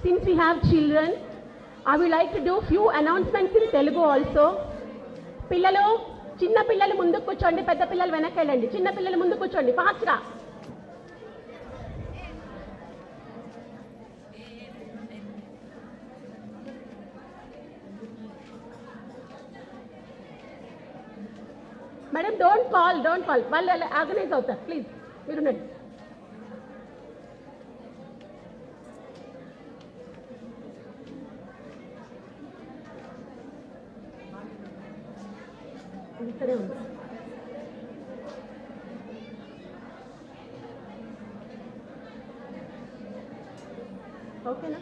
Since we have children, I would like to do few announcements in Telugu also. Pillalu, chinna pillalu mundu kuchondi, pedda pillalu venakku ellandi. Chinna pillalu mundu kuchondi, fast ga. Madam don't call వాళ్ళు organize అవుతారు please మీరు ఉండండి. ఇక్కడే ఉంది. ఓకేనా?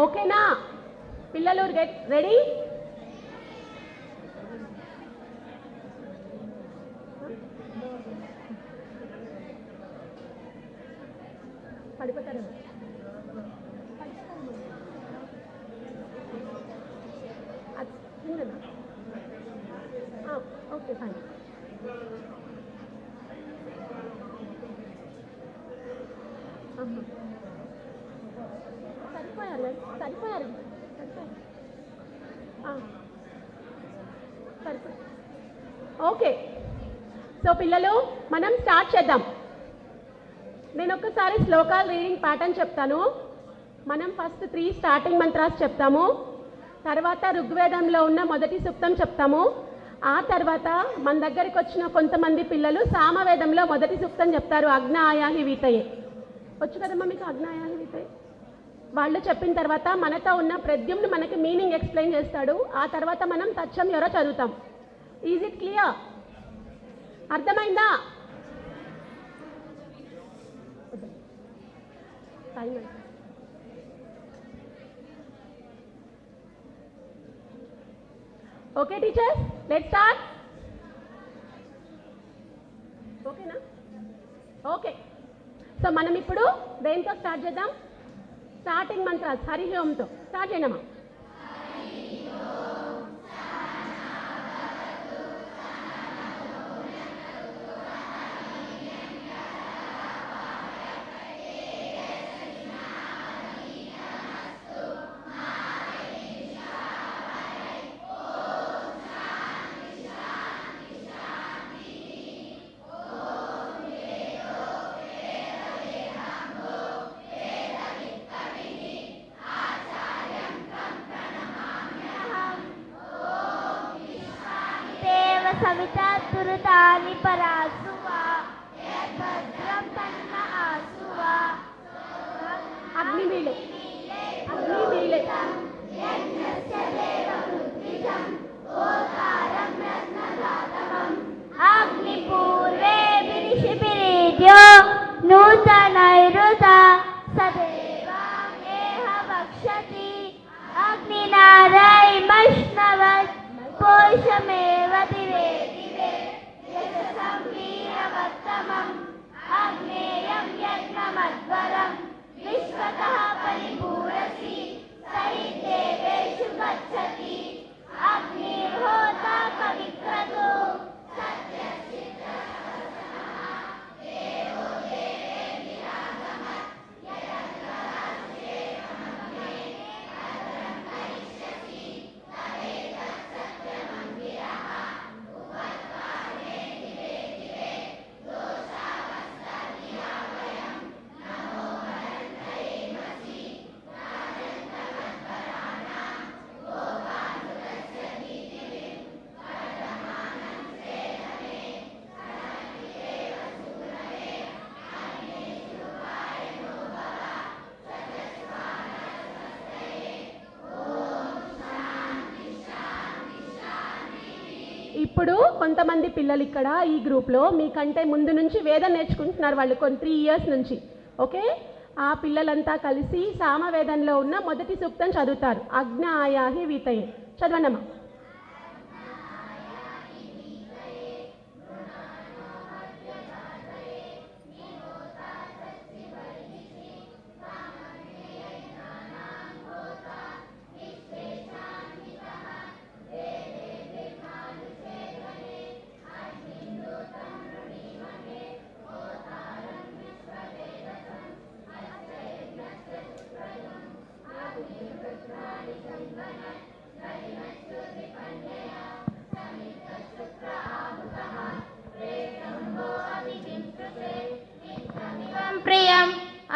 ఓకేనా పిల్లలు? Get ready? పడిపోతారు. Okay fine. సరిపోయారు. ఓకే సో పిల్లలు మనం స్టార్ట్ చేద్దాం. నేను ఒక్కసారి శ్లోకాలు రీడింగ్ ప్యాటర్న్ చెప్తాను. మనం ఫస్ట్ 3 స్టార్టింగ్ మంత్రాస్ చెప్తాము, తర్వాత ఋగ్వేదంలో ఉన్న మొదటి సూక్తం చెప్తాము, ఆ తర్వాత మన దగ్గరికి వచ్చిన కొంతమంది పిల్లలు సామవేదంలో మొదటి సూక్తం చెప్తారు, అగ్నాయాహి వీతయే. వచ్చు కదమ్మా మీకు అగ్నాయాహి వీతయే? వాళ్ళు చెప్పిన తర్వాత మనతో ఉన్న ప్రద్యుమ్ను మనకి మీనింగ్ ఎక్స్ప్లెయిన్ చేస్తాడు. ఆ తర్వాత మనం తచ్చం ఎవరో చదువుతాం. Is it clear? అర్థమైందా? Okay teachers, let's start. ఓకేనా? ఓకే సో మనం ఇప్పుడు దేంతో స్టార్ట్ చేద్దాం? స్టార్టింగ్ మంత్రాలు హరి ఓంతో స్టార్ట్ చేయడమా? సవితా తురుతాని పరాసువా భద్రం తన్న ఆసువా అగ్నిమీలే అగ్నిపూర్వే విరిషిపిరీడ్యో నూతనైరుత సదేవాంగేహ వక్షతి అగ్నినారైమష్ణవత్ పోషమేవ దివే దివే యశసం వీరవత్తమం అగ్నేయం యజ్ఞమధ్వరం విశ్వతః పరిపూరసి సహిదేవేషు గచ్చతి అగ్నిర్హోతా పవిత్రతో ఇప్పుడు కొంతమంది పిల్లలు ఇక్కడ ఈ గ్రూప్లో మీకంటే ముందు నుంచి వేదం నేర్చుకుంటున్నారు, వాళ్ళు 3 years నుంచి. ఓకే, ఆ పిల్లలంతా కలిసి సామవేదంలో ఉన్న మొదటి సూక్తం చదువుతారు, అగ్నాయాహి వీతయే. చదవండమ్మా.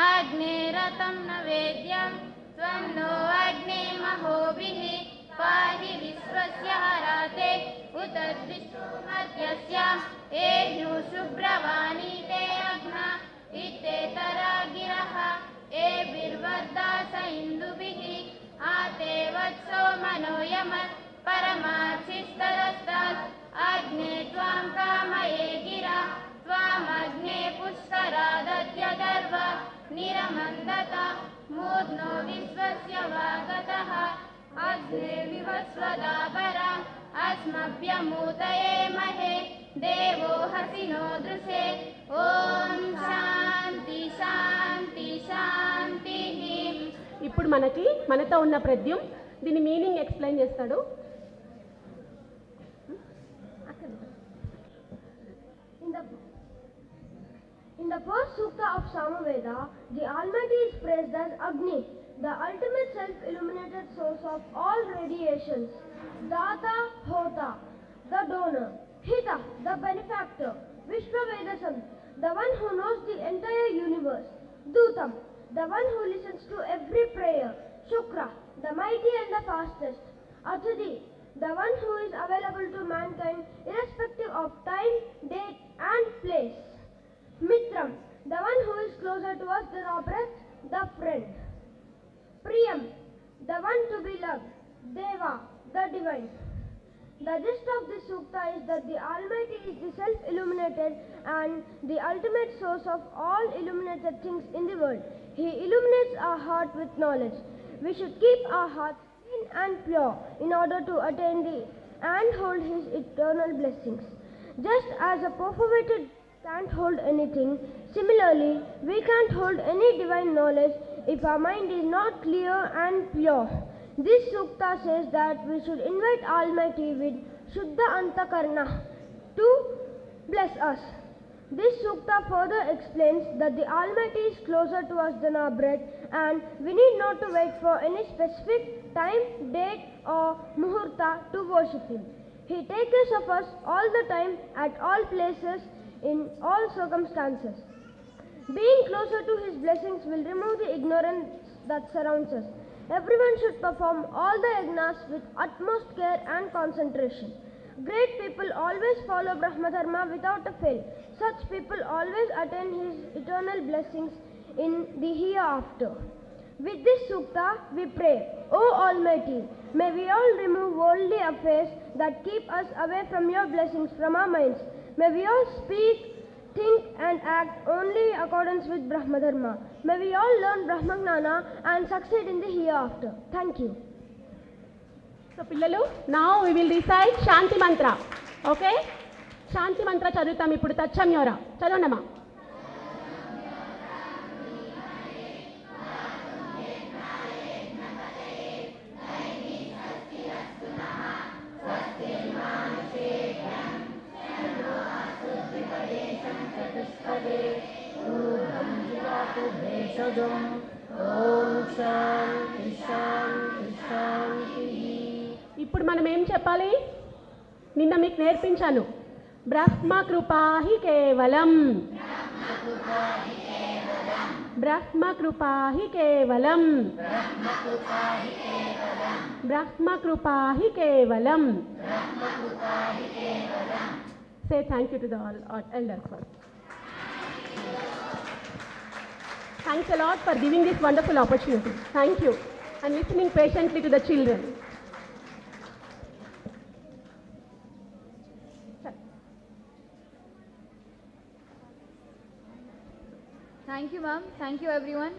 अग्नेरतं न वेद्यं त्वं नो अग्ने महोभिः पाहि विश्वस्य हराते उत विश्वमध्यस्यां एह्नु शुभ्रवाणी ते अग्ना इत्येतरा गिरः एभिर्वर्धास इन्दुभिः आते वत्सो मनोयमत् परमार्चिस्तरस्तात् अग्ने त्वां कामये गिरा त्वामग्ने पुष्करादद्यदर्व निरमन्दता मूर्ध्नो विश्वस्य वागतः अग्ने विवस्वदापराम् अस्मभ्यमूतये महे देवो हसिनो दृशे ॐ शान्ति शान्ति शान्तिः. ఇప్పుడు మనతో ఉన్న ప్రద్యుం దీని మీనింగ్ ఎక్స్ప్లెయిన్ చేస్తాడు. In the first sukta of Samaveda, the Almighty is praised as Agni, the ultimate self-illuminated source of all radiations, Data, Hota, the donor, Hita, the benefactor, Vishwavedasam, the one who knows the entire universe, Dutam, the one who listens to every prayer, Shukra, the mighty and the fastest, Atadi, the one who is available to mankind irrespective of time, date and place, Mitram, the one who is closer to us than our breath, the friend, Priyam, the one to be loved, Deva, the divine. The gist of this sukta is that the Almighty is the self-illuminated and the ultimate source of all illuminated things in the world. He illuminates our heart with knowledge. We should keep our hearts clean and pure in order to attain and hold His eternal blessings. Just as a perforated can't hold anything, similarly, we can't hold any divine knowledge if our mind is not clear and pure. This sukta says that we should invite Almighty with Shuddha Antakarna to bless us. This sukta further explains that the Almighty is closer to us than our breath and we need not to wait for any specific time, date or muhurta to worship Him. He takes care of us all the time, at all places, in all circumstances. Being closer to His blessings will remove the ignorance that surrounds us. Everyone should perform all the yagnas with utmost care and concentration. Great people always follow Brahma Dharma without a fail. Such people always attain His eternal blessings in the hereafter. With this sukta, we pray, O Almighty, may we all remove worldly affairs that keep us away from Your blessings from our minds. May we all speak, think and act only in accordance with Brahma Dharma. May we all learn Brahma Gnana and succeed in the hereafter. Thank you. So పిల్లలు, now we will recite Shanti Mantra. Okay? Shanti Mantra చదువుతాం ఇప్పుడు. తచ్చం యోరా చదవండమ్మా. ఇప్పుడు మనం ఏం చెప్పాలి? నిన్న మీకు నేర్పించాను. బ్రహ్మ కృపాహి కేవలం, బ్రహ్మ కృపాహి కేవలం, బ్రహ్మ కృపాహి కేవలం. Say thank you to the all elders first. Thanks a lot for giving this wonderful opportunity. Thank you. And listening patiently to the children. Thank you, ma'am. Thank you, everyone.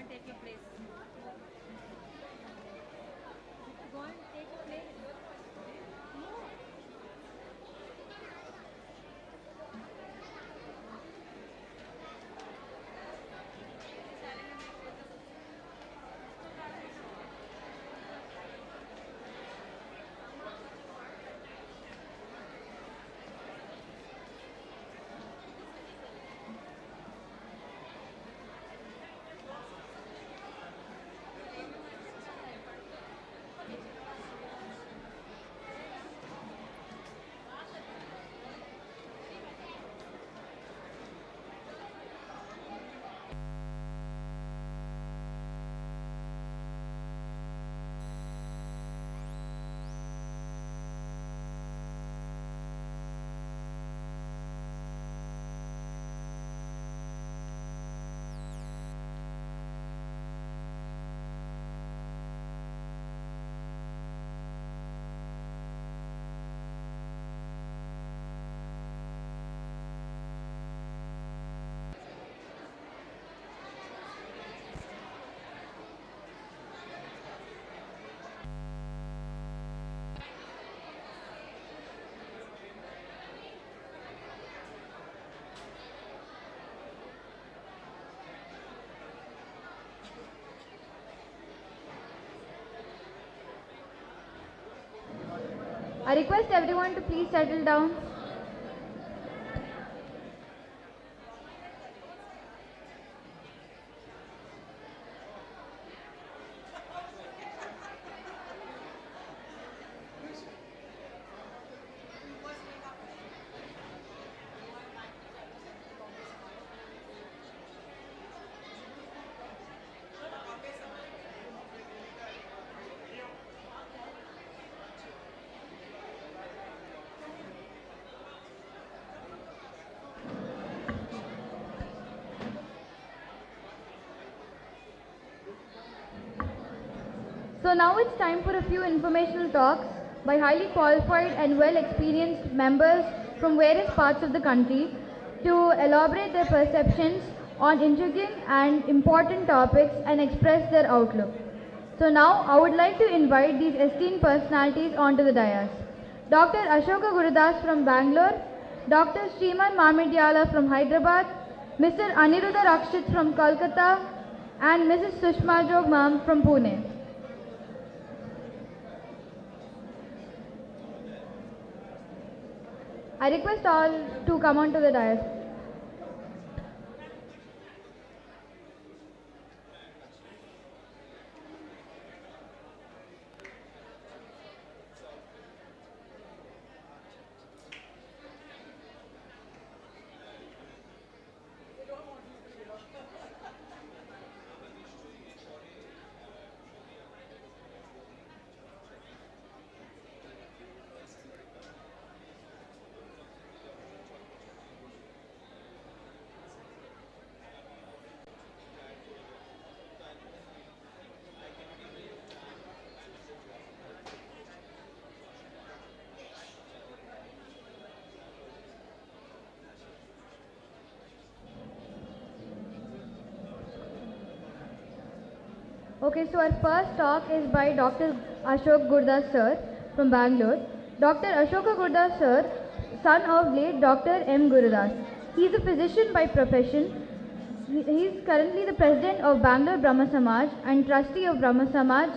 take your place. Go and take your place. I request everyone to please settle down. So now it's time for a few informational talks by highly qualified and well-experienced members from various parts of the country to elaborate their perceptions on intriguing and important topics and express their outlook. So now I would like to invite these esteemed personalities onto the dais. Dr. Ashoka Gurudas from Bangalore, Dr. Sriman Mamidyala from Hyderabad, Mr. Aniruddha Rakshit from Kolkata, and Mrs. Sushma Jog Ma'am from Pune. I request all to come onto the dais. Okay, so our first talk is by Dr. Ashok Gurdas sir from Bangalore. Dr. Ashoka Gurdas sir, son of late Dr. M. Gurudas. He is a physician by profession. He is currently the president of Bangalore Brahma Samaj and trustee of Brahma Samaj,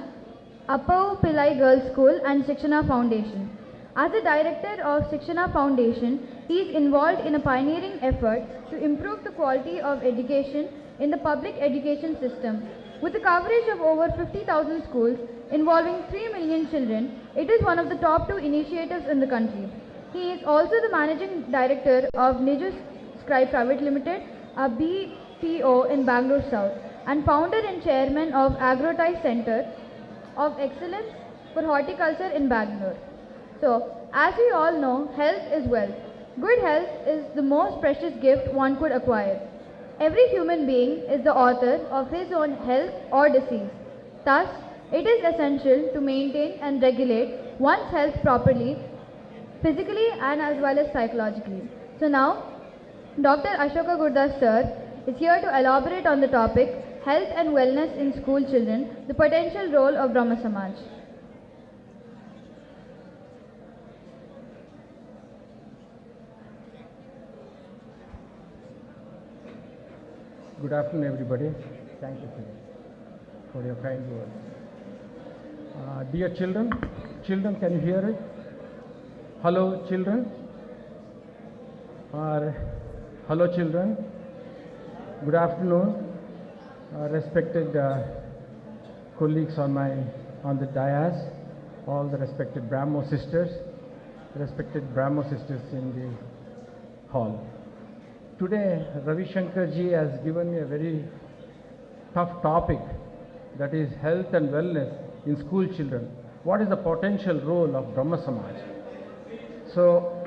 Appav Pillai Girls School and Shikshana Foundation. As the director of Shikshana Foundation, he is involved in a pioneering effort to improve the quality of education in the public education system. With a coverage of over 50,000 schools involving 3 million children, it is one of the top 2 initiatives in the country. He is also the managing director of Niju Scribe Private Limited, a BPO in Bangalore South, and founder and chairman of Agrotai Center of Excellence for Horticulture in Bangalore. So, as we all know, health is wealth. Good health is the most precious gift one could acquire. Every human being is the author of his own health or disease. Thus, it is essential to maintain and regulate one's health properly, physically and as well as psychologically. So now, Dr. Ashoka Gurdas sir is here to elaborate on the topic Health and Wellness in School Children, the Potential Role of Brahma Samaj. Good afternoon, everybody. Thank you for your kind words. Dear children, can you hear it? Hello, children. Hello, children. Good afternoon, respected colleagues on the dais, all the respected Brahmo sisters, in the hall. Today, Ravi Shankar ji has given me a very tough topic, that is health and wellness in school children. What is the potential role of Brahma Samaj? So,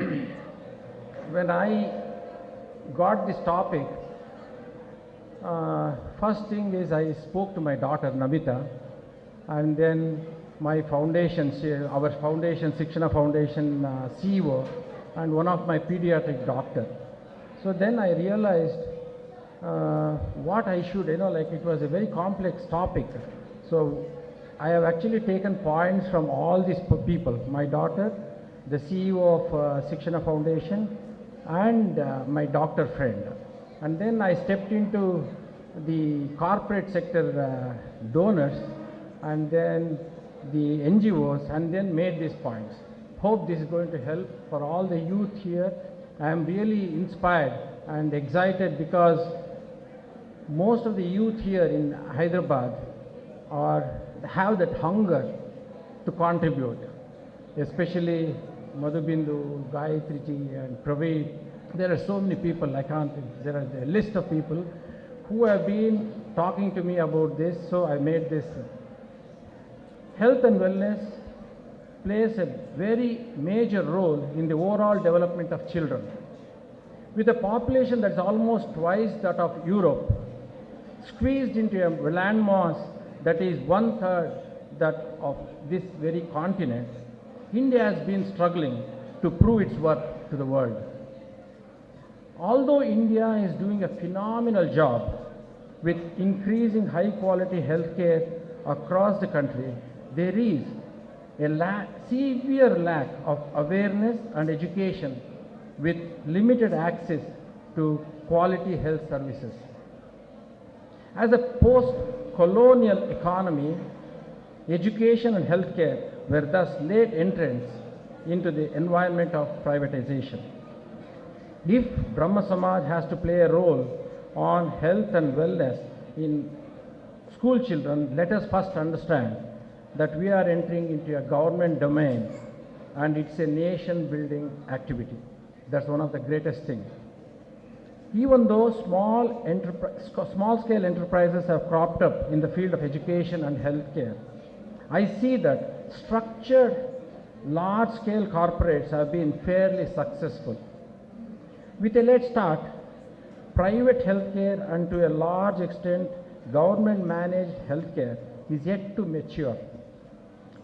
when I got this topic, first thing is I spoke to my daughter Namita, and then my foundation, our foundation, Sikshana Foundation CEO, and one of my pediatric doctor. So then I realized what I should, it was a very complex topic. So I have actually taken points from all these people, my daughter, the CEO of Sikshana Foundation, and my doctor friend. And then I stepped into the corporate sector donors, and then the NGOs, and then made these points. Hope this is going to help for all the youth here. I am really inspired and excited because most of the youth here in Hyderabad have that hunger to contribute, especially Madhubindu, Gayatri ji, and Praveed. There are so many people, there are a list of people who have been talking to me about this, so I made this. Health and wellness plays a very major role in the overall development of children. With a population that's almost twice that of Europe, squeezed into a landmass that is 1/3 that of this very continent, India has been struggling to prove its worth to the world. Although India is doing a phenomenal job with increasing high quality healthcare across the country, there is a severe lack of awareness and education with limited access to quality health services. As a post-colonial economy, education and healthcare were thus late entrants into the environment of privatization. If Brahma Samaj has to play a role on health and wellness in school children, let us first understand that we are entering into a government domain, and it's a nation building activity. That's one of the greatest things. Even though small scale enterprises have cropped up in the field of education and healthcare, I see that structured large scale corporates have been fairly successful. With a late start, private healthcare and to a large extent government managed healthcare is yet to mature.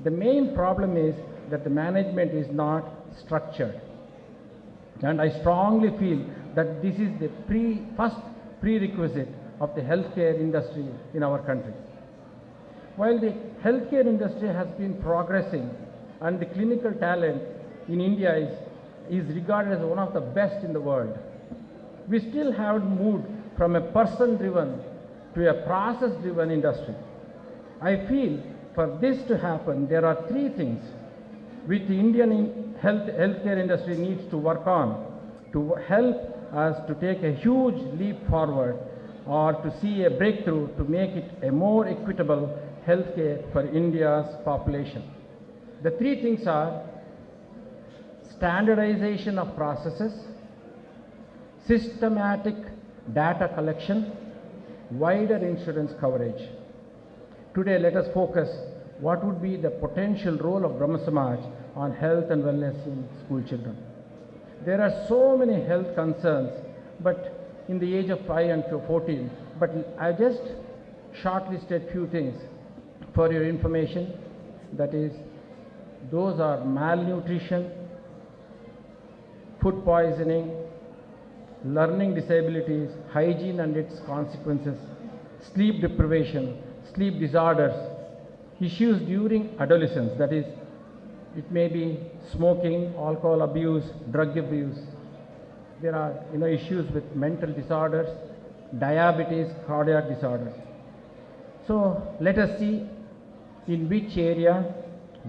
The main problem is that the management is not structured. And I strongly feel that this is the first prerequisite of the healthcare industry in our country. While the healthcare industry has been progressing and the clinical talent in India is regarded as one of the best in the world, we still haven't moved from a person-driven to a process-driven industry. I feel for this to happen, there are three things which the Indian healthcare industry needs to work on to help us to take a huge leap forward or to see a breakthrough to make it a more equitable healthcare for India's population. The three things are standardization of processes, systematic data collection, wider insurance coverage. Today, let us focus what would be the potential role of Brahma Samaj on health and wellness in school children. There are so many health concerns, but in the age of 5 and 14, but I just shortlisted few things for your information. That is, those are malnutrition, food poisoning, learning disabilities, hygiene and its consequences, sleep deprivation, sleep disorders, issues during adolescence, that is, it may be smoking, alcohol abuse, drug abuse. There are issues with mental disorders, diabetes, cardiac disorders. So let us see in which area,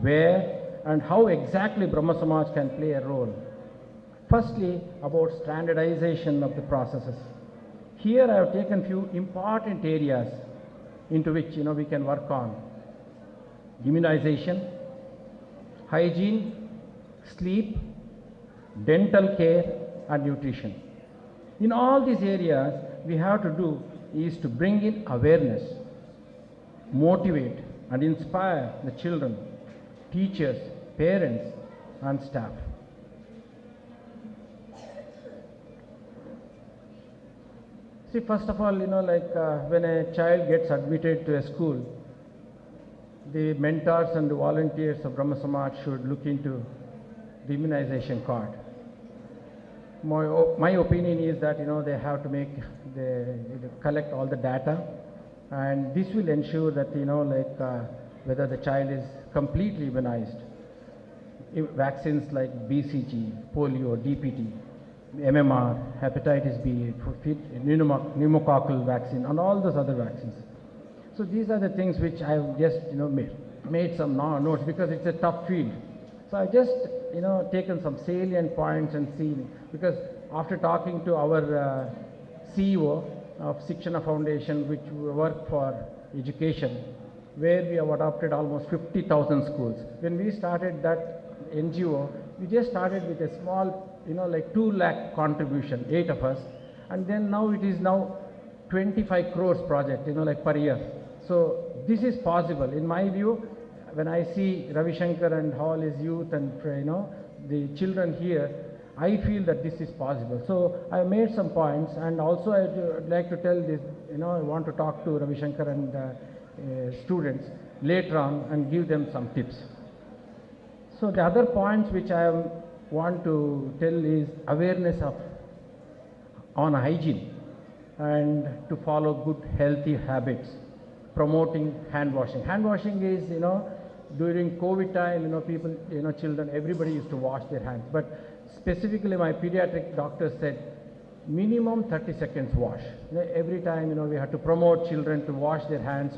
where, and how exactly Brahma Samaj can play a role. Firstly, about standardization of the processes. Here I have taken few important areas into which we can work on. Immunization, hygiene, sleep, dental care, and nutrition. In all these areas, we have to do is to bring in awareness, motivate and inspire the children, teachers, parents, and staff. See, first of all, when a child gets admitted to a school, the mentors and the volunteers of Brahma Samaj should look into the immunization card. My opinion is that they have to collect all the data, and this will ensure that whether the child is completely immunized. Vaccines like BCG, polio, DPT, MMR, hepatitis B, pneumococcal vaccine, and all those other vaccines. So these are the things which I have just made some notes, because it's a tough field. So I just taken some salient points and seen, because after talking to our CEO of Sikshana Foundation, which work for education, where we have adopted almost 50,000 schools. When we started that NGO, we just started with a small, 2 lakh contribution, 8 of us, and then now it is now 25 crores project, per year. So this is possible. In my view, when I see Ravi Shankar and all his youth and the children here, I feel that this is possible. So I made some points, and also I'd like to tell this, I want to talk to Ravi Shankar and students later on and give them some tips. So the other points which I want to tell is awareness on hygiene, and to follow good healthy habits, promoting hand washing. Hand washing is, during COVID time, people, children, everybody used to wash their hands. But specifically my pediatric doctor said, minimum 30 seconds wash. Every time, we have to promote children to wash their hands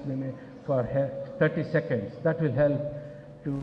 for 30 seconds. That will help to,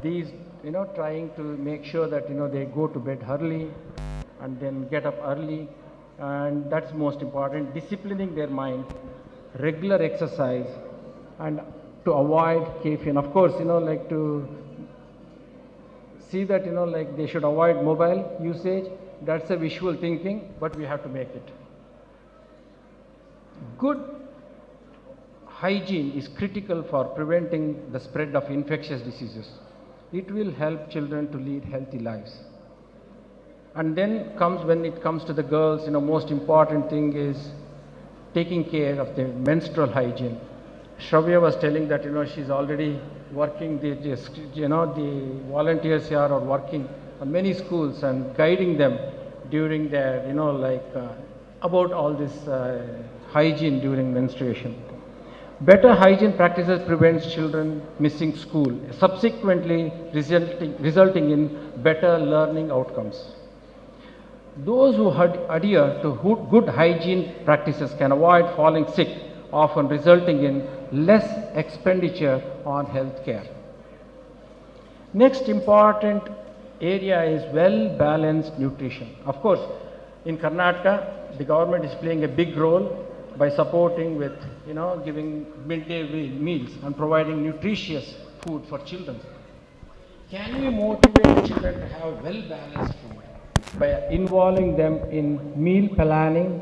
these, trying to make sure that, they go to bed early and then get up early, and that's most important. Disciplining their mind, regular exercise, and to avoid caffeine. Of course, to see that, they should avoid mobile usage. That's a visual thinking, but we have to make it. Good hygiene is critical for preventing the spread of infectious diseases. It will help children to lead healthy lives. And then when it comes to the girls, most important thing is taking care of the menstrual hygiene. Shravya was telling that, she's already working, the volunteers here are working on many schools and guiding them during their, about all this hygiene during menstruation. Better hygiene practices prevents children missing school, subsequently resulting in better learning outcomes. Those who adhere to good hygiene practices can avoid falling sick, often resulting in less expenditure on health care. Next important area is well-balanced nutrition. Of course, in Karnataka, the government is playing a big role by supporting with, giving midday meals and providing nutritious food for children. Can we motivate children to have well-balanced food by involving them in meal planning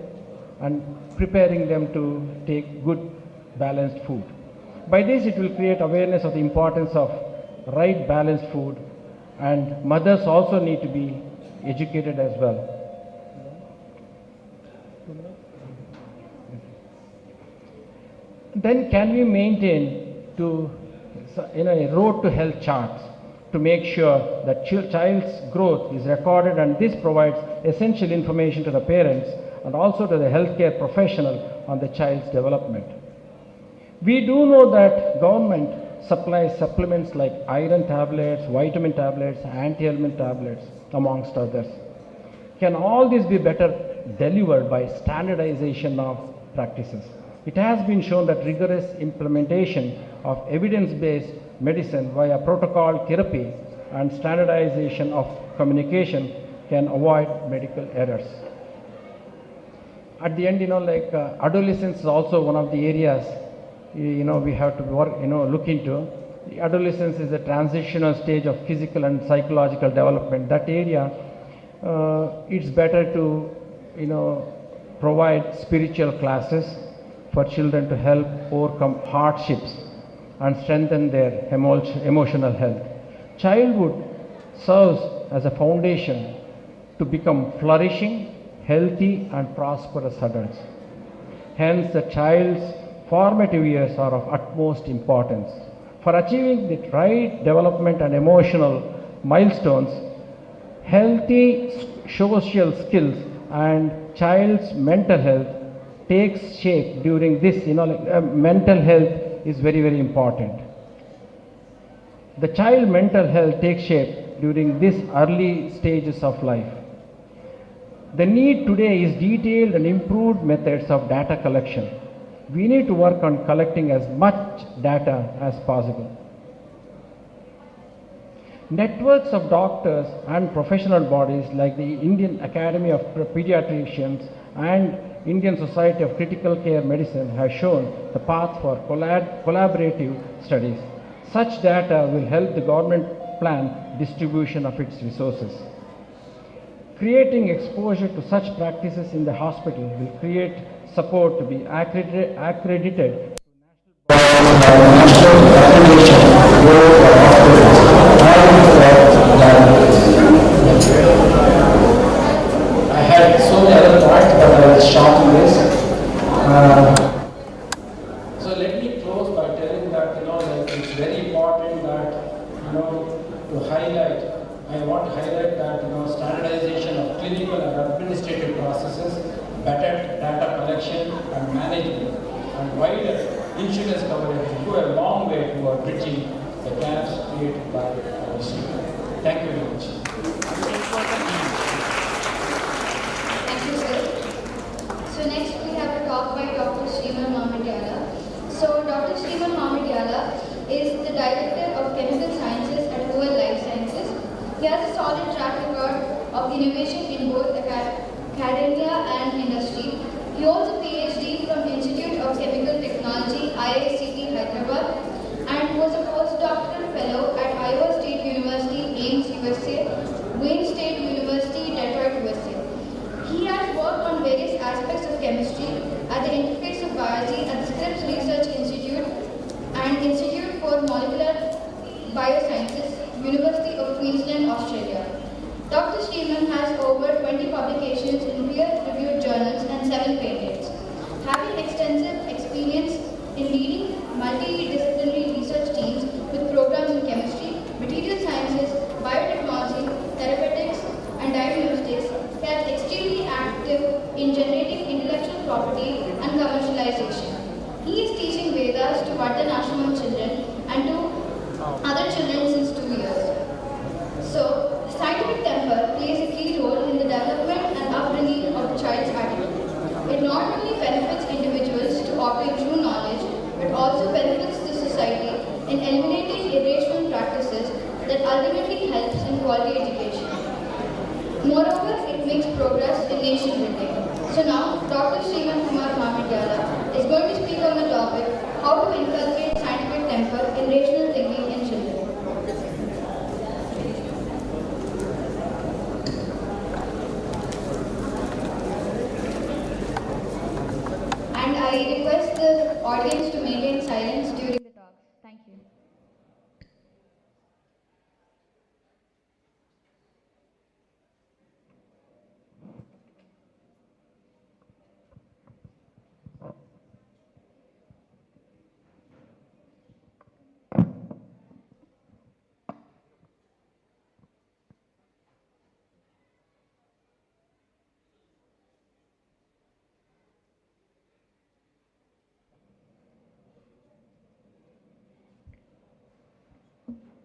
and preparing them to take good balanced food? By this, it will create awareness of the importance of right balanced food, and mothers also need to be educated as well. Then can we maintain a road to health charts to make sure that child's growth is recorded, and this provides essential information to the parents and also to the healthcare professional on the child's development. We do know that government supplies supplements like iron tablets, vitamin tablets, anti-ailment tablets, amongst others. Can all this be better delivered by standardization of practices? It has been shown that rigorous implementation of evidence-based medicine via protocol therapy and standardization of communication can avoid medical errors. At the end, adolescence is also one of the areas, we have to work, look into. Adolescence is a transitional stage of physical and psychological development. That area, it's better to, provide spiritual classes for children to help overcome hardships and strengthen their emotional health. Childhood serves as a foundation to become flourishing, healthy and prosperous adults. Hence, the child's formative years are of utmost importance. For achieving the right development and emotional milestones, healthy social skills and child's mental health takes shape during this, mental health is very, very important. The child mental health takes shape during these early stages of life. The need today is detailed and improved methods of data collection. We need to work on collecting as much data as possible. Networks of doctors and professional bodies like the Indian Academy of Pediatricians and Indian Society of Critical Care Medicine have shown the path for collaborative studies. Such data will help the government plan distribution of its resources. Creating exposure to such practices in the hospital will create support to be accredited. I had so many other points, but I will shorten this. So let me close by telling that it's very important that to highlight. I want to highlight that standardization of clinical and administrative processes, better data collection and management, and wider insurance coverage go a long way toward bridging the gaps created by policy. Thank you very much. Thank you, sir. So next we have a talk by Dr. Sriman Mamadyala. So Dr. Sriman Mamadyala is the Director of Chemical Sciences at OL Life Sciences. He has a solid track record of innovation in both academia and industry. He holds a PhD from Institute of Chemical Technology, IICT Hyderabad, and was a postdoctoral fellow at Iowa State University, Ames, USA, Wayne State University, Detroit, USA. He has worked on various aspects of chemistry at the Interface of Biology at the Scripps Research Institute and Institute for Molecular Biosciences, University of Queensland, Australia. Dr. Sriman has over 20 publications in peer-reviewed journals and 7 patents. Having It not only benefits individuals to obtain true knowledge, but also benefits the society in eliminating irrational practices that ultimately helps in quality education. Moreover, it makes progress in nation building. So now, Dr. Sriman Kumar Mamidyala is going to speak on the topic, how to inculcate scientific temper in rational thinking in children. And I request the audience to maintain silence during the talks. Thank you.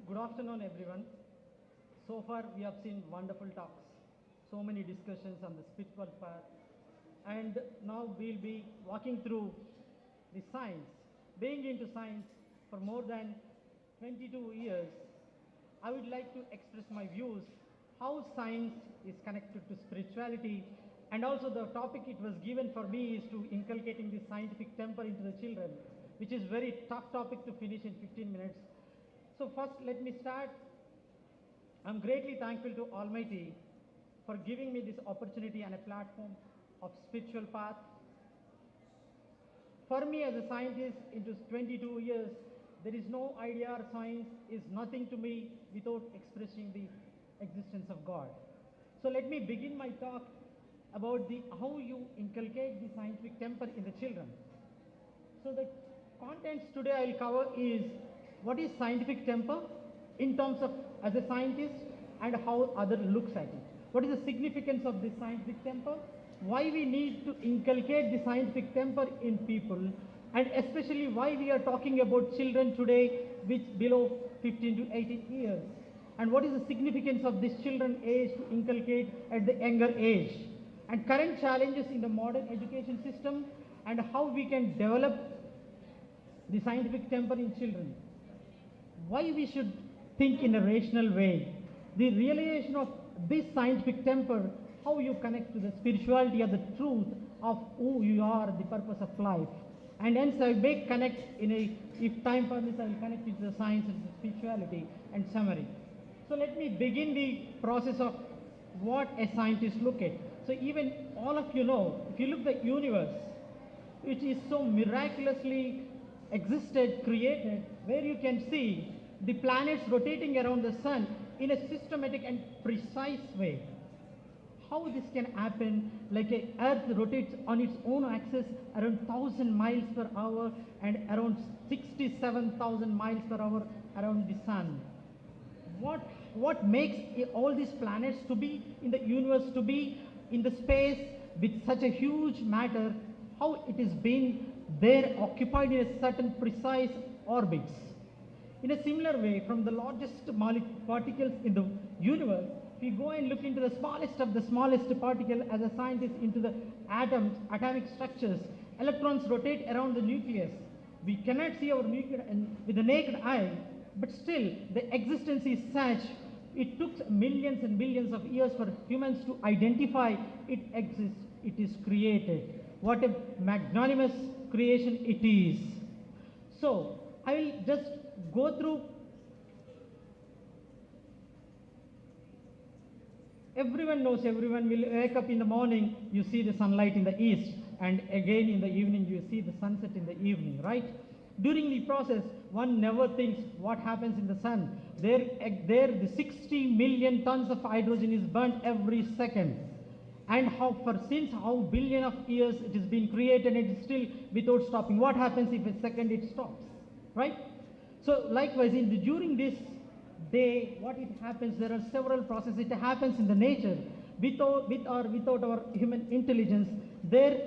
Good afternoon, everyone. So far, we have seen wonderful talks, so many discussions on the spiritual path, and now we'll be walking through the science. Being into science for more than 22 years, I would like to express my views how science is connected to spirituality, and also the topic it was given for me is to inculcating the scientific temper into the children, which is very tough topic to finish in 15 minutes. So first, let me start. I'm greatly thankful to Almighty for giving me this opportunity and a platform of spiritual path. For me as a scientist into 22 years, there is no idea or science is nothing to me without expressing the existence of God. So let me begin my talk about how you inculcate the scientific temper in the children. So the contents today I'll cover is what is scientific temper in terms of as a scientist and how other looks at it. What is the significance of this scientific temper? Why we need to inculcate the scientific temper in people, and especially why we are talking about children today which below 15 to 18 years. And what is the significance of this children age to inculcate at the younger age? And current challenges in the modern education system and how we can develop the scientific temper in children. Why we should think in a rational way. The realization of this scientific temper, how you connect to the spirituality or the truth of who you are, the purpose of life. And hence I may connect if time permits, I will connect it to the science and the spirituality and summary. So let me begin the process of what a scientist look at. So even all of you know, if you look at the universe, it is so miraculously existed, created, where you can see the planets rotating around the sun in a systematic and precise way. How this can happen, like a Earth rotates on its own axis around 1,000 miles per hour and around 67,000 miles per hour around the sun. What makes all these planets to be in the universe, to be in the space with such a huge matter, how it is being there occupied in a certain precise orbits. In a similar way, from the largest particles in the universe, if you go and look into the smallest of the smallest particle as a scientist into the atoms, atomic structures, electrons rotate around the nucleus. We cannot see our nucleus with the naked eye, but still the existence is such, it took millions and billions of years for humans to identify it exists, it is created. What a magnanimous creation it is. So, I will just go through. Everyone knows, everyone will wake up in the morning, you see the sunlight in the east, and again in the evening you see the sunset in the evening, right? During the process, one never thinks what happens in the sun. There the 60 million tons of hydrogen is burnt every second. And since how billion of years it has been created and it is still without stopping. What happens if a second it stops, right? So likewise, during this day, what it happens, there are several processes. It happens in the nature, with or without our human intelligence. There,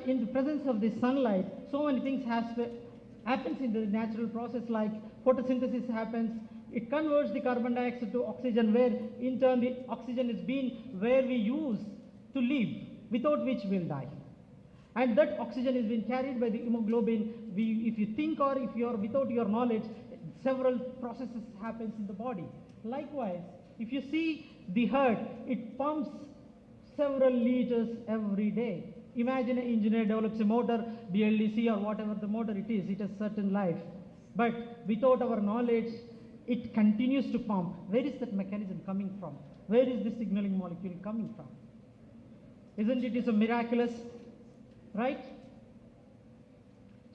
in the presence of the sunlight, so many things happens in the natural process, like photosynthesis happens. It converts the carbon dioxide to oxygen, where in turn the oxygen is being where we use to live, without which we'll die. And that oxygen is being carried by the hemoglobin. If you think or if you are without your knowledge, several processes happens in the body. Likewise, if you see the heart, it pumps several liters every day. Imagine an engineer develops a motor, BLDC or whatever the motor it is, it has certain life. But without our knowledge, it continues to pump. Where is that mechanism coming from? Where is the signaling molecule coming from? Isn't it is a miraculous, right?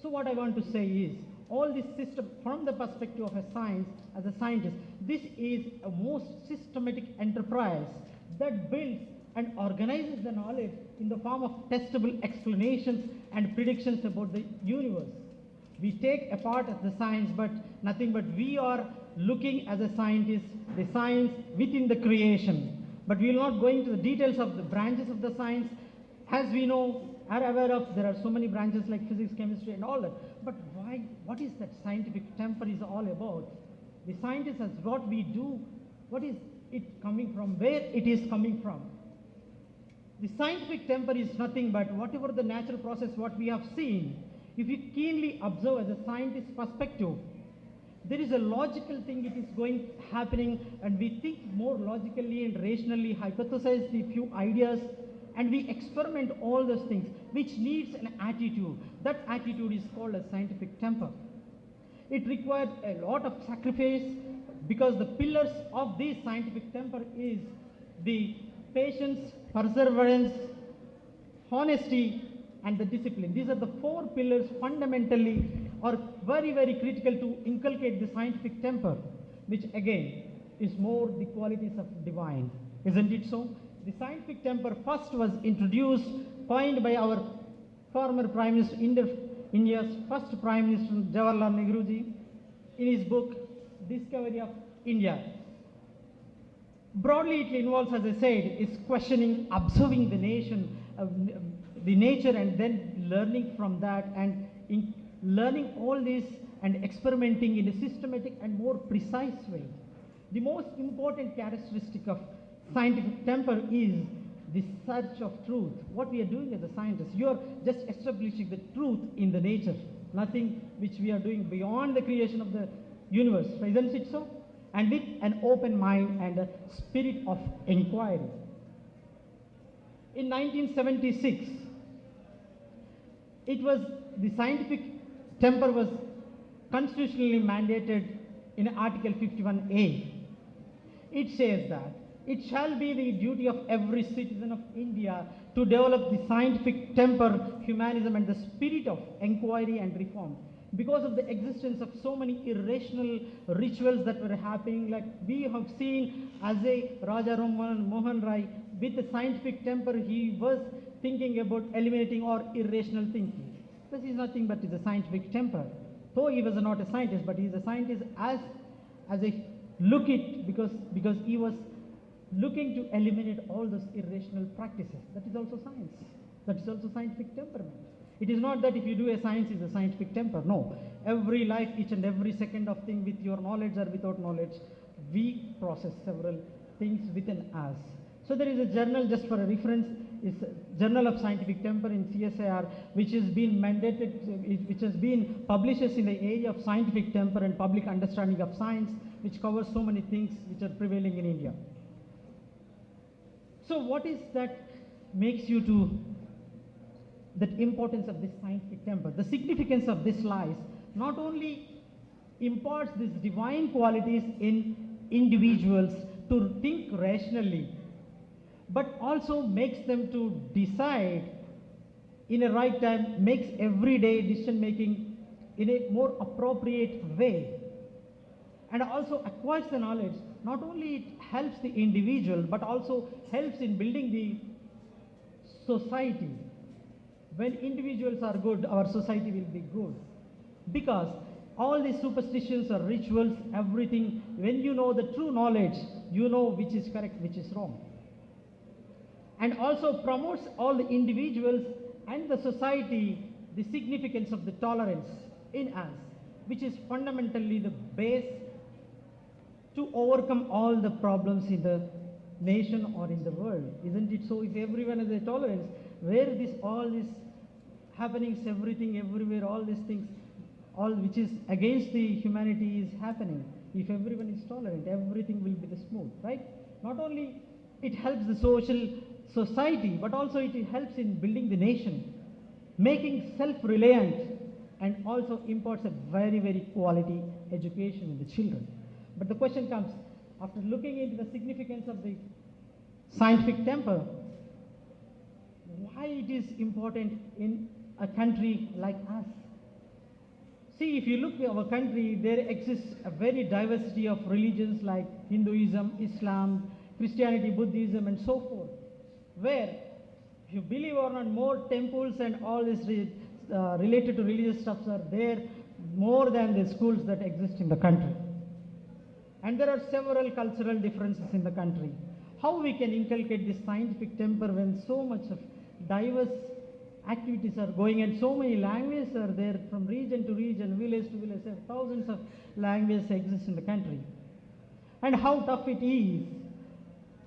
So what I want to say is, all this system, from the perspective of a science, as a scientist, this is a most systematic enterprise that builds and organizes the knowledge in the form of testable explanations and predictions about the universe. We take a part of the science, but nothing but we are looking as a scientist, the science within the creation. But we will not go into the details of the branches of the science. As we know, are aware of, there are so many branches like physics, chemistry and all that. But why, what is that scientific temper is all about? The scientist has what we do, what is it coming from, where it is coming from. The scientific temper is nothing but whatever the natural process what we have seen. If you keenly observe as a scientist's perspective, there is a logical thing it is happening, and we think more logically and rationally, hypothesize the few ideas, and we experiment all those things, which needs an attitude. That attitude is called a scientific temper. It requires a lot of sacrifice, because the pillars of this scientific temper is the patience, perseverance, honesty, and the discipline. These are the four pillars fundamentally are very, very critical to inculcate the scientific temper, which again is more the qualities of divine. Isn't it so? The scientific temper first was introduced, coined by our former Prime Minister, India's first Prime Minister, Jawaharlal Nehruji, in his book, Discovery of India. Broadly, it involves, as I said, is questioning, observing the nation, the nature, and then learning from that, and learning all this and experimenting in a systematic and more precise way. The most important characteristic of scientific temper is the search of truth. What we are doing as a scientist, you are just establishing the truth in the nature, nothing which we are doing beyond the creation of the universe. Isn't it so? And with an open mind and a spirit of inquiry. In 1976, it was the scientific temper was constitutionally mandated in Article 51A. It says that it shall be the duty of every citizen of India to develop the scientific temper, humanism, and the spirit of inquiry and reform. Because of the existence of so many irrational rituals that were happening, like we have seen as a Raja Mohan Rai, with the scientific temper, he was thinking about eliminating all irrational thinking. This is nothing but is a scientific temper. Though he was not a scientist, but he is a scientist as a look it, because he was looking to eliminate all those irrational practices. That is also science. That is also scientific temperament. It is not that if you do a science is a scientific temper. No. Every life, each and every second of thing, with your knowledge or without knowledge, we process several things within us. So there is a journal, just for a reference, is Journal of Scientific Temper in CSIR, which has been mandated, which has been publishes in the area of scientific temper and public understanding of science, which covers so many things which are prevailing in India. So what is that makes you to the importance of this scientific temper? The significance of this lies not only imparts these divine qualities in individuals to think rationally, but also makes them to decide in a right time, makes everyday decision making in a more appropriate way, and also acquires the knowledge. Not only it helps the individual, but also helps in building the society. When individuals are good, our society will be good. Because all these superstitions or rituals, everything, when you know the true knowledge, you know which is correct, which is wrong. And also promotes all the individuals and the society the significance of the tolerance in us, which is fundamentally the base to overcome all the problems in the nation or in the world. Isn't it so? If everyone has a tolerance, where all this happenings, everything, everywhere, all these things, all which is against the humanity is happening. If everyone is tolerant, everything will be the smooth, right? Not only it helps the society, but also it helps in building the nation, making self-reliant, and also imparts a very, very quality education in the children. But the question comes, after looking into the significance of the scientific temper, why it is important in a country like us? See, if you look at our country, there exists a very diversity of religions like Hinduism, Islam, Christianity, Buddhism, and so forth, where, if you believe or not, more temples and all this related to religious stuffs are there more than the schools that exist in the country. And there are several cultural differences in the country. How we can inculcate this scientific temper when so much of diverse activities are going and so many languages are there from region to region, village to village, thousands of languages exist in the country. And how tough it is.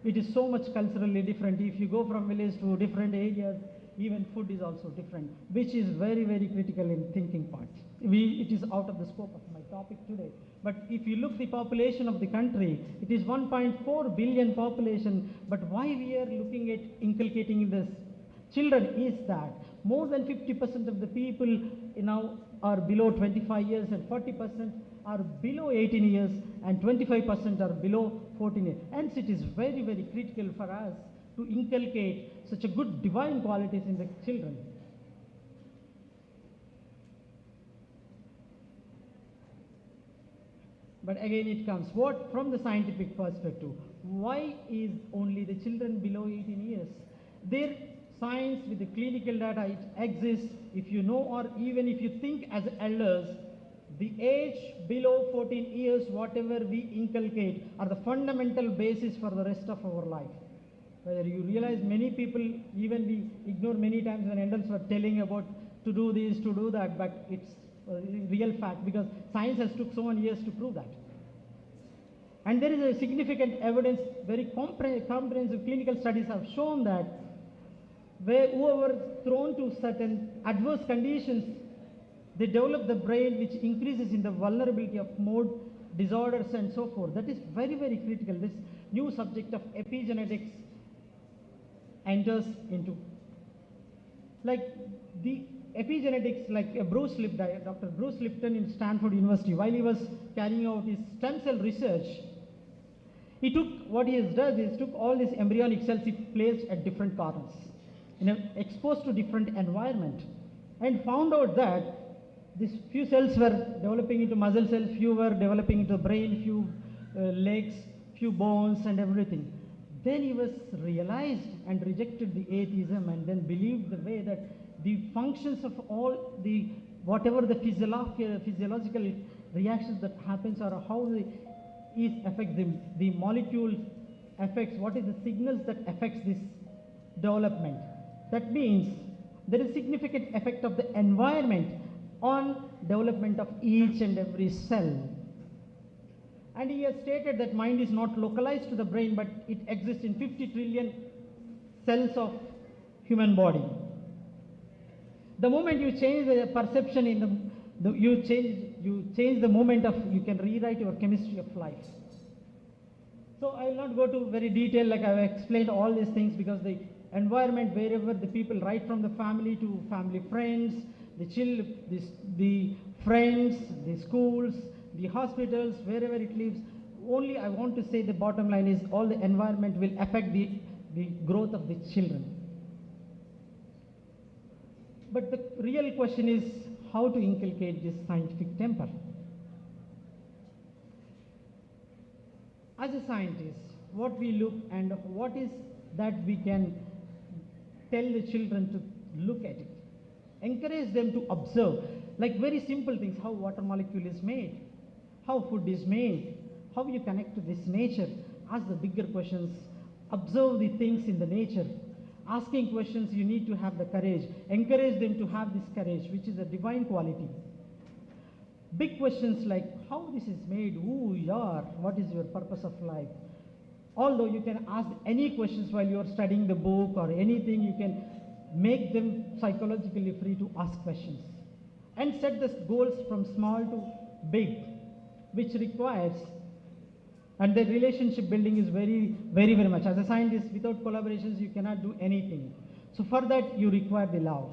It is so much culturally different. If you go from village to different areas, even food is also different, which is very, very critical in thinking part. It is out of the scope of my topic today. But if you look the population of the country, it is 1.4 billion population. But why we are looking at inculcating this children is that more than 50% of the people now are below 25 years and 40% are below 18 years and 25% are below 14 years. Hence it is very, very critical for us to inculcate such a good divine qualities in the children. But again it comes, what from the scientific perspective, why is only the children below 18 years? Their science with the clinical data, it exists. If you know or even if you think as elders, the age below 14 years, whatever we inculcate, are the fundamental basis for the rest of our life. Whether you realize many people, even we ignore many times when elders were telling about to do this, to do that, but it's a real fact because science has took so many years to prove that. And there is a significant evidence, very comprehensive clinical studies have shown that whoever thrown to certain adverse conditions, they develop the brain which increases in the vulnerability of mood disorders and so forth. That is very, very critical. This new subject of epigenetics enters into. Like the epigenetics, like Dr. Bruce Lipton in Stanford University, while he was carrying out his stem cell research, he took, what he has done is took all these embryonic cells he placed at different corners, exposed to different environment, and found out that these few cells were developing into muscle cells, few were developing into brain, few legs, few bones and everything. Then he was realized and rejected the atheism and then believed the way that the functions of all the, whatever the physiological reactions that happens or how it affects the molecule affects, what is the signals that affects this development. That means there is significant effect of the environment on development of each and every cell. And he has stated that mind is not localized to the brain, but it exists in 50 trillion cells of human body. The moment you change the perception in you change the moment of, you can rewrite your chemistry of life. So I will not go to very detail, like I have explained all these things, because the environment wherever the people, right from the family to family friends, the friends, the schools, the hospitals, wherever it lives, only I want to say the bottom line is all the environment will affect the growth of the children. But the real question is how to inculcate this scientific temper. As a scientist, what we look and what is that we can tell the children to look at it. Encourage them to observe, like very simple things, how water molecule is made, how food is made, how you connect to this nature. Ask the bigger questions, observe the things in the nature. Asking questions, you need to have the courage. Encourage them to have this courage, which is a divine quality. Big questions like how this is made, who you are, what is your purpose of life. Although you can ask any questions while you are studying the book or anything, you can make them psychologically free to ask questions, and set the goals from small to big, which requires, and the relationship building is very much. As a scientist, without collaborations, you cannot do anything. So for that, you require the love.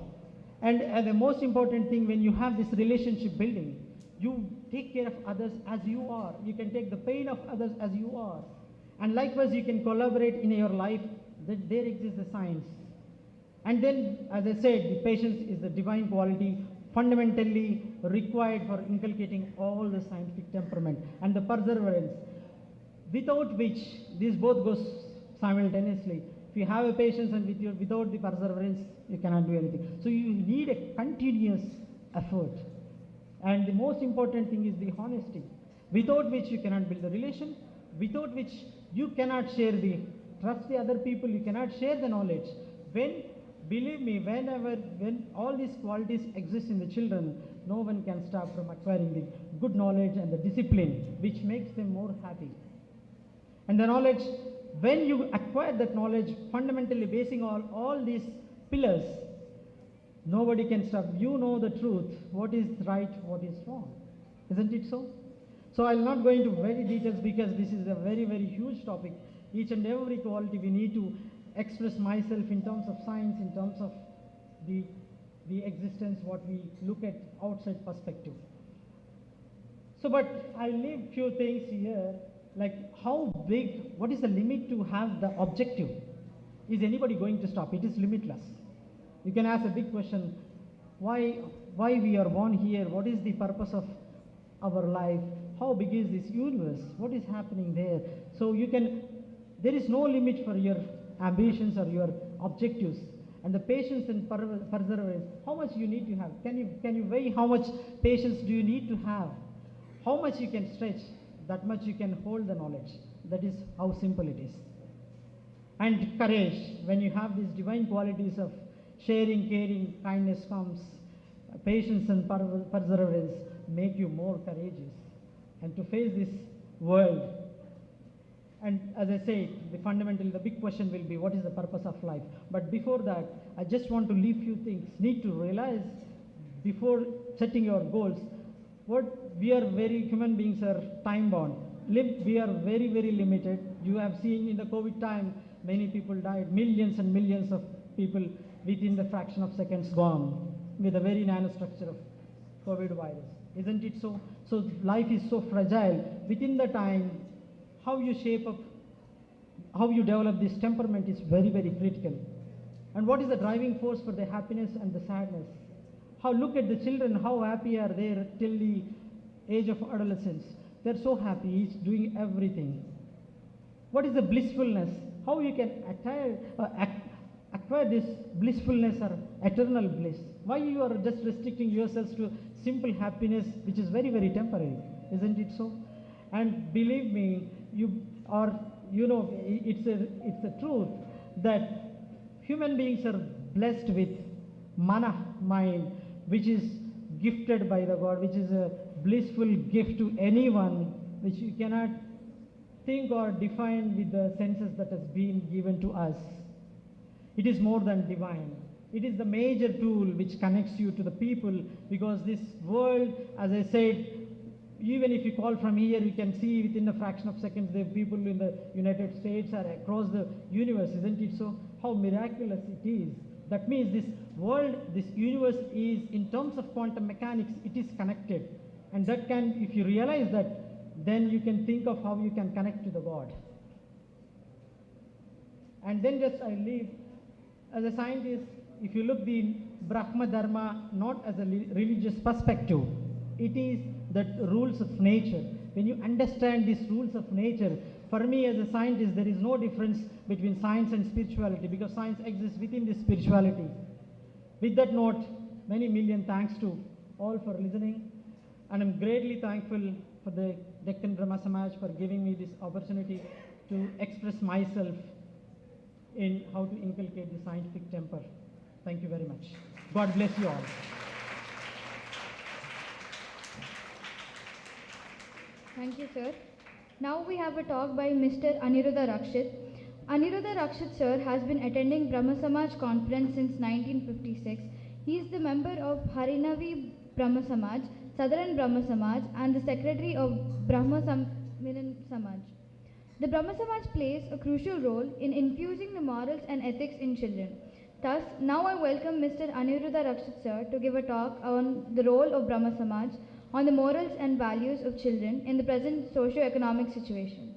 And the most important thing, when you have this relationship building, you take care of others as you are. You can take the pain of others as you are. And likewise, you can collaborate in your life, that there exists the science. And then, as I said, the patience is the divine quality fundamentally required for inculcating all the scientific temperament, and the perseverance, without which these both goes simultaneously. If you have a patience and without the perseverance, you cannot do anything. So you need a continuous effort. And the most important thing is the honesty, without which you cannot build a relation, without which you cannot trust the other people, you cannot share the knowledge. Believe me, when all these qualities exist in the children, no one can stop from acquiring the good knowledge and the discipline, which makes them more happy. And the knowledge, when you acquire that knowledge, fundamentally basing all these pillars, nobody can stop. You know the truth, what is right, what is wrong. Isn't it so? So I'll not go into very details, because this is a very huge topic. Each and every quality we need to express myself in terms of science, in terms of the existence, what we look at outside perspective. So, but I'll leave few things here, like how big, what is the limit to have the objective? Is anybody going to stop? It is limitless. You can ask a big question, why we are born here? What is the purpose of our life? How big is this universe? What is happening there? So there is no limit for your ambitions or your objectives. And the patience and perseverance, how much you need to have? Can you weigh how much patience do you need to have? How much you can stretch, that much you can hold the knowledge. That is how simple it is. And courage, when you have these divine qualities of sharing, caring, kindness comes, patience and perseverance make you more courageous, and to face this world. And as I say, the big question will be, what is the purpose of life? But before that, I just want to leave few things. Need to realize before setting your goals, human beings are time bound. We are very limited. You have seen in the COVID time, many people died, millions and millions of people within the fraction of seconds gone with a very nanostructure of COVID virus. Isn't it so? So life is so fragile. Within the time, how you shape up, how you develop this temperament is very critical. And what is the driving force for the happiness and the sadness? Look at the children, how happy are they till the age of adolescence. They're so happy, each doing everything. What is the blissfulness? How you can acquire this blissfulness or eternal bliss? Why you are just restricting yourselves to simple happiness, which is very temporary? Isn't it so? And believe me, it's a truth that human beings are blessed with mana, mind, which is gifted by the God, which is a blissful gift to anyone, which you cannot think or define with the senses that has been given to us. It is more than divine. It is the major tool which connects you to the people, because this world, as I said, even if you call from here, you can see within a fraction of seconds the people in the United States or across the universe. Isn't it so? How miraculous it is. That means this world, this universe is, in terms of quantum mechanics, it is connected. And that if you realize that, then you can think of how you can connect to the God. And then I leave, as a scientist, if you look the Brahma Dharma not as a religious perspective, it is the rules of nature. When you understand these rules of nature, for me as a scientist, there is no difference between science and spirituality, because science exists within this spirituality. With that note, many million thanks to all for listening, and I'm greatly thankful for the Deccan Brahma Samaj for giving me this opportunity to express myself in how to inculcate the scientific temper. Thank you very much. God bless you all. Thank you, sir. Now we have a talk by Mr. Aniruddha Rakshit, Aniruddha Rakshit sir has been attending Brahma Samaj conference since 1956. He is the member of Harinavi Brahma Samaj, Southern Brahma Samaj, and the secretary of Brahma Sammilan Samaj. The Brahma Samaj plays a crucial role in infusing the morals and ethics in children. Thus, now I welcome Mr. Aniruddha Rakshit sir to give a talk on the role of Brahma Samaj on the morals and values of children in the present socio-economic situation.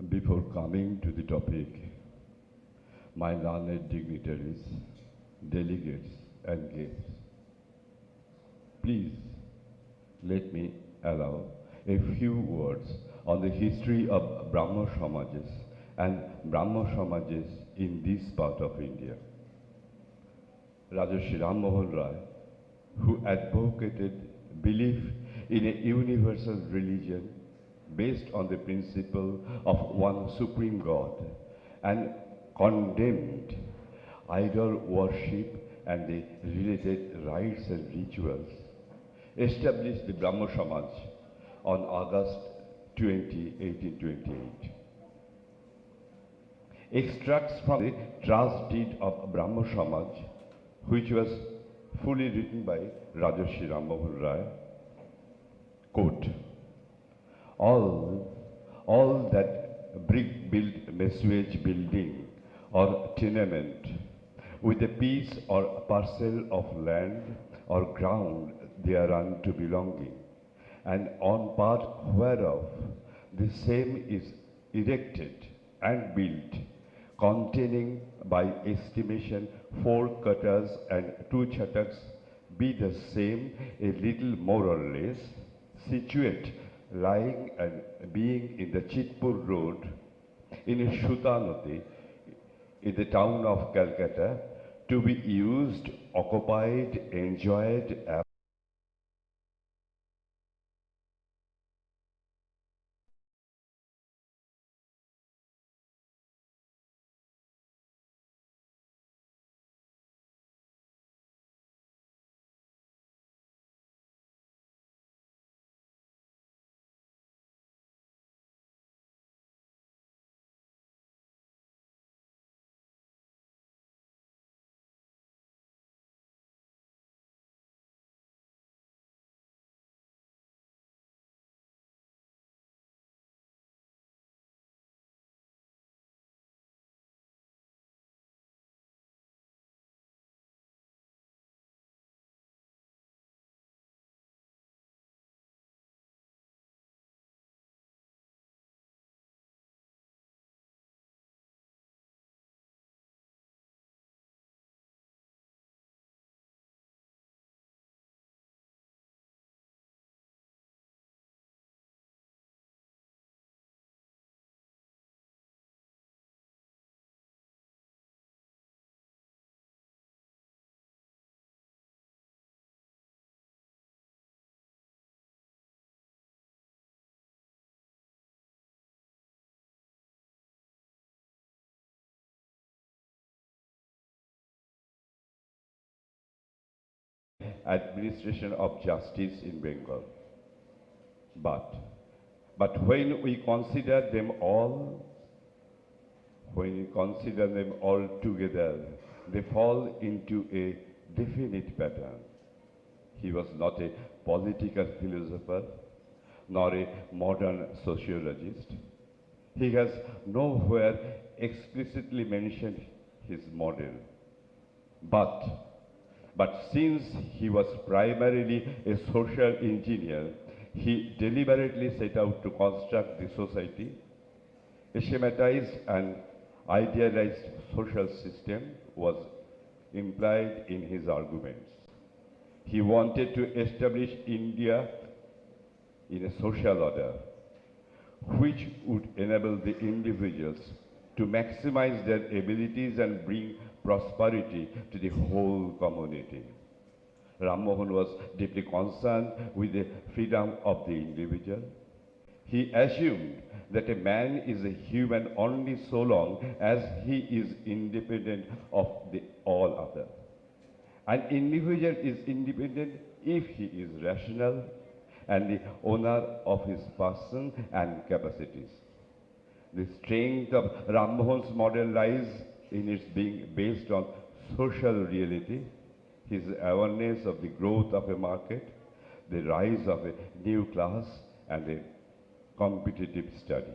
Before coming to the topic, my learned dignitaries, delegates and guests, please let me allow a few words on the history of Brahmo Samajas and Brahmo Samajas in this part of India. Raja Shri Ram Mohan Rai, who advocated belief in a universal religion based on the principle of one supreme God and condemned idol worship and the related rites and rituals, established the Brahmo Samaj on August 20, 1828. Extracts from the trust deed of Brahmo Samaj, which was fully written by Raja Shri Ram Mohan Rai, quote, all that brick-built messuage building or tenement with a piece or parcel of land or ground thereunto to belonging, and on part whereof the same is erected and built, containing by estimation 4 katas and 2 chataks, be the same a little more or less, situate, lying and being in the Chitpur road, in a Shutanati, in the town of Calcutta, to be used, occupied, enjoyed, administration of justice in Bengal. But when we consider them all together, they fall into a definite pattern. He was not a political philosopher, nor a modern sociologist. He has nowhere explicitly mentioned his model. But since he was primarily a social engineer, he deliberately set out to construct the society. A schematized and idealized social system was implied in his arguments. He wanted to establish India in a social order, which would enable the individuals to maximize their abilities and bring prosperity to the whole community. Ram Mohan was deeply concerned with the freedom of the individual. He assumed that a man is a human only so long as he is independent of all others. An individual is independent if he is rational and the owner of his person and capacities. The strength of Ram Mohan's model lies in its being based on social reality, his awareness of the growth of a market, the rise of a new class, and a competitive study.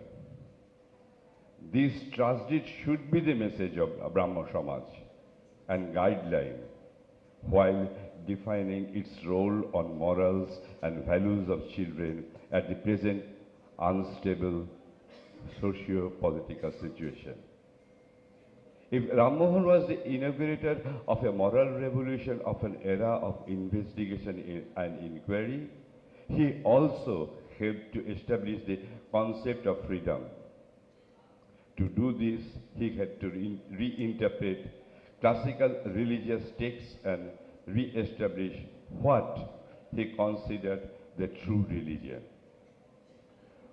This tragedy should be the message of Brahmo Samaj and guideline while defining its role on morals and values of children at the present unstable socio-political situation. If Ram Mohan was the inaugurator of a moral revolution of an era of investigation and inquiry, he also helped to establish the concept of freedom. To do this, he had to reinterpret classical religious texts and re-establish what he considered the true religion.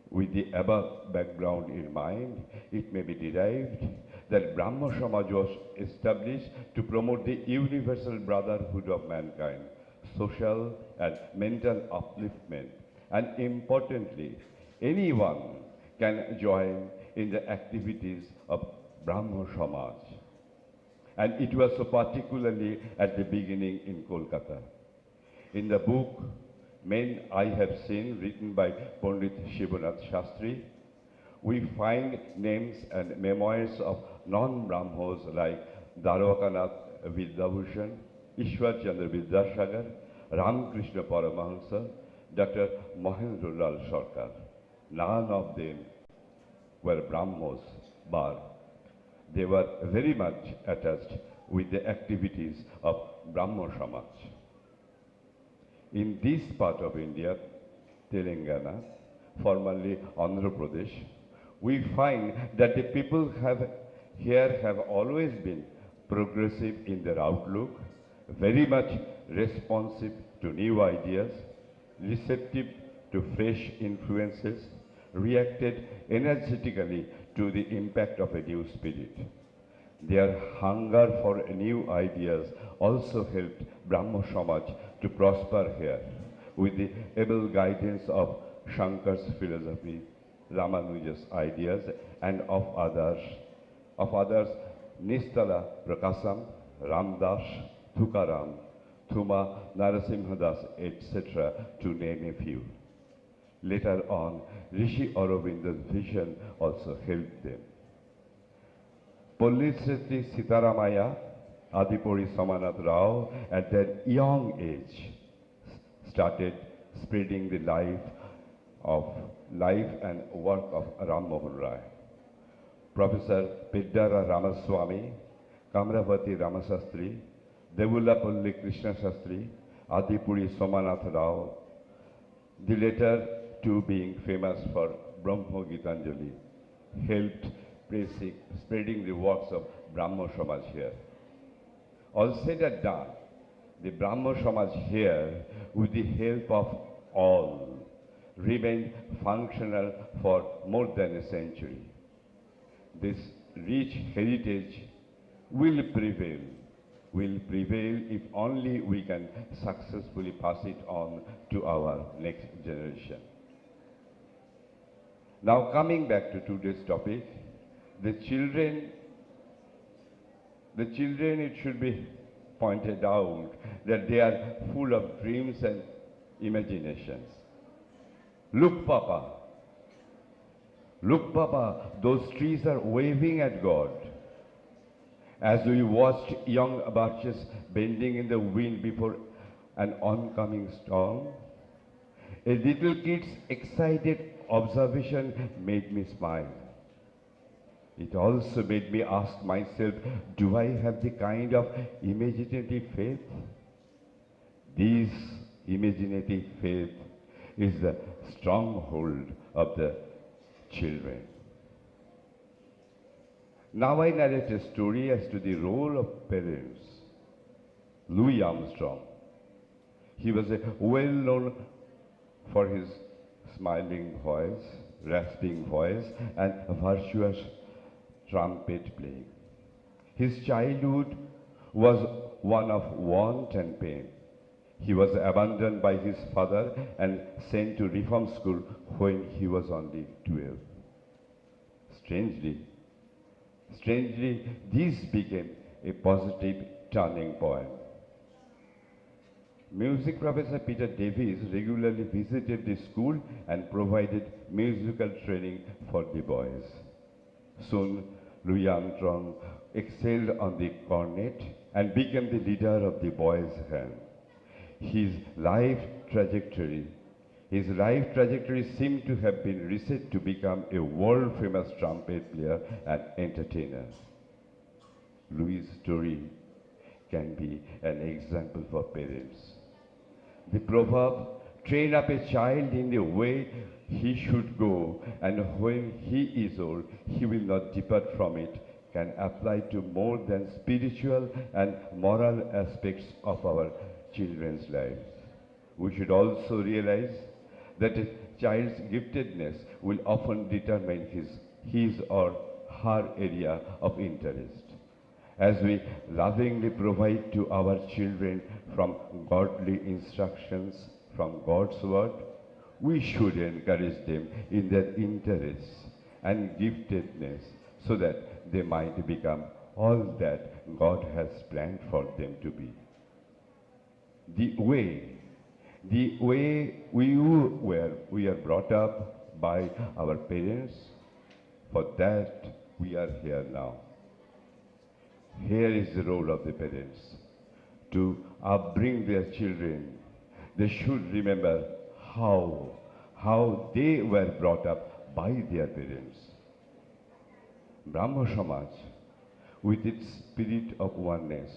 With the above background in mind, it may be derived that Brahmo Samaj was established to promote the universal brotherhood of mankind, social and mental upliftment, and importantly, anyone can join in the activities of Brahmo Samaj. And it was so particularly at the beginning in Kolkata. In the book, Men I Have Seen, written by Pandit Shivanath Shastri, we find names and memoirs of non-Brahmos like Dwarkanath Vidyabhushan, Ishwar Chandra Vidyasagar, Ramakrishna Paramahansa, Dr. Mahendra Lal Sarkar. None of them were Brahmos, but they were very much attached with the activities of Brahmo Samaj. In this part of India, Telangana, formerly Andhra Pradesh, we find that the people here have always been progressive in their outlook, very much responsive to new ideas, receptive to fresh influences, reacted energetically to the impact of a new spirit. Their hunger for new ideas also helped Brahmo Samaj to prosper here with the able guidance of Shankar's philosophy, Ramanuja's ideas, and of others, Nistala Prakasam, Ramdas, Thukaram, Thuma Narasimhadas, etc., to name a few. Later on, Rishi Aurobindo's vision also helped them. Pollishetty Sitaramaya, Adipuri Somanath Rao, at their young age, started spreading the life and work of Ram Mohan Rai. Professor Piddara Ramaswamy, Kamravati Ramasastri, Devulapalli Krishna Shastri, Adipuri Somanath Rao, the latter two being famous for Brahmo Gitanjali, helped spreading the works of Brahmo Samaj here. All said and done, the Brahmo Samaj here, with the help of all, remained functional for more than a century. This rich heritage will prevail if only we can successfully pass it on to our next generation. Now coming back to today's topic, the children, it should be pointed out that they are full of dreams and imaginations. Look, Papa, those trees are waving at God. As we watched young birches bending in the wind before an oncoming storm, a little kid's excited observation made me smile. It also made me ask myself, do I have the kind of imaginative faith? This imaginative faith is the stronghold of the children. Now I narrate a story as to the role of parents. Louis Armstrong. He was well known for his smiling voice, rasping voice, and virtuous trumpet playing. His childhood was one of want and pain. He was abandoned by his father and sent to reform school when he was only 12. Strangely, this became a positive turning point. Music professor Peter Davies regularly visited the school and provided musical training for the boys. Soon, Louis Armstrong excelled on the cornet and became the leader of the boys' band. His life trajectory seemed to have been reset to become a world-famous trumpet player and entertainer. Louis' story can be an example for parents. The proverb, train up a child in the way he should go, and when he is old, he will not depart from it, can apply to more than spiritual and moral aspects of our children's lives. We should also realize that a child's giftedness will often determine his or her area of interest. As we lovingly provide to our children from godly instructions from God's word, we should encourage them in their interests and giftedness so that they might become all that God has planned for them to be. The way we are brought up by our parents, for that we are here now. Here is the role of the parents. To upbring their children, they should remember how they were brought up by their parents. Brahmo Samaj, with its spirit of oneness,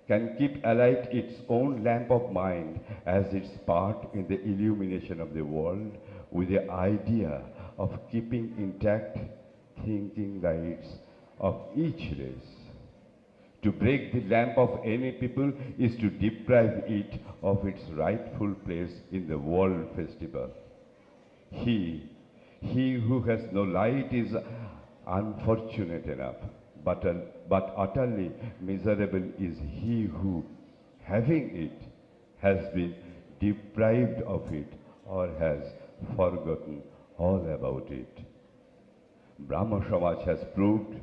can keep alight its own lamp of mind as its part in the illumination of the world with the idea of keeping intact thinking lights of each race. To break the lamp of any people is to deprive it of its rightful place in the world festival. He who has no light is unfortunate enough, but utterly miserable is he who, having it, has been deprived of it or has forgotten all about it. Brahmo Samaj has proved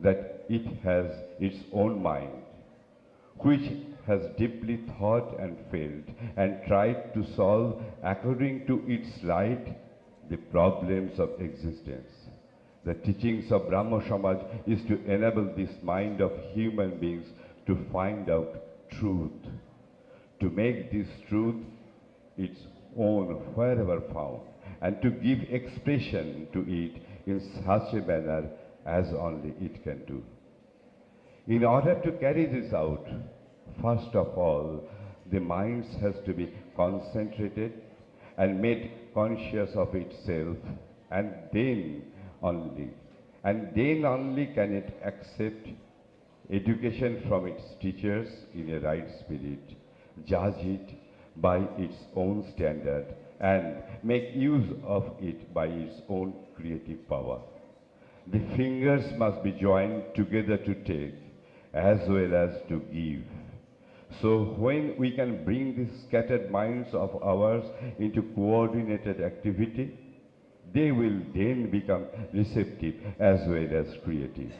that it has its own mind, which has deeply thought and felt and tried to solve according to its light the problems of existence. The teachings of Brahmo Samaj is to enable this mind of human beings to find out truth, to make this truth its own wherever found, and to give expression to it in such a manner as only it can do. In order to carry this out, first of all, the mind has to be concentrated and made conscious of itself, and then only can it accept education from its teachers in a right spirit, judge it by its own standard, and make use of it by its own creative power. The fingers must be joined together to take as well as to give. So when we can bring these scattered minds of ours into coordinated activity, they will then become receptive as well as creative.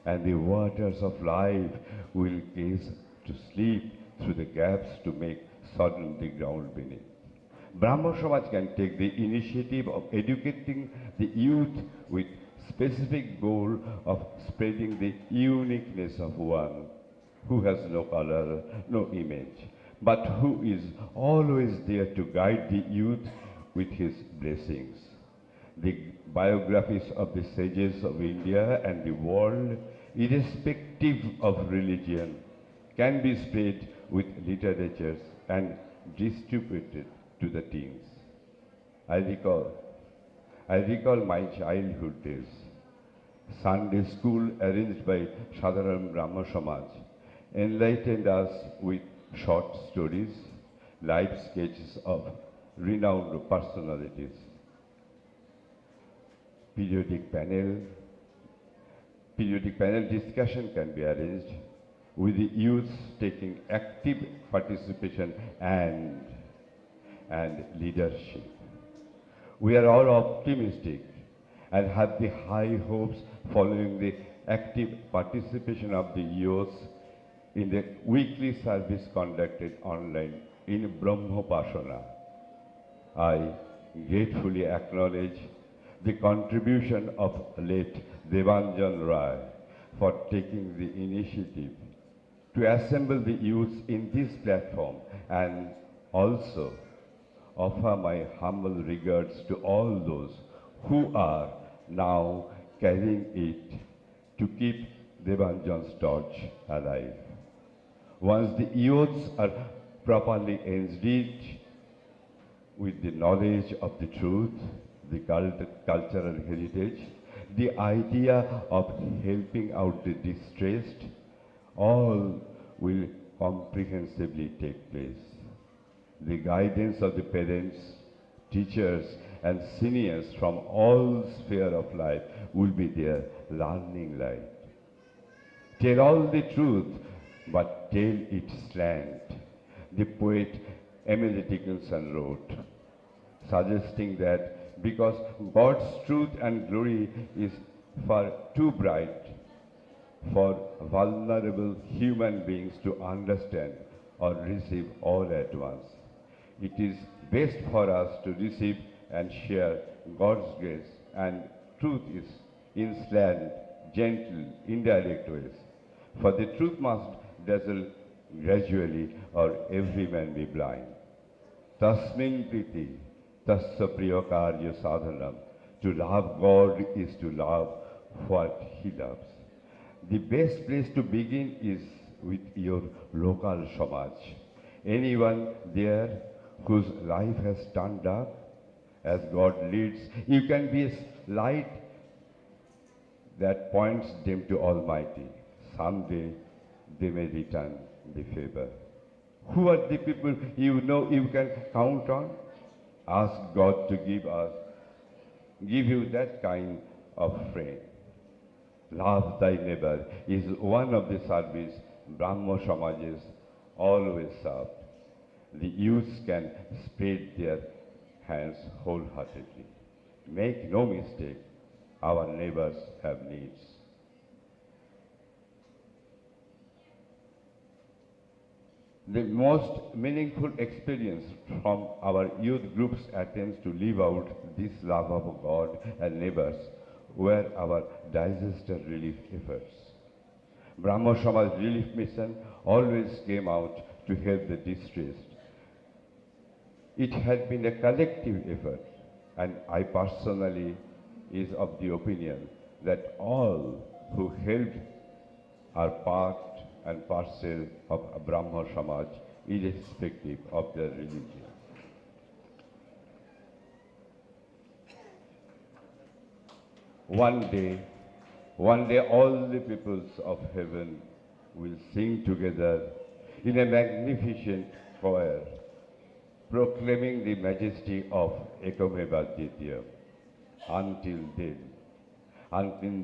And the waters of life will gaze to sleep through the gaps to make sodden the ground beneath. Brahmo Samaj can take the initiative of educating the youth with specific goal of spreading the uniqueness of one who has no color, no image, but who is always there to guide the youth with his blessings. The biographies of the sages of India and the world, irrespective of religion, can be spread with literatures and distributed to the teens. I recall my childhood days. Sunday school arranged by Sadharan Brahmo Samaj enlightened us with short stories, life sketches of renowned personalities. Periodic panel discussion can be arranged. with the youth taking active participation and leadership. We are all optimistic and have the high hopes following the active participation of the youth in the weekly service conducted online in Brahmo. I gratefully acknowledge the contribution of late Devanjan Rai for taking the initiative to assemble the youth in this platform, and also offer my humble regards to all those who are now carrying it to keep Devanjan's torch alive. Once the youths are properly enriched with the knowledge of the truth, the cultural heritage, the idea of helping out the distressed, all will comprehensively take place. The guidance of the parents, teachers, and seniors from all spheres of life will be their learning light. Tell all the truth, but tell it slant, the poet Emily Dickinson wrote, suggesting that because God's truth and glory is far too bright for vulnerable human beings to understand or receive all at once, it is best for us to receive and share God's grace and truth is in slant, gentle, indirect ways. For the truth must dazzle gradually, or every man be blind. Tasmin priti, tasya priyakarya sadhanam. To love God is to love what He loves. The best place to begin is with your local Samaj. Anyone there whose life has turned up, as God leads, you can be a light that points them to Almighty. Someday they may return the favor. Who are the people you know you can count on? Ask God to give you that kind of friend. Love thy neighbor is one of the service Brahmo Samajes always served. The youth can spread their hands wholeheartedly. Make no mistake, our neighbors have needs. The most meaningful experience from our youth group's attempts to live out this love of God and neighbors were our disaster relief efforts. Brahmo Samaj Relief Mission always came out to help the distressed. It had been a collective effort, and I personally is of the opinion that all who helped are part and parcel of Brahmo Samaj, irrespective of their religion. One day, all the peoples of heaven will sing together in a magnificent choir, proclaiming the majesty of Ekameva Ditya. Until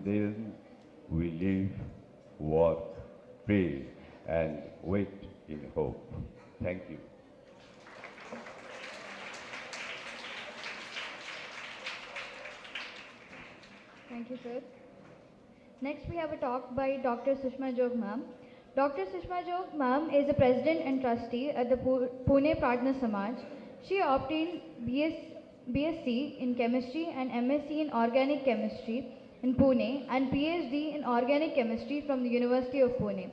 then, we live, work, pray, and wait in hope. Thank you. Thank you, sir. Next, we have a talk by Dr. Sushma Jog ma'am. Dr. Sushma Jog ma'am is the president and trustee at the Pune Pradna Samaj. She obtained BSc in chemistry and MSc in organic chemistry in Pune and PhD in organic chemistry from the University of Pune.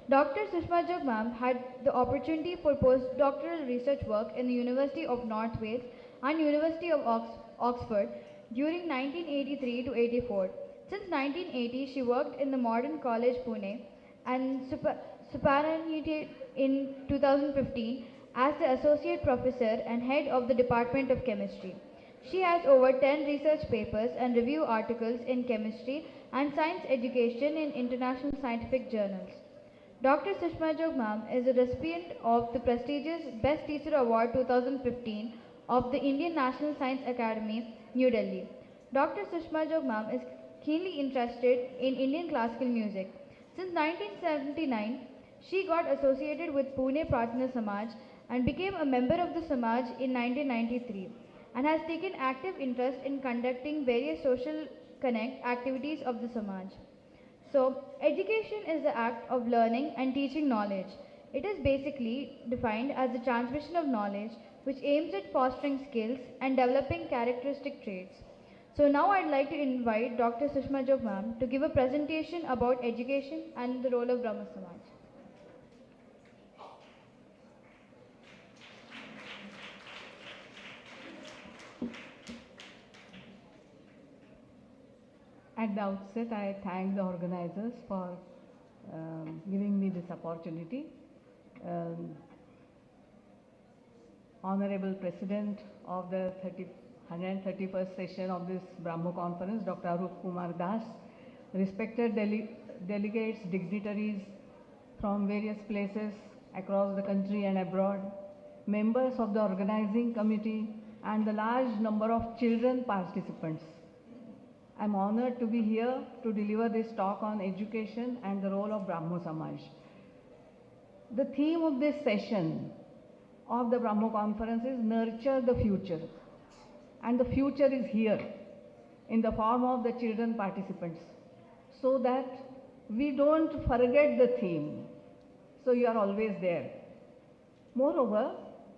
Dr. Sushma Jog ma'am had the opportunity for postdoctoral research work in the University of North Wales and University of Oxford during 1983 to 84. Since 1980, she worked in the Modern College Pune and superannuated in 2015 as the Associate Professor and Head of the Department of Chemistry. She has over 10 research papers and review articles in chemistry and science education in international scientific journals. Dr. Sushma Jog ma'am is a recipient of the prestigious Best Teacher Award 2015 of the Indian National Science Academy, New Delhi. Dr. Sushma Jog ma'am is keenly interested in Indian classical music. Since 1979, She got associated with Pune Pratna Samaj and became a member of the Samaj in 1993 and has taken active interest in conducting various social connect activities of the Samaj. So, education is the act of learning and teaching knowledge. It is basically defined as the transmission of knowledge which aims at fostering skills and developing characteristic traits. So now I'd like to invite Dr. Sushma Jog ma'am to give a presentation about education and the role of Brahma Samaj. At the outset, I thank the organizers for giving me this opportunity. Honorable President of the 131st session of this Brahmo conference, Dr. Arup Kumar Das, respected delegates, dignitaries from various places across the country and abroad, members of the organizing committee, and the large number of children participants. I'm honored to be here to deliver this talk on education and the role of Brahmo Samaj. The theme of this session of the Brahmo conference is Nurture the Future. And the future is here in the form of the children participants, so that we don't forget the theme. So you are always there. Moreover,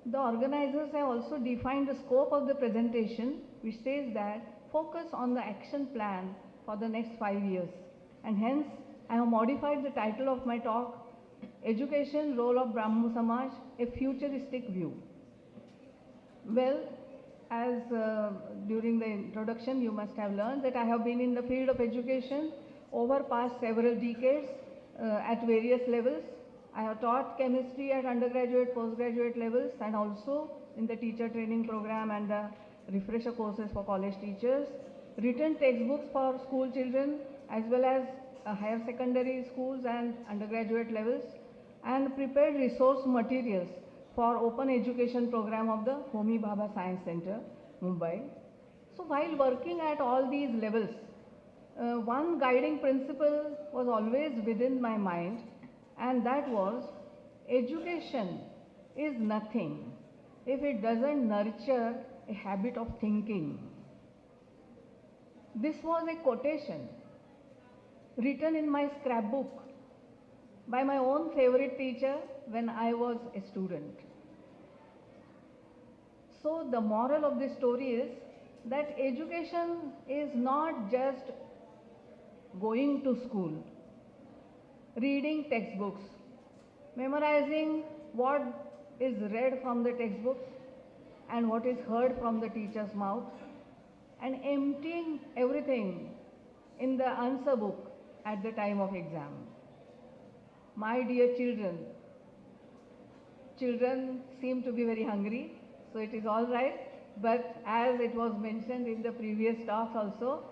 the organizers have also defined the scope of the presentation, which says that focus on the action plan for the next 5 years. And hence, I have modified the title of my talk, Education, Role of Brahmo Samaj, a Futuristic View. Well, as during the introduction you must have learned that I have been in the field of education over past several decades at various levels. I have taught chemistry at undergraduate, postgraduate levels, and also in the teacher training program and the refresher courses for college teachers, written textbooks for school children as well as higher secondary schools and undergraduate levels, and prepared resource materials for open education program of the Homi Bhabha Science Center, Mumbai. So while working at all these levels, one guiding principle was always within my mind, and that was education is nothing if it doesn't nurture a habit of thinking. This was a quotation written in my scrapbook by my own favorite teacher when I was a student. So the moral of this story is that education is not just going to school, reading textbooks, memorizing what is read from the textbooks and what is heard from the teacher's mouth, and emptying everything in the answer book at the time of exam. My dear children, children seem to be very hungry, so it is all right. But as it was mentioned in the previous talks also,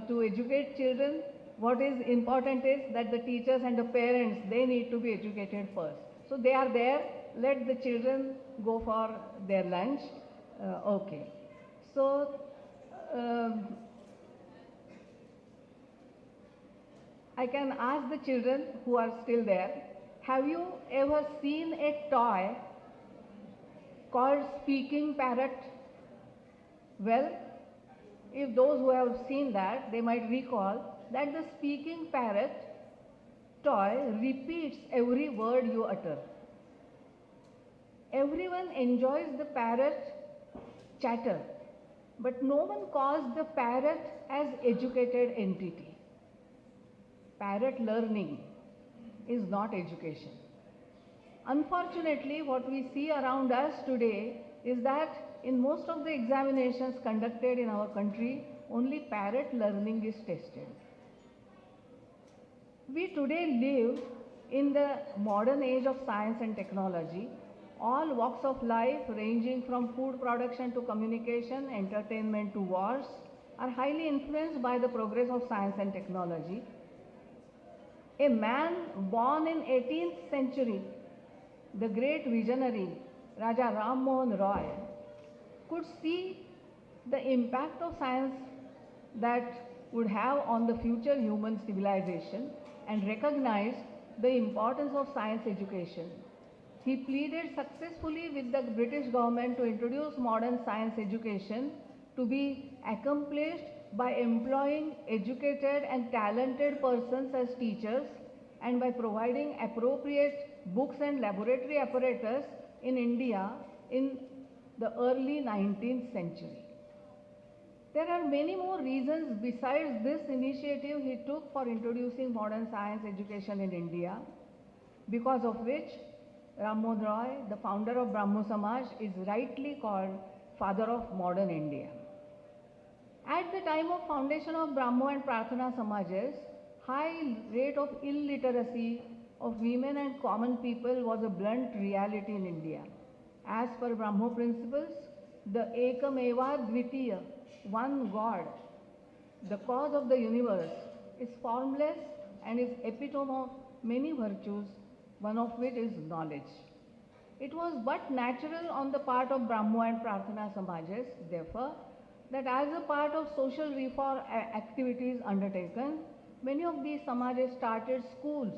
to educate children, what is important is that the teachers and the parents, they need to be educated first. So they are there, let the children go for their lunch. Okay. So, I can ask the children who are still there, have you ever seen a toy called speaking parrot? Well, if those who have seen that, they might recall that the speaking parrot toy repeats every word you utter. Everyone enjoys the parrot chatter, but no one calls the parrot as educated entity. Parrot learning is not education. Unfortunately, what we see around us today is that in most of the examinations conducted in our country, only parrot learning is tested. We today live in the modern age of science and technology. All walks of life, ranging from food production to communication, entertainment to wars, are highly influenced by the progress of science and technology. A man born in 18th century, the great visionary Raja Ram Mohan Roy, could see the impact of science that would have on the future human civilization and recognize the importance of science education. He pleaded successfully with the British government to introduce modern science education to be accomplished by employing educated and talented persons as teachers and by providing appropriate books and laboratory apparatus in India in the early 19th century. There are many more reasons besides this initiative he took for introducing modern science education in India, because of which Rammohn Roy, the founder of Brahmo Samaj, is rightly called father of modern India. At the time of foundation of Brahmo and Prarthana Samajas, high rate of illiteracy of women and common people was a blunt reality in India. As per Brahmo principles, the Ekam Eva Dvitiya, one God, the cause of the universe, is formless and is epitome of many virtues, one of which is knowledge. It was but natural on the part of Brahmo and Prarthana Samajas, therefore, that as a part of social reform activities undertaken, many of these Samajas started schools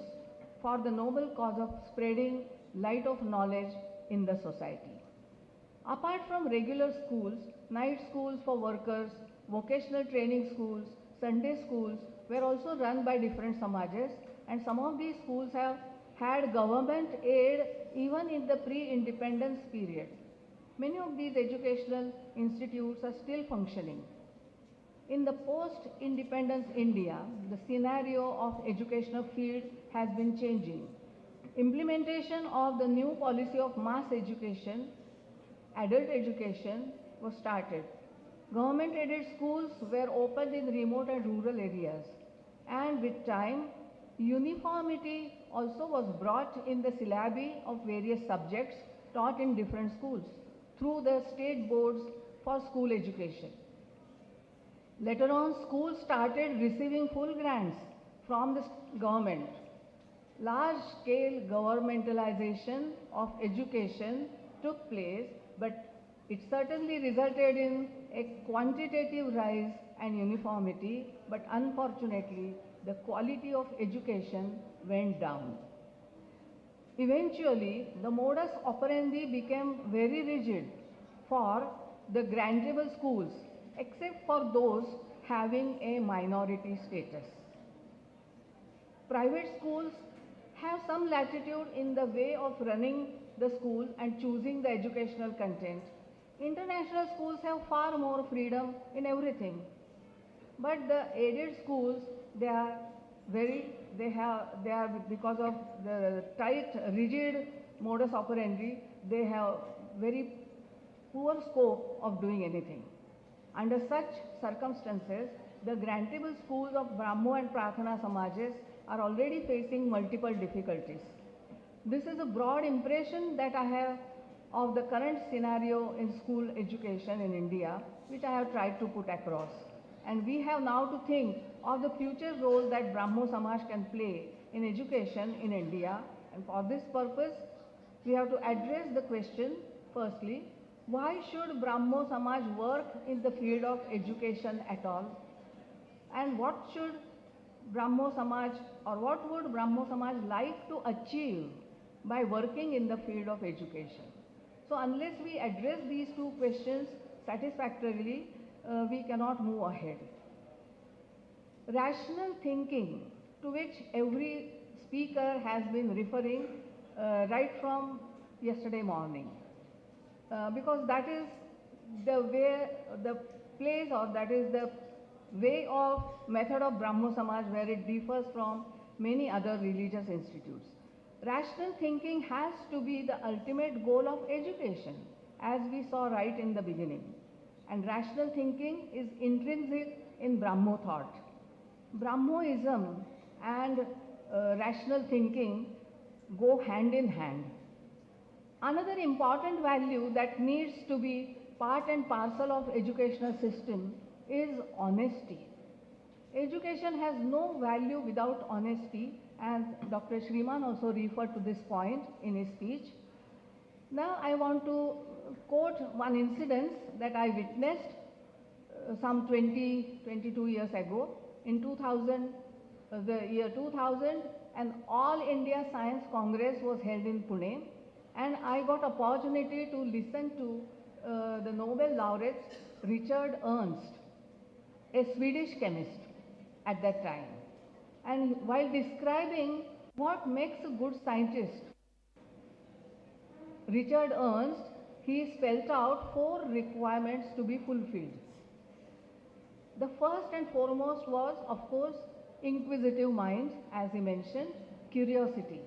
for the noble cause of spreading light of knowledge in the society. Apart from regular schools, night schools for workers, vocational training schools, Sunday schools were also run by different Samajas, and some of these schools have had government aid even in the pre-independence period. Many of these educational institutes are still functioning. In the post-independence India, the scenario of educational field has been changing. Implementation of the new policy of mass education, adult education, was started. Government-aided schools were opened in remote and rural areas, and with time, uniformity also was brought in the syllabi of various subjects taught in different schools through the state boards for school education. Later on, schools started receiving full grants from the government. Large-scale governmentalization of education took place, but it certainly resulted in a quantitative rise and uniformity, but unfortunately, the quality of education went down. Eventually, the modus operandi became very rigid for the grantable schools, except for those having a minority status. Private schools have some latitude in the way of running the school and choosing the educational content. International schools have far more freedom in everything. But the aided schools, because of the tight, rigid modus operandi, they have very poor scope of doing anything. Under such circumstances, the grantable schools of Brahmo and Prarthana Samajas are already facing multiple difficulties. This is a broad impression that I have of the current scenario in school education in India, which I have tried to put across. And we have now to think of the future role that Brahmo Samaj can play in education in India. And for this purpose, we have to address the question, firstly, why should Brahmo Samaj work in the field of education at all? And what should Brahmo Samaj, or what would Brahmo Samaj like to achieve by working in the field of education? So unless we address these two questions satisfactorily, we cannot move ahead. Rational thinking, to which every speaker has been referring right from yesterday morning, because that is the way, the place, or that is the way of method of Brahmo Samaj where it differs from many other religious institutes. Rational thinking has to be the ultimate goal of education, as we saw right in the beginning. And rational thinking is intrinsic in Brahmo thought. Brahmoism and rational thinking go hand in hand. Another important value that needs to be part and parcel of educational system is honesty. Education has no value without honesty, and Dr. Shriman also referred to this point in his speech. Now I want to quote one incident that I witnessed some 22 years ago. In 2000, the year 2000, an All India Science Congress was held in Pune, and I got opportunity to listen to the Nobel laureate Richard Ernst, a Swedish chemist at that time. And while describing what makes a good scientist, Richard Ernst, he spelled out 4 requirements to be fulfilled. The first and foremost was, of course, inquisitive mind, as he mentioned, curiosity.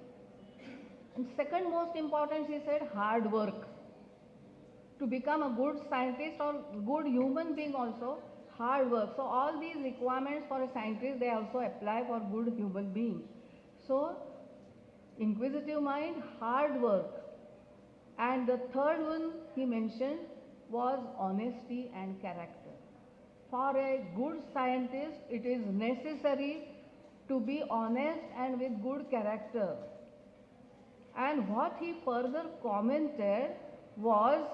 And second most important, he said, hard work. To become a good scientist or good human being also, hard work. So all these requirements for a scientist, they also apply for good human being. So, inquisitive mind, hard work. And the third one he mentioned was honesty and character. For a good scientist, it is necessary to be honest and with good character. And what he further commented was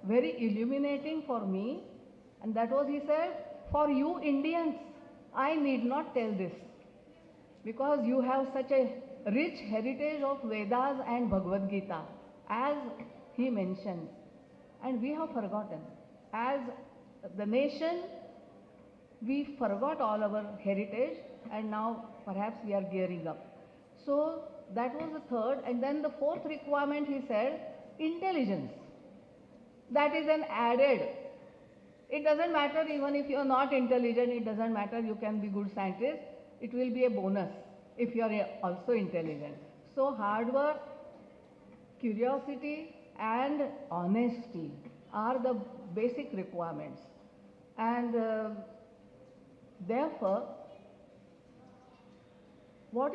very illuminating for me, and that was, he said, for you Indians, I need not tell this, because you have such a rich heritage of Vedas and Bhagavad Gita, as he mentioned, and we have forgotten. As the nation, we forgot all our heritage, and now perhaps we are gearing up. So that was the third, and then the fourth requirement, he said, intelligence. That is an added. It doesn't matter even if you are not intelligent, it doesn't matter, you can be good scientist. It will be a bonus if you are also intelligent. So hard work, curiosity and honesty are the basic requirements. And therefore, what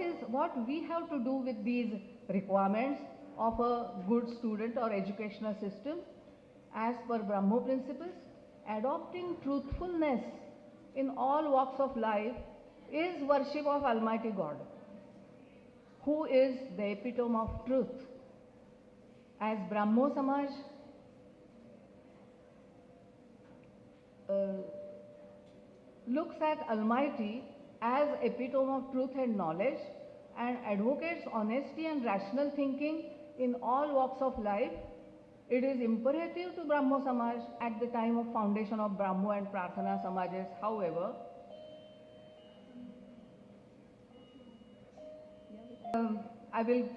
we have to do with these requirements of a good student or educational system, as per Brahmo principles, adopting truthfulness in all walks of life is worship of Almighty God, who is the epitome of truth. As Brahmo Samaj looks at Almighty as epitome of truth and knowledge and advocates honesty and rational thinking in all walks of life, it is imperative to Brahmo Samaj at the time of foundation of Brahmo and Prarthana Samajas, however, I will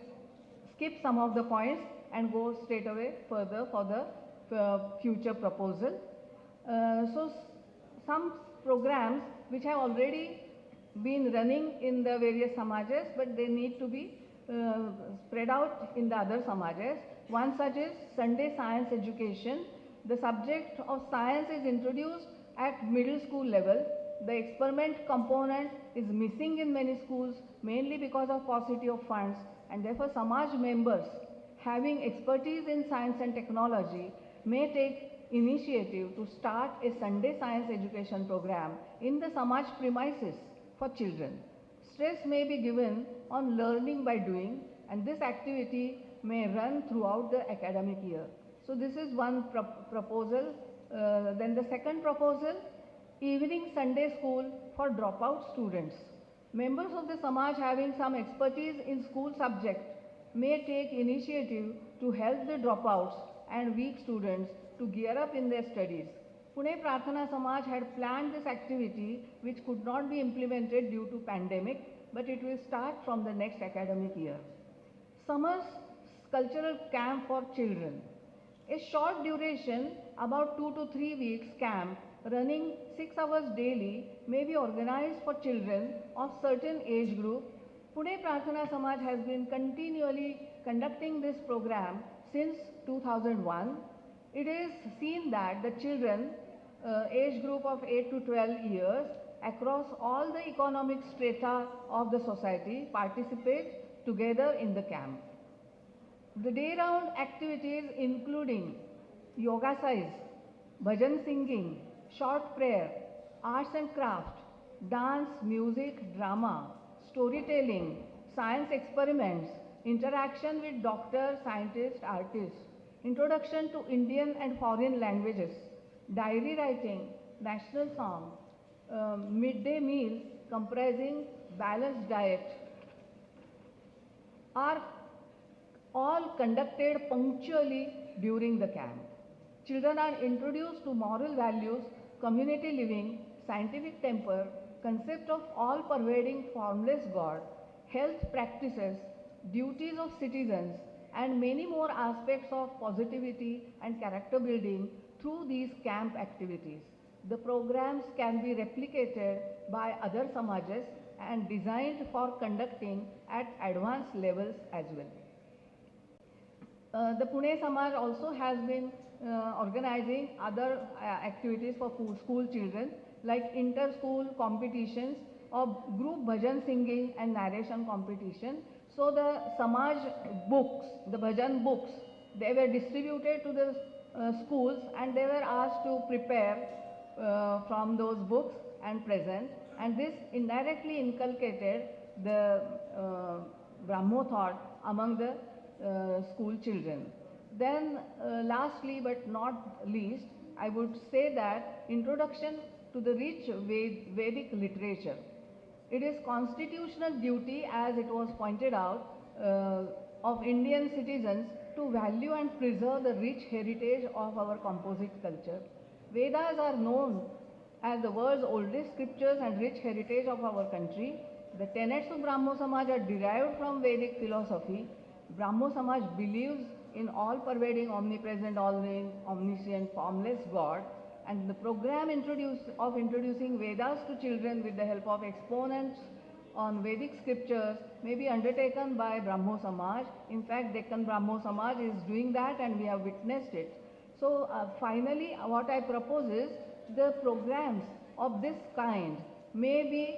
skip some of the points and go straight away further for the future proposal. So some programs which have already been running in the various samajas, but they need to be spread out in the other samajas. One such is Sunday Science Education. The subject of science is introduced at middle school level. The experiment component is missing in many schools, mainly because of paucity of funds, and therefore Samaj members having expertise in science and technology may take initiative to start a Sunday Science Education program in the Samaj premises for children. Stress may be given on learning by doing, and this activity may run throughout the academic year. So this is one proposal. Then the second proposal, evening Sunday school for dropout students. Members of the Samaj having some expertise in school subject may take initiative to help the dropouts and weak students to gear up in their studies. Pune Prarthana Samaj had planned this activity, which could not be implemented due to pandemic, but it will start from the next academic year. Summer's cultural camp for children. A short duration, about 2 to 3 weeks camp, running 6 hours daily, may be organized for children of certain age group. Pune Prarthana Samaj has been continually conducting this program since 2001. It is seen that the children, age group of 8 to 12 years, across all the economic strata of the society, participate together in the camp. The day-round activities including yoga size, bhajan singing, short prayer, arts and craft, dance, music, drama, storytelling, science experiments, interaction with doctors, scientists, artists, introduction to Indian and foreign languages, diary writing, national song, midday meals, comprising balanced diet are all conducted punctually during the camp. Children are introduced to moral values, community living, scientific temper, concept of all-pervading formless God, health practices, duties of citizens, and many more aspects of positivity and character building through these camp activities. The programs can be replicated by other Samajas and designed for conducting at advanced levels as well. The Pune Samaj also has been organizing other activities for school children like inter-school competitions of group bhajan singing and narration competition. So the Samaj books, the bhajan books, they were distributed to the schools and they were asked to prepare from those books and present, and this indirectly inculcated the Brahmo thought among the school children. Then lastly but not least, I would say that introduction to the rich Vedic literature. It is constitutional duty, as it was pointed out, of Indian citizens to value and preserve the rich heritage of our composite culture. Vedas are known as the world's oldest scriptures and rich heritage of our country. The tenets of Brahmo Samaj are derived from Vedic philosophy. Brahmo Samaj believes in all-pervading, omnipresent, all-knowing, omniscient, formless God, and the program introducing Vedas to children with the help of exponents on Vedic scriptures may be undertaken by Brahmo Samaj. In fact, Deccan Brahmo Samaj is doing that and we have witnessed it. So finally, what I propose is the programs of this kind may be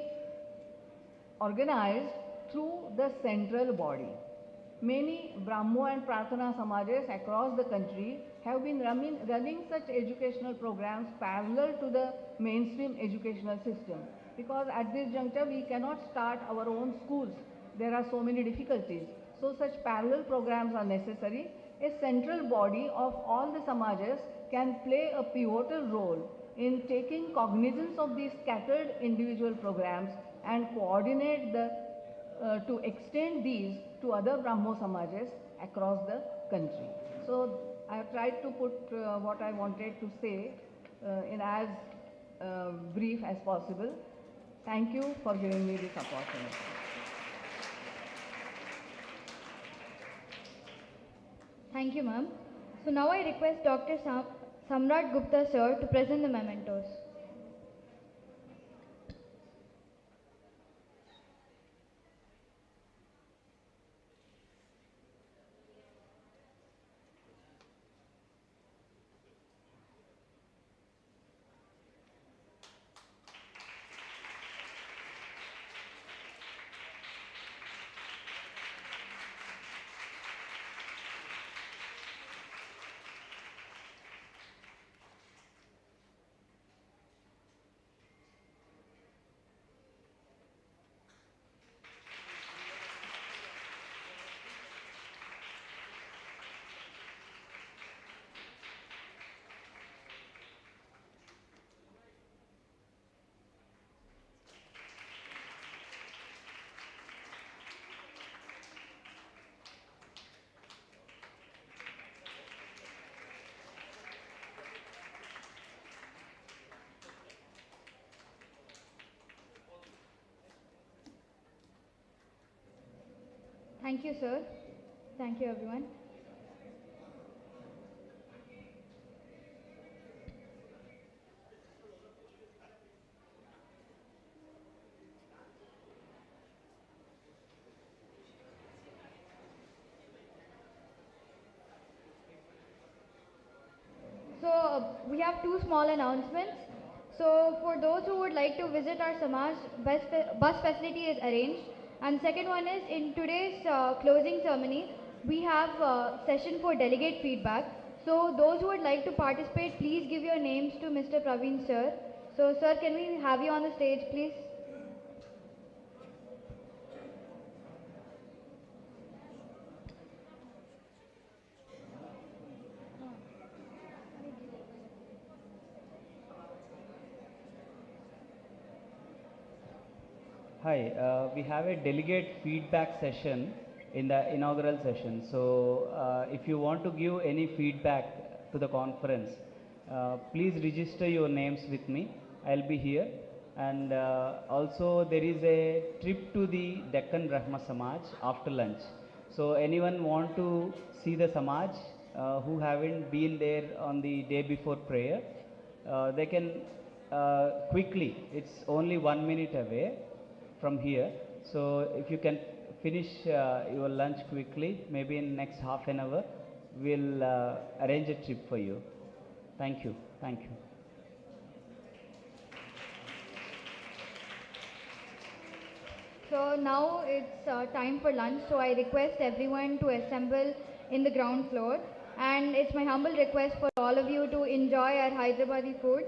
organized through the central body. Many Brahmo and Prarthana Samajas across the country have been running such educational programs parallel to the mainstream educational system, because at this juncture we cannot start our own schools. There are so many difficulties. So such parallel programs are necessary. A central body of all the Samajas can play a pivotal role in taking cognizance of these scattered individual programs and coordinate to extend these to other Brahmo Samajas across the country. So I have tried to put what I wanted to say in as brief as possible. Thank you for giving me this opportunity. Thank you, ma'am. So now I request Dr. Samrat Gupta sir to present the mementos. Thank you, sir. Thank you, everyone. So we have two small announcements. So for those who would like to visit our Samaj, bus facility is arranged. And second one is, in today's closing ceremony, we have a session for delegate feedback. So those who would like to participate, please give your names to Mr. Praveen sir. So sir, can we have you on the stage, please? Hi, we have a delegate feedback session in the inaugural session. So, if you want to give any feedback to the conference, please register your names with me. I'll be here. And also, there is a trip to the Deccan Brahma Samaj after lunch. So, anyone want to see the Samaj who haven't been there on the day before prayer, they can quickly, it's only 1 minute away from here. So if you can finish your lunch quickly, maybe in next half an hour, we'll arrange a trip for you. Thank you. Thank you. So now it's time for lunch. So I request everyone to assemble in the ground floor. And it's my humble request for all of you to enjoy our Hyderabadi food.